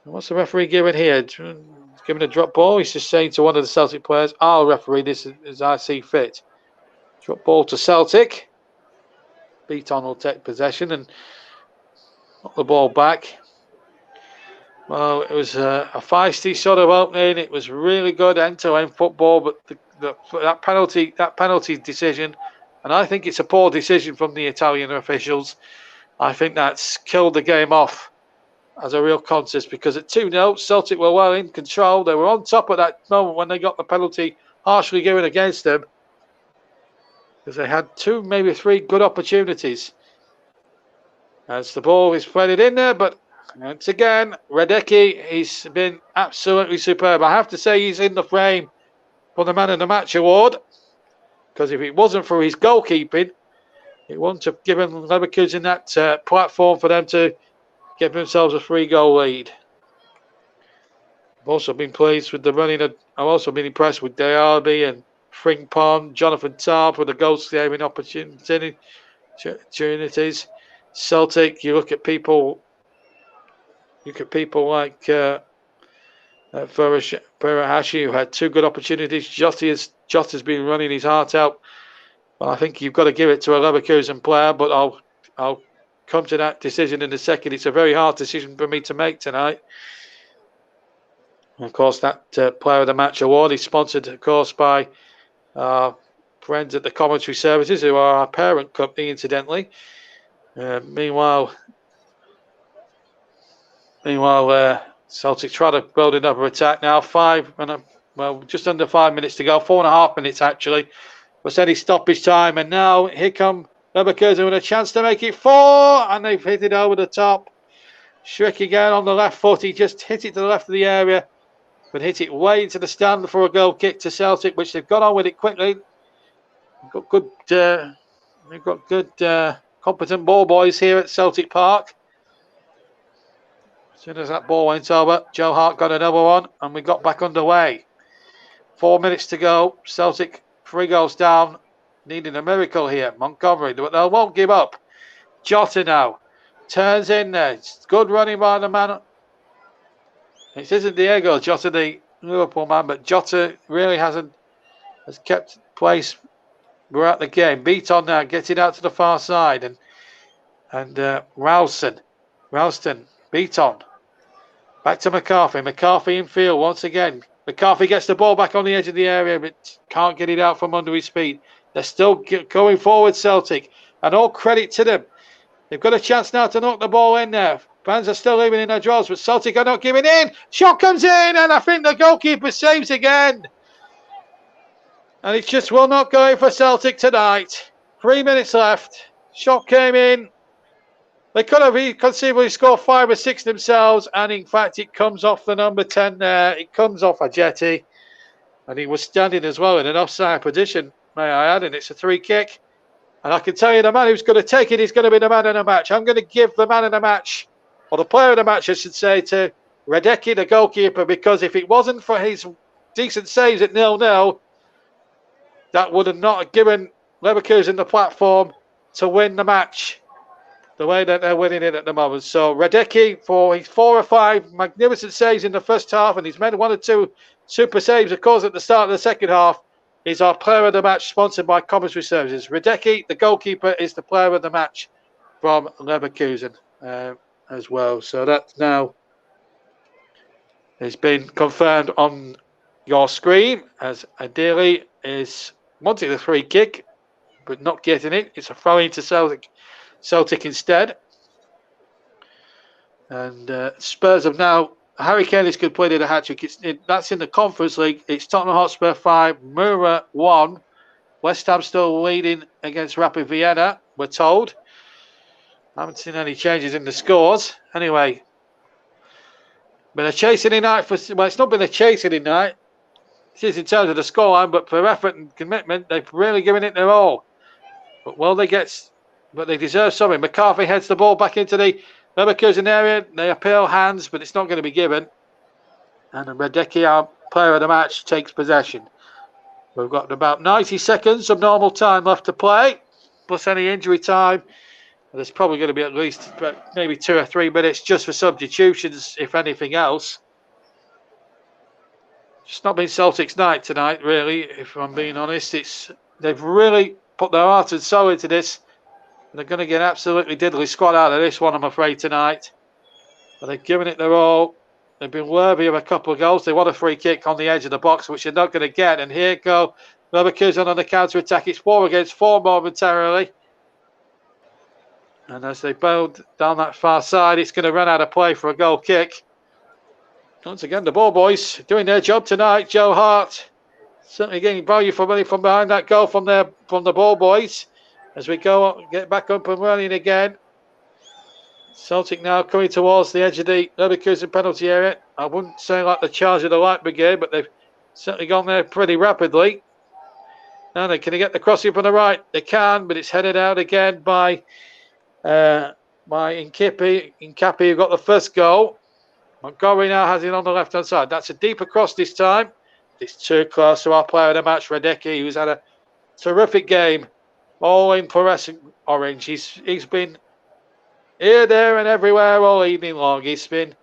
What's the referee giving here? Giving a drop ball. He's just saying to one of the Celtic players, I'll referee this as I see fit. Drop ball to Celtic. Beaton will take possession and knock the ball back. Well, it was a feisty sort of opening. It was really good end-to-end football, but that penalty decision, and I think it's a poor decision from the Italian officials. I think that's killed the game off as a real contest, because at 2-0, Celtic were well in control. They were on top at that moment when they got the penalty harshly given against them, because they had 2, maybe 3 good opportunities. As the ball is threaded in there, but once again, Radecki, he's been absolutely superb. I have to say he's in the frame for the Man of the Match award, because if it wasn't for his goalkeeping, it wouldn't have given Leverkusen that platform for them to give themselves a 3-goal lead. I've also been pleased with the running. I've also been impressed with Diaby and Frimpong, Jonathan Tah for the goal-saving opportunities. Celtic, you look at people like Furuhashi, who had 2 good opportunities. Jota's been running his heart out. Well, I think you've got to give it to a Leverkusen player, but I'll come to that decision in a second. It's a very hard decision for me to make tonight. And of course, that Player of the Match award is sponsored, of course, by our friends at the Commentary Services, who are our parent company, incidentally. Meanwhile, Celtic try to build another attack now. Just under 5 minutes to go. 4.5 minutes, actually. Was any stoppage time, and now here come Leverkusen with a chance to make it 4, and they've hit it over the top. Schrick again on the left foot. He just hit it to the left of the area, but hit it way into the stand for a goal kick to Celtic, which they've got on with it quickly. They've got good, competent ball boys here at Celtic Park. As soon as that ball went over, Joe Hart got another one, and we got back underway. 4 minutes to go. Celtic 3 goals down, needing a miracle here. Montgomery, but they won't give up. Jota now turns in there. It's good running by the man. It isn't Diego Jota, the Liverpool man, but Jota really has kept place throughout the game. Beaton now getting out to the far side, and Ralston, Beaton. Back to McCarthy. McCarthy in field once again. McCarthy gets the ball back on the edge of the area, but can't get it out from under his feet. They're still going forward, Celtic, and all credit to them. They've got a chance now to knock the ball in there. Fans are still leaving in their drawers, but Celtic are not giving in. Shot comes in, and I think the goalkeeper saves again. And it just will not go in for Celtic tonight. 3 minutes left. Shot came in. They could have conceivably scored 5 or 6 themselves, and in fact, it comes off the number 10 there. It comes off Ajeti, and he was standing as well in an offside position, may I add, and it's a 3 kick. And I can tell you, the man who's going to take it is going to be the man of the match. I'm going to give the man of the match, or the player of the match, I should say, to Radecki, the goalkeeper, because if it wasn't for his decent saves at 0-0, that would have not given Leverkusen the platform to win the match the way that they're winning it at the moment. So Radecki, for his 4 or 5 magnificent saves in the first half, and he's made 1 or 2 super saves, of course, at the start of the second half. Is our player of the match, sponsored by Commentary Services. Radecki, the goalkeeper, is the player of the match from Leverkusen as well. So that now has been confirmed on your screen, as Adili is wanting the free kick, but not getting it. It's a throw into Celtic instead. And Spurs have now, Harry Kane has completed a hat-trick. That's in the Conference League. It's Tottenham Hotspur 5, Mura 1. West Ham still leading against Rapid Vienna, we're told. I haven't seen any changes in the scores. Anyway, been a chastening night well, it's not been a chastening night. It is in terms of the scoreline, but for effort and commitment, they've really given it their all. But they deserve something. McCarthy heads the ball back into the Leverkusen area. They appeal hands, but it's not going to be given. And Radecki, our player of the match, takes possession. We've got about 90 seconds of normal time left to play, plus any injury time. There's probably going to be at least maybe 2 or 3 minutes just for substitutions, if anything else. It's not been Celtic's night tonight, really, if I'm being honest. They've really put their heart and soul into this. And they're going to get absolutely diddly squad out of this one, I'm afraid, tonight. But they've given it their all. They've been worthy of a couple of goals. They want a free kick on the edge of the box, which they're not going to get. And here go Leverkusen on the counter-attack. It's 4 against 4 momentarily. And as they build down that far side, it's going to run out of play for a goal kick. Once again, the ball boys doing their job tonight. Joe Hart certainly getting value for money from behind that goal from the ball boys. As we get back up and running again. Celtic now coming towards the edge of the Leverkusen penalty area. I wouldn't say like the charge of the Light Brigade, but they've certainly gone there pretty rapidly. Now they can get the crossing from the right. They can, but it's headed out again by Incapi. Incapi, who got the first goal. Montgomery now has it on the left-hand side. That's a deeper cross this time. It's too close to our player of the match, Radecki, who's had a terrific game. All in fluorescent orange. He's been here, there, and everywhere all evening long. He's been,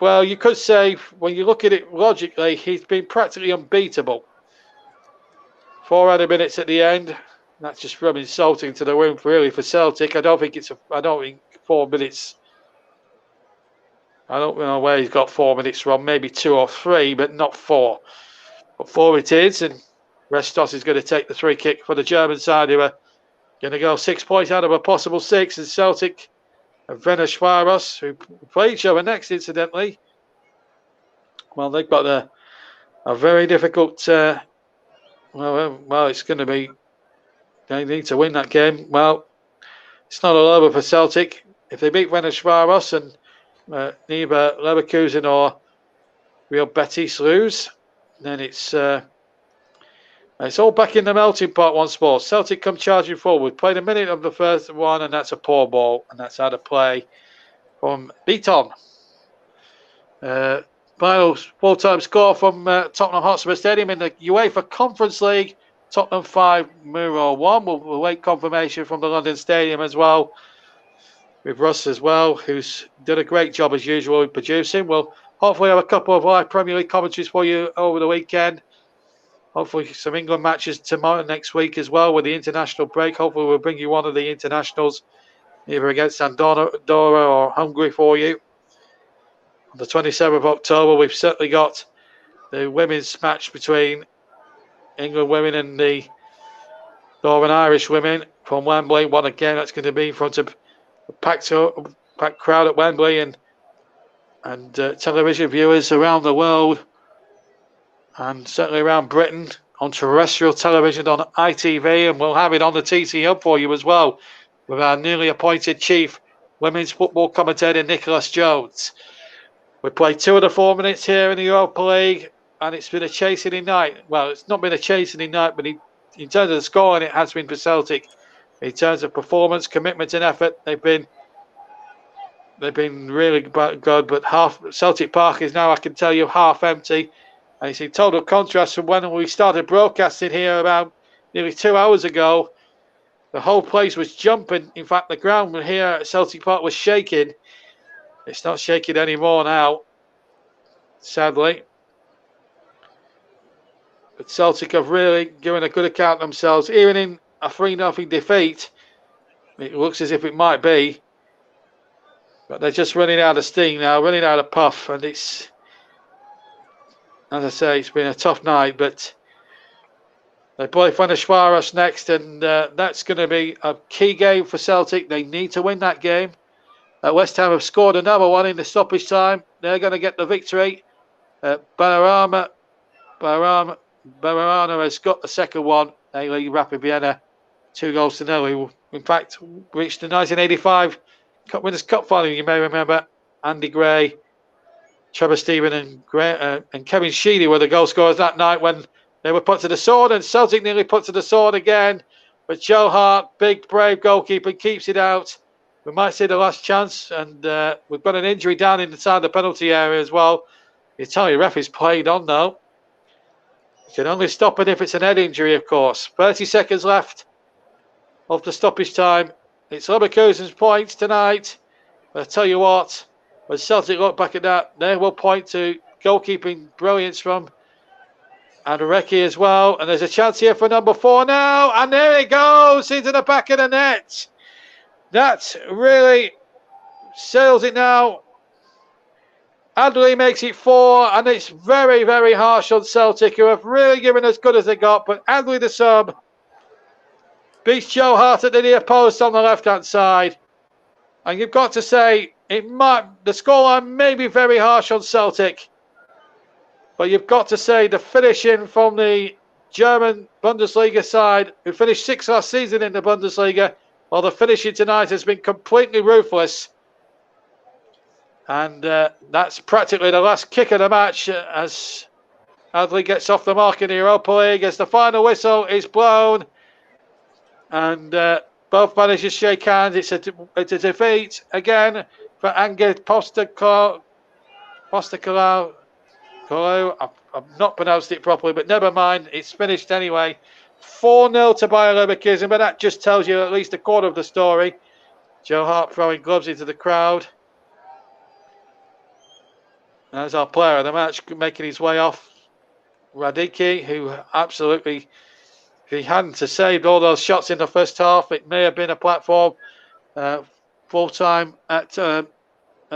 well, you could say, when you look at it logically, he's been practically unbeatable. 4 other minutes at the end. That's just from insulting to the room, really, for Celtic. I don't think 4 minutes. I don't know where he's got 4 minutes from. Maybe 2 or 3, but not 4. But 4 it is, and Restos is going to take the free kick for the German side, who are going to go 6 points out of a possible 6. And Celtic and Ferencváros, who play each other next, incidentally. Well, they've got a very difficult. Well, it's going to be. They need to win that game. Well, it's not all over for Celtic. If they beat Ferencváros and neither Leverkusen or Real Betis lose, then it's all back in the melting pot once more. Celtic come charging forward. Played a minute of the first one, and that's a poor ball, and that's out of play from Beaton. Final full-time score from Tottenham Hotspur Stadium in the UEFA Conference League. Tottenham 5, Mura 1. We'll wait confirmation from the London Stadium as well, with Russ as well, who's done a great job as usual in producing. We'll hopefully have a couple of live Premier League commentaries for you over the weekend. Hopefully some England matches next week as well with the international break. Hopefully we'll bring you one of the internationals, either against Andorra or Hungary for you. On the 27th of October, we've certainly got the women's match between England women and the Northern Irish women from Wembley. What again, that's going to be in front of a packed crowd at Wembley and television viewers around the world, and certainly around Britain on terrestrial television on ITV, and we'll have it on the TT Hub for you as well with our newly appointed chief women's football commentator Nicholas Jones. We played 2 of the 4 minutes here in the Europa League, and it's been a chastening night. Well, it's not been a chastening night, but in terms of the scoring, it has been for Celtic. In terms of performance, commitment, and effort, they've been really good. But Celtic Park is now, I can tell you, half empty. And it's in total contrast from when we started broadcasting here about nearly 2 hours ago. The whole place was jumping. In fact, the ground here at Celtic Park was shaking. It's not shaking anymore now, sadly. But Celtic have really given a good account of themselves, even in a 3-0 defeat. It looks as if it might be. But they're just running out of steam now, running out of puff. And it's, as I say, it's been a tough night. But they play Fenerbahce next, and that's going to be a key game for Celtic. They need to win that game. West Ham have scored another one in the stoppage time. They're going to get the victory. Barama has got the second one. They lead Rapid Vienna 2-0. Who, in fact, reached the 1985 Cup Winners' Cup final. You may remember Andy Gray, Trevor Stephen, and Kevin Sheedy were the goal scorers that night when they were put to the sword, and Celtic nearly put to the sword again. But Joe Hart, big, brave goalkeeper, keeps it out. We might see the last chance, and we've got an injury down inside the penalty area as well. The Italian ref is played on though. You can only stop it if it's an head injury, of course. 30 seconds left of the stoppage time. It's Leverkusen's points tonight. But I tell you what, when Celtic look back at that, they will point to goalkeeping brilliance from Adareki as well. And there's a chance here for number 4 now. And there it goes into the back of the net. That really seals it now. Adley makes it 4, and it's very, very harsh on Celtic, who have really given as good as they got. But Adley, the sub, beats Joe Hart at the near post on the left-hand side. And you've got to say, the scoreline may be very harsh on Celtic. But you've got to say the finishing from the German Bundesliga side, who finished 6th last season in the Bundesliga, while the finishing tonight has been completely ruthless. And that's practically the last kick of the match as Adley gets off the mark in the Europa League as the final whistle is blown. And both managers shake hands. It's a defeat again for Angel Postecoglou. I've not pronounced it properly, but never mind. It's finished anyway. 4-0 to Bayer Leverkusen, but that just tells you at least a quarter of the story. Joe Hart throwing gloves into the crowd. As our player of the match making his way off, Radicki, who absolutely, if he hadn't saved all those shots in the first half, it may have been a platform full-time at the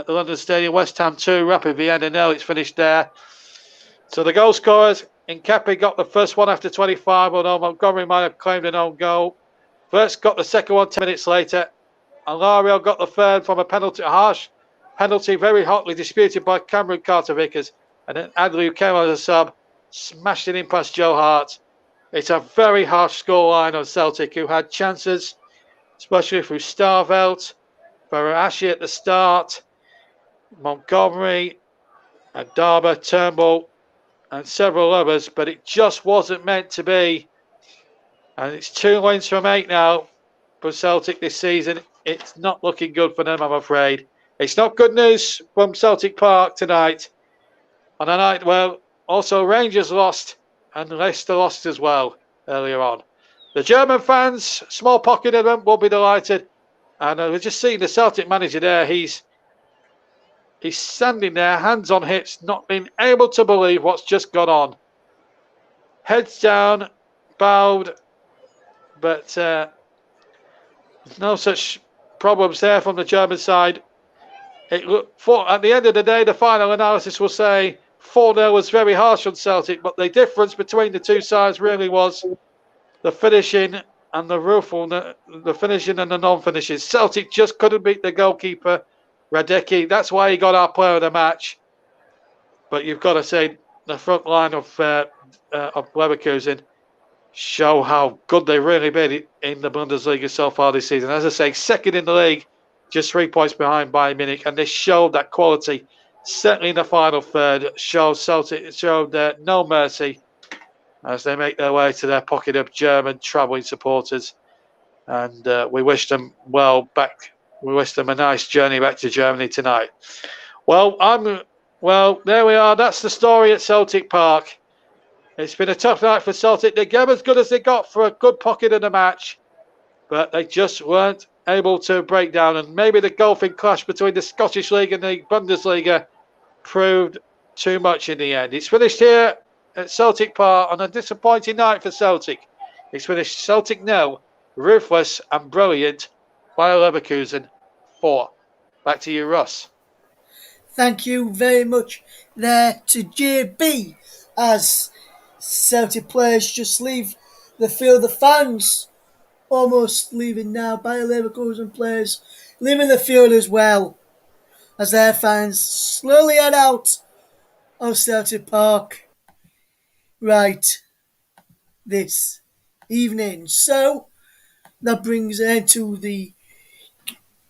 London Stadium. West Ham 2, Rapid Vienna 0. It's finished there. So the goal scorers, Nkappi got the first one after 25, although Montgomery might have claimed an own goal. First got the second one 10 minutes later. Alario got the third from a penalty, a harsh penalty, very hotly disputed by Cameron Carter-Vickers. And then Adley, who came as a sub, smashed it in past Joe Hart. It's a very harsh scoreline on Celtic, who had chances, especially through Starvelt, Barashi at the start, Montgomery, Adaba, Turnbull, and several others, but it just wasn't meant to be. And it's 2 wins from 8 now for Celtic this season. It's not looking good for them, I'm afraid. It's not good news from Celtic Park tonight. On a night where also Rangers lost and Leicester lost as well earlier on. The German fans, small pocket of them, will be delighted. And we've just seen the Celtic manager there. He's standing there, hands on hips, not being able to believe what's just gone on. Heads down, bowed, but no such problems there from the German side. At the end of the day, the final analysis will say 4-0 was very harsh on Celtic, but the difference between the two sides really was the finishing and the finishing and the non-finishes. Celtic just couldn't beat the goalkeeper, Radecki. That's why he got our player of the match. But you've got to say the front line of Leverkusen show how good they've really been in the Bundesliga so far this season. As I say, second in the league, just 3 points behind Bayern Munich, and they showed that quality. Certainly in the final third, showed no mercy as they make their way to their pocket of German travelling supporters. And we wish them well back. We wish them a nice journey back to Germany tonight. Well, there we are. That's the story at Celtic Park. It's been a tough night for Celtic. They gave as good as they got for a good pocket of the match, but they just weren't able to break down. And maybe the golfing clash between the Scottish League and the Bundesliga proved too much in the end. It's finished here at Celtic Park on a disappointing night for Celtic. It's finished Celtic 0, ruthless and brilliant, Bayer Leverkusen 4. Back to you, Ross. Thank you very much there to JB as Celtic players just leave the field. The fans almost leaving now. Bayer Leverkusen players leaving the field as well as their fans slowly head out of Celtic Park right this evening. So that brings an end to the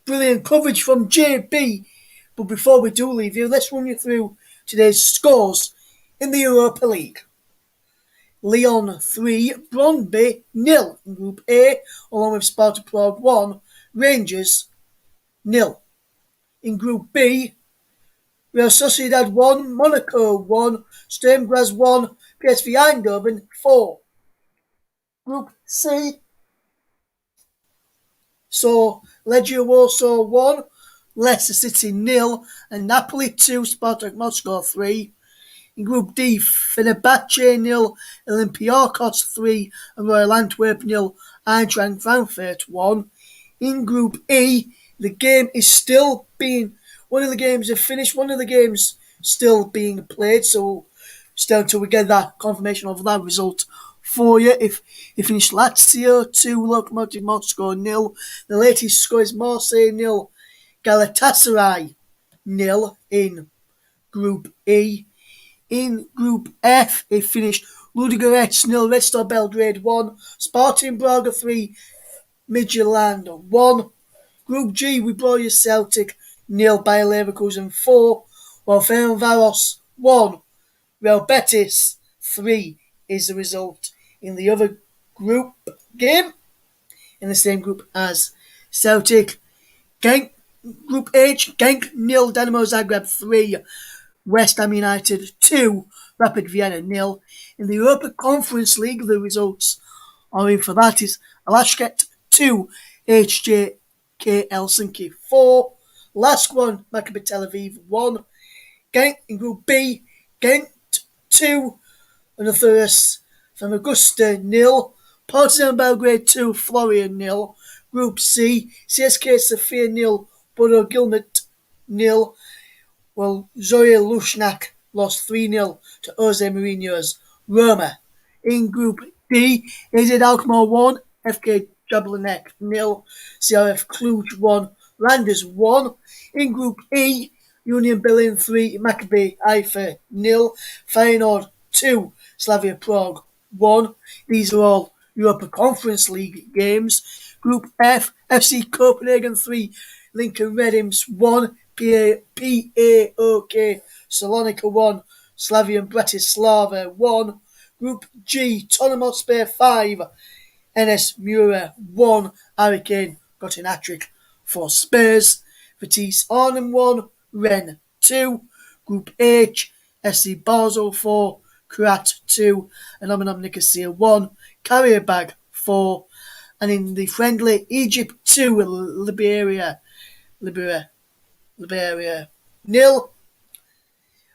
brilliant coverage from JB. But before we do leave you, let's run you through today's scores in the Europa League. Lyon 3, Brøndby 0 in Group A, along with Sparta Prague 1, Rangers 0. In Group B, Real Sociedad 1, Monaco 1, Sturm Graz 1, PSV Eindhoven 4. Group C saw Legia Warsaw 1, Leicester City 0, and Napoli 2, Spartak Moscow 3. In Group D, Fenerbahce 0, Olympiacos 3, and Royal Antwerp 0, Eintracht Frankfurt 1. In Group E, the game is still being, one of the games have finished, one of the games still being played, so still until we get that confirmation of that result for you. If it finished Lazio 2, Lokomotiv Moscow 0, the latest score is Marseille 0, Galatasaray 0 in Group E. In Group F, it finished Ludogorets 0, Red Star Belgrade 1, Spartan Braga 3, Midtjylland 1. Group G, we brought you Celtic 0, Bayer Leverkusen 4, while Ferencváros 1, Real Betis 3 is the result in the other group game. In the same group as Celtic, Genk, Group H, Genk 0, Dynamo Zagreb 3, West Ham United 2, Rapid Vienna 0. In the Europa Conference League, the results are in for that is Alashkert 2, HJK Helsinki 4, last one, Maccabi Tel Aviv 1, Genk in Group B, Ghent 2, and the Thuris from Augusta 0, Partizan Belgrade 2, Florian 0, Group C, CSK Sofia 0, Bodo Glimt 0, well, Zoya Lushnak lost 3-0 to Jose Mourinho's Roma. In Group D, AZ Alkmaar 1, FK Jablanek 0, CRF Cluj 1, Randers 1. In Group E, Union Berlin 3, Maccabi Haifa 0, Feyenoord 2, Slavia Prague 1. These are all Europa Conference League games. Group F, FC Copenhagen 3, Lincoln Redims 1, PAOK Salonika 1, Slavian Bratislava 1. Group G, Tottenham Hotspur 5, NS Mura 1. Hurricane got an hat-trick for Spurs. Vitesse Arnhem 1, Rennes 2. Group H, SC Basel 4, Krat 2, and Omanam Nicosia 1, Karabag 4. And in the friendly, Egypt 2, Liberia 0.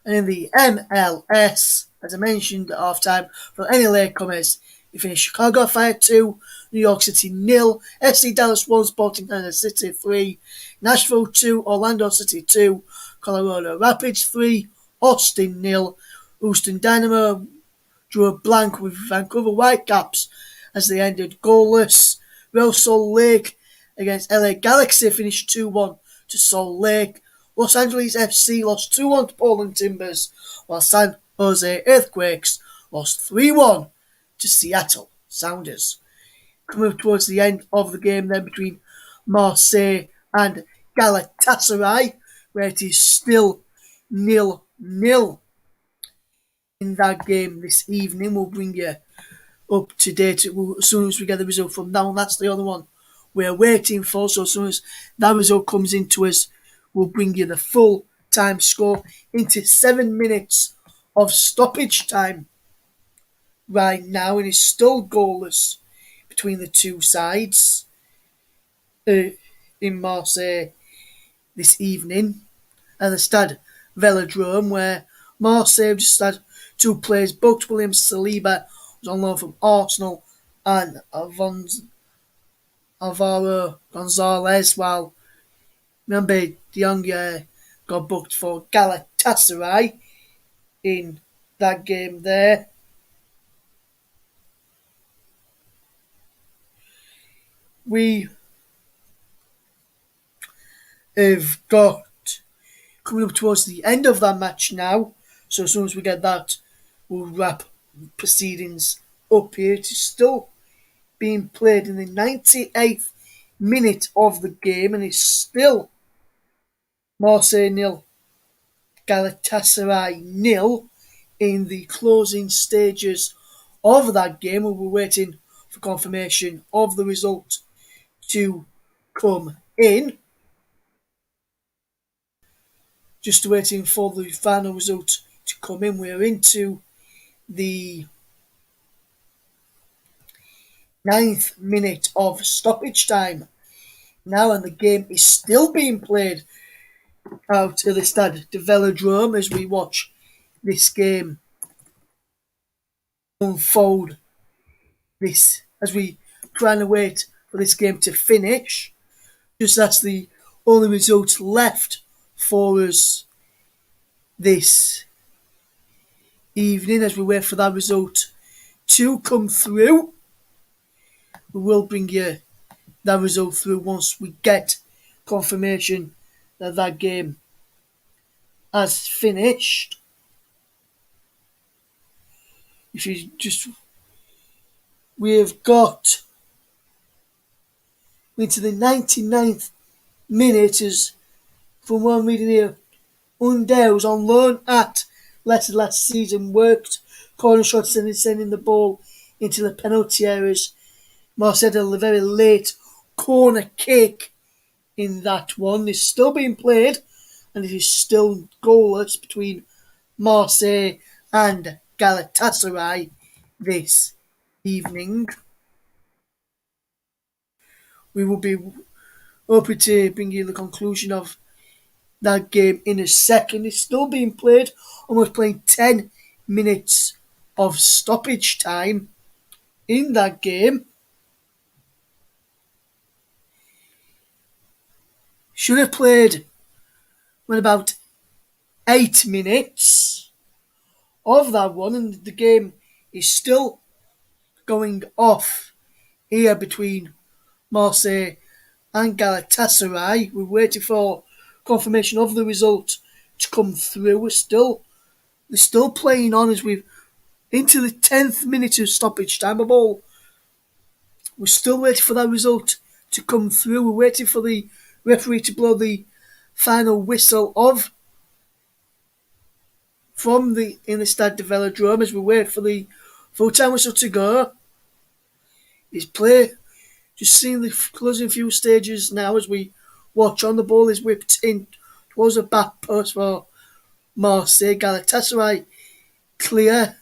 And in the MLS, as I mentioned at half time, for any latecomers, you finished Chicago Fire 2, New York City 0, FC Dallas 1, Sporting Kansas City 3, Nashville 2, Orlando City 2, Colorado Rapids 3, Austin 0, Houston Dynamo drew a blank with Vancouver Whitecaps as they ended goalless. Real Salt Lake against LA Galaxy finished 2-1 to Salt Lake. Los Angeles FC lost 2-1 to Portland Timbers, while San Jose Earthquakes lost 3-1 to Seattle Sounders. Coming towards the end of the game then between Marseille and Galatasaray, where it is still 0-0 in that game this evening. We'll bring you up to date as soon as we get the result from that one. That's the other one we're waiting for. So as soon as that result comes into us, we'll bring you the full time score into 7 minutes of stoppage time right now. It is still goalless between the two sides in Marseille this evening at the Stade Velodrome, where Marseille just had 2 players booked. William Saliba was on loan from Arsenal, and Alvaro Gonzalez, while remember De Jong got booked for Galatasaray in that game there. We have got coming up towards the end of that match now, so as soon as we get that, we'll wrap proceedings up here. It's still being played in the 98th minute of the game, and it's still Marseille nil, Galatasaray nil in the closing stages of that game. We'll be waiting for confirmation of the result to come in. Just waiting for the final result to come in. We're into the 9th minute of stoppage time now, and the game is still being played out at the Stade de Velodrome as we watch this game unfold. As we try and wait for this game to finish. Just that's the only result left for us this evening. As we wait for that result to come through, we will bring you that result through once we get confirmation that that game has finished. If you just, we have got into the 99th minute, as from what I'm reading here, Under was on loan at Leicester last season, worked corner shots and sending the ball into the penalty areas. Marcel a very late corner kick in that one. It's still being played, and it is still goalless between Marseille and Galatasaray this evening. We will be hoping to bring you the conclusion of that game in a second. It's still being played, almost playing 10 minutes of stoppage time in that game. Should have played with about 8 minutes of that one, and the game is still going off here between Marseille and Galatasaray. We're waiting for confirmation of the result to come through. They're still playing on as we've into the 10th minute of stoppage time. We're still waiting for that result to come through. We're waiting for the referee to blow the final whistle in the Stade de Velodrome as we wait for the full-time whistle to go. It's play. Just seeing the closing few stages now as we watch on. The ball is whipped in towards the back post for Marseille. Galatasaray clear.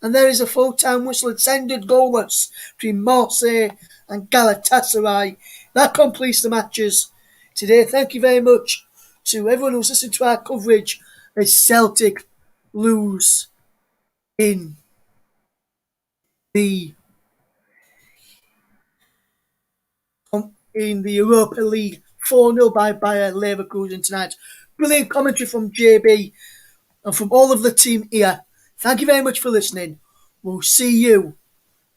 And there is a full-time whistle. It's ended goalless between Marseille and Galatasaray. That completes the matches today. Thank you very much to everyone who's listened to our coverage as Celtic lose in the Europa League 4-0 by Bayer Leverkusen tonight. Brilliant commentary from JB and from all of the team here. Thank you very much for listening. We'll see you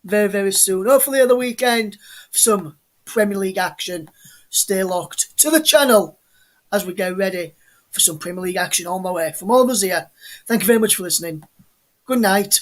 very, very soon. Hopefully on the weekend for some Premier League action. Stay locked to the channel as we get ready for some Premier League action on the way. From all of us here, thank you very much for listening. Good night.